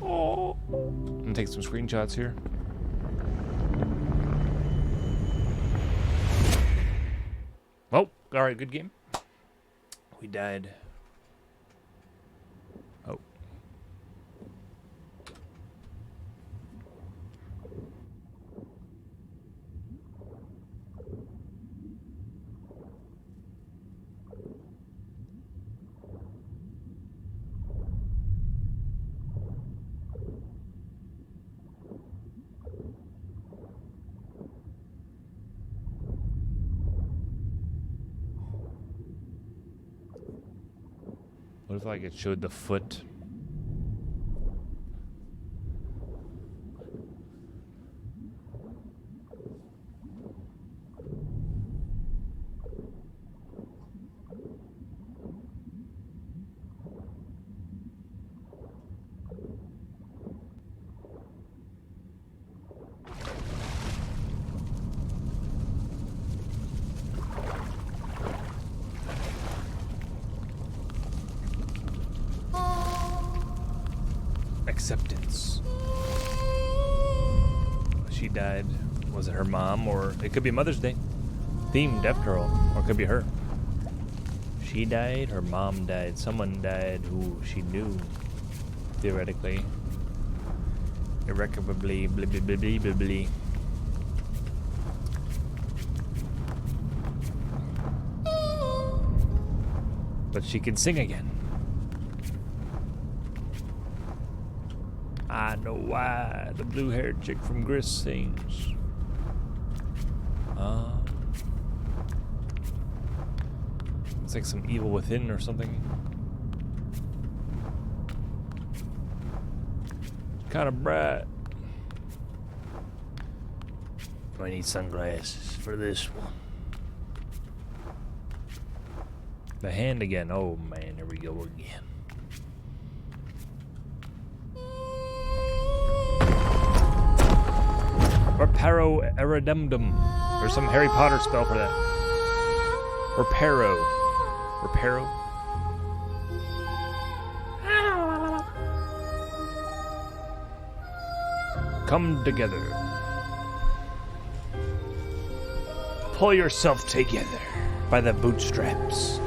Speaker 1: Oh. I'm gonna take some screenshots here. Oh, alright, good game. We died. Oh. What if like it showed the foot? Acceptance. She died. Was it her mom, or it could be Mother's Day? Theme, Deaf Girl, or it could be her. She died, her mom died, someone died who she knew, theoretically. Irrecoverably, blah, blah, blah, blah, blah, blah. But she can sing again. I know why the blue-haired chick from Grist sings. It's like some evil within or something. Kind of bright. I need sunglasses for this one. The hand again. Oh man, there we go again. Reparo eridendum. There's some Harry Potter spell for that. Reparo. Reparo. Come together. Pull yourself together by the bootstraps.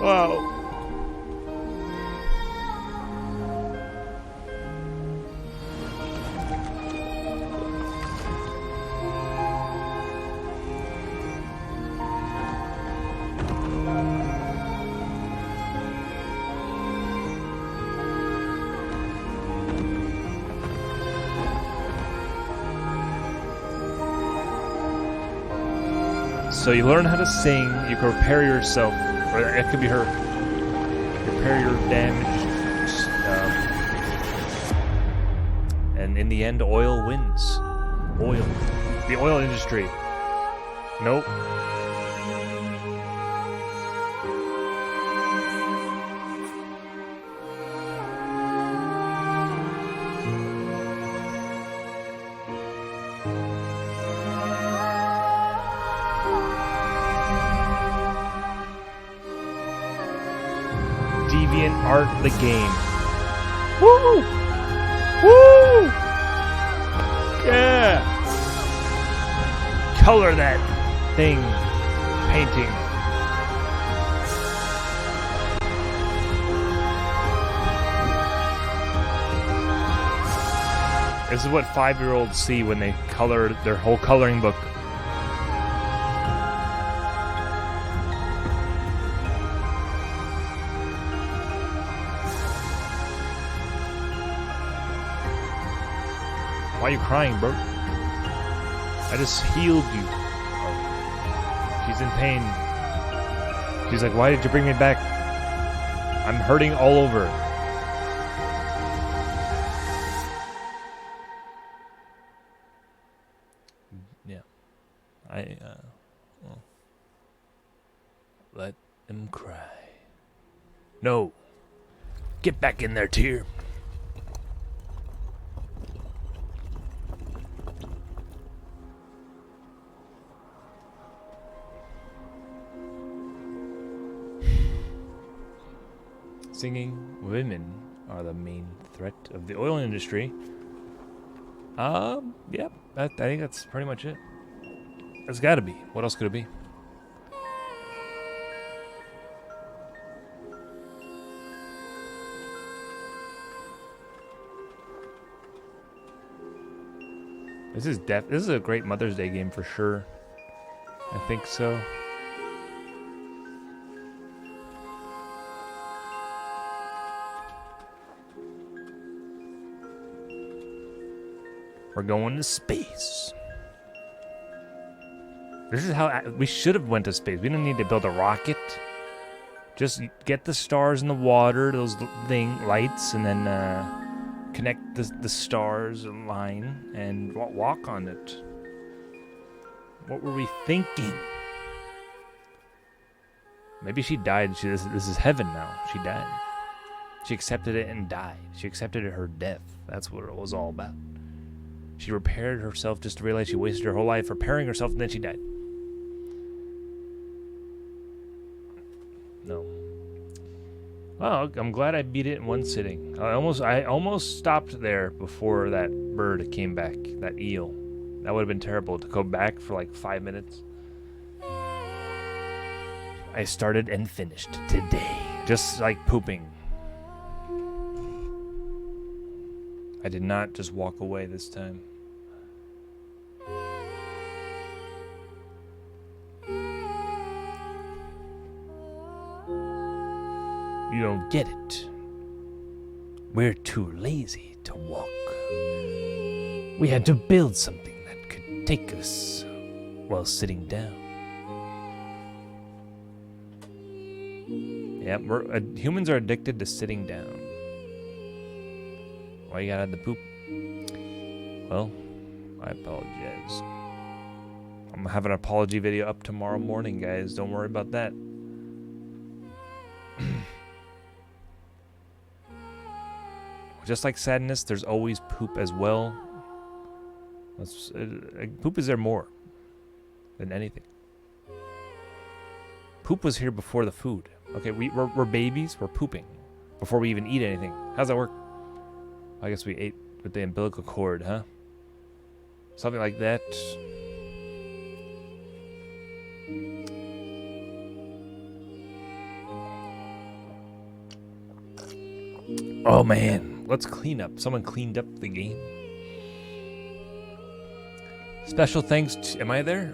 Speaker 1: Wow. So you learn how to sing, you can repair yourself, or it could be her. Repair your damaged stuff. And in the end, oil wins. Oil. The oil industry. Nope. Deviant Art the game. Woo! Woo! Yeah! Color that thing. Painting. This is what 5-year-olds see when they color their whole coloring book. Why are you crying, bro? I just healed you. Oh. She's in pain. She's like, why did you bring me back? I'm hurting all over. Yeah. Well. Let them cry. No. Get back in there, Tyr. Singing women are the main threat of the oil industry. Yep. I think that's pretty much it. It's gotta be. What else could it be? This is a great Mother's Day game for sure. I think so. We're going to space. This is how we should have went to space. We didn't need to build a rocket. Just get the stars in the water, those lights, and then connect the stars in line and walk on it. What were we thinking? Maybe she died. This is heaven now. She died. She accepted it and died. She accepted her death. That's what it was all about. She repaired herself just to realize she wasted her whole life repairing herself, and then she died. No. Well, I'm glad I beat it in one sitting. I almost stopped there before that bird came back, that eel. That would have been terrible to go back for like 5 minutes. I started and finished today, just like pooping. I did not just walk away this time. You don't get it. We're too lazy to walk. We had to build something that could take us while sitting down. Yep, humans are addicted to sitting down. Why you gotta have the poop? Well, I apologize. I'm gonna have an apology video up tomorrow morning, guys. Don't worry about that. Just like sadness, there's always poop as well. Poop is there more than anything. Poop was here before the food. Okay, we're babies. We're pooping before we even eat anything. How's that work? I guess we ate with the umbilical cord, huh? Something like that. Oh man, let's clean up. Someone cleaned up the game. Special thanks to, am I there?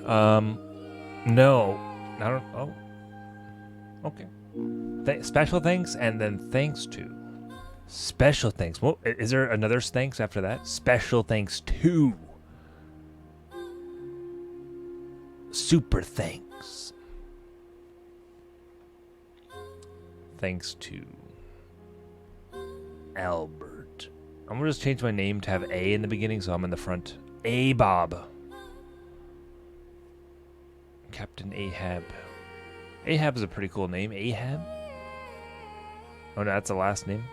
Speaker 1: No. I don't, oh. Okay. Special thanks and then thanks to. Special thanks. Well, is there another thanks after that? Special thanks to. Super thanks. Thanks to Albert. I'm gonna just change my name to have A in the beginning so I'm in the front. A Bob. Captain Ahab. Ahab is a pretty cool name. Ahab? Oh, no, that's the last name.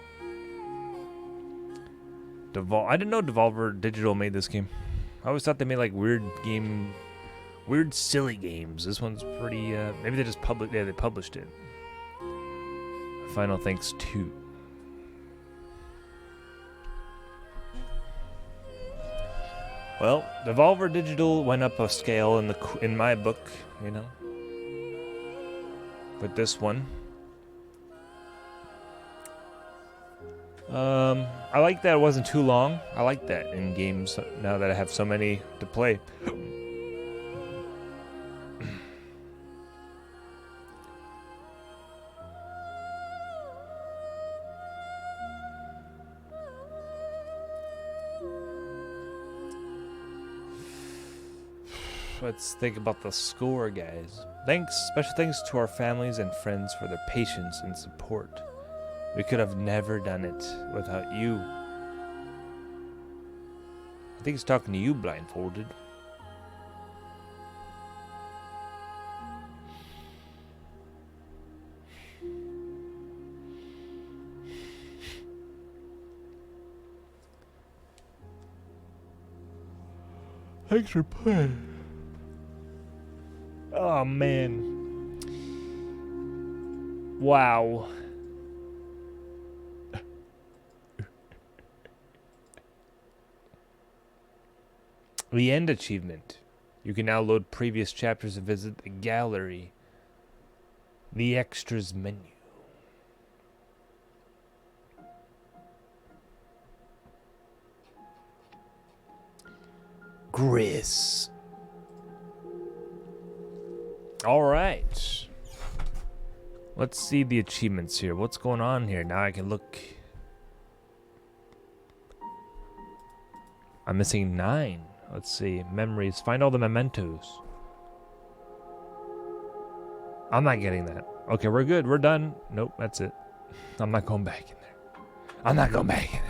Speaker 1: I didn't know Devolver Digital made this game. I always thought they made like weird, silly games. This one's pretty, maybe they just they published it. Final thanks to. Well, Devolver Digital went up a scale in my book, you know. With this one. I like that it wasn't too long. I like that in games now that I have so many to play. Let's think about the score, guys. Special thanks to our families and friends for their patience and support. We could have never done it without you. I think he's talking to you, blindfolded. Thanks for playing. Oh, man. Wow. The end achievement. You can now load previous chapters and visit the gallery. The extras menu. Gris. All right. Let's see the achievements here. What's going on here? Now I can look. I'm missing 9. Let's see. Memories. Find all the mementos. I'm not getting that. Okay, we're good. We're done. Nope, that's it. I'm not going back in there. I'm not going back in there.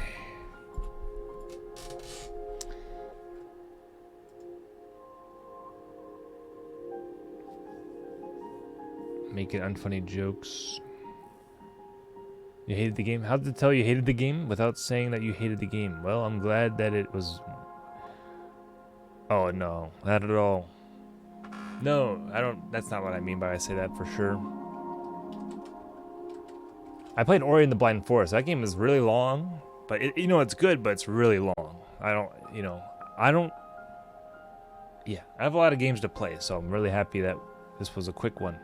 Speaker 1: Making unfunny jokes. You hated the game? How did it tell you hated the game without saying that you hated the game? Well, I'm glad that it was... Oh, no. Not at all. No, I don't... That's not what I mean by I say that for sure. I played Ori and the Blind Forest. That game is really long, but you know, it's good, but it's really long. I don't... Yeah, I have a lot of games to play, so I'm really happy that this was a quick one.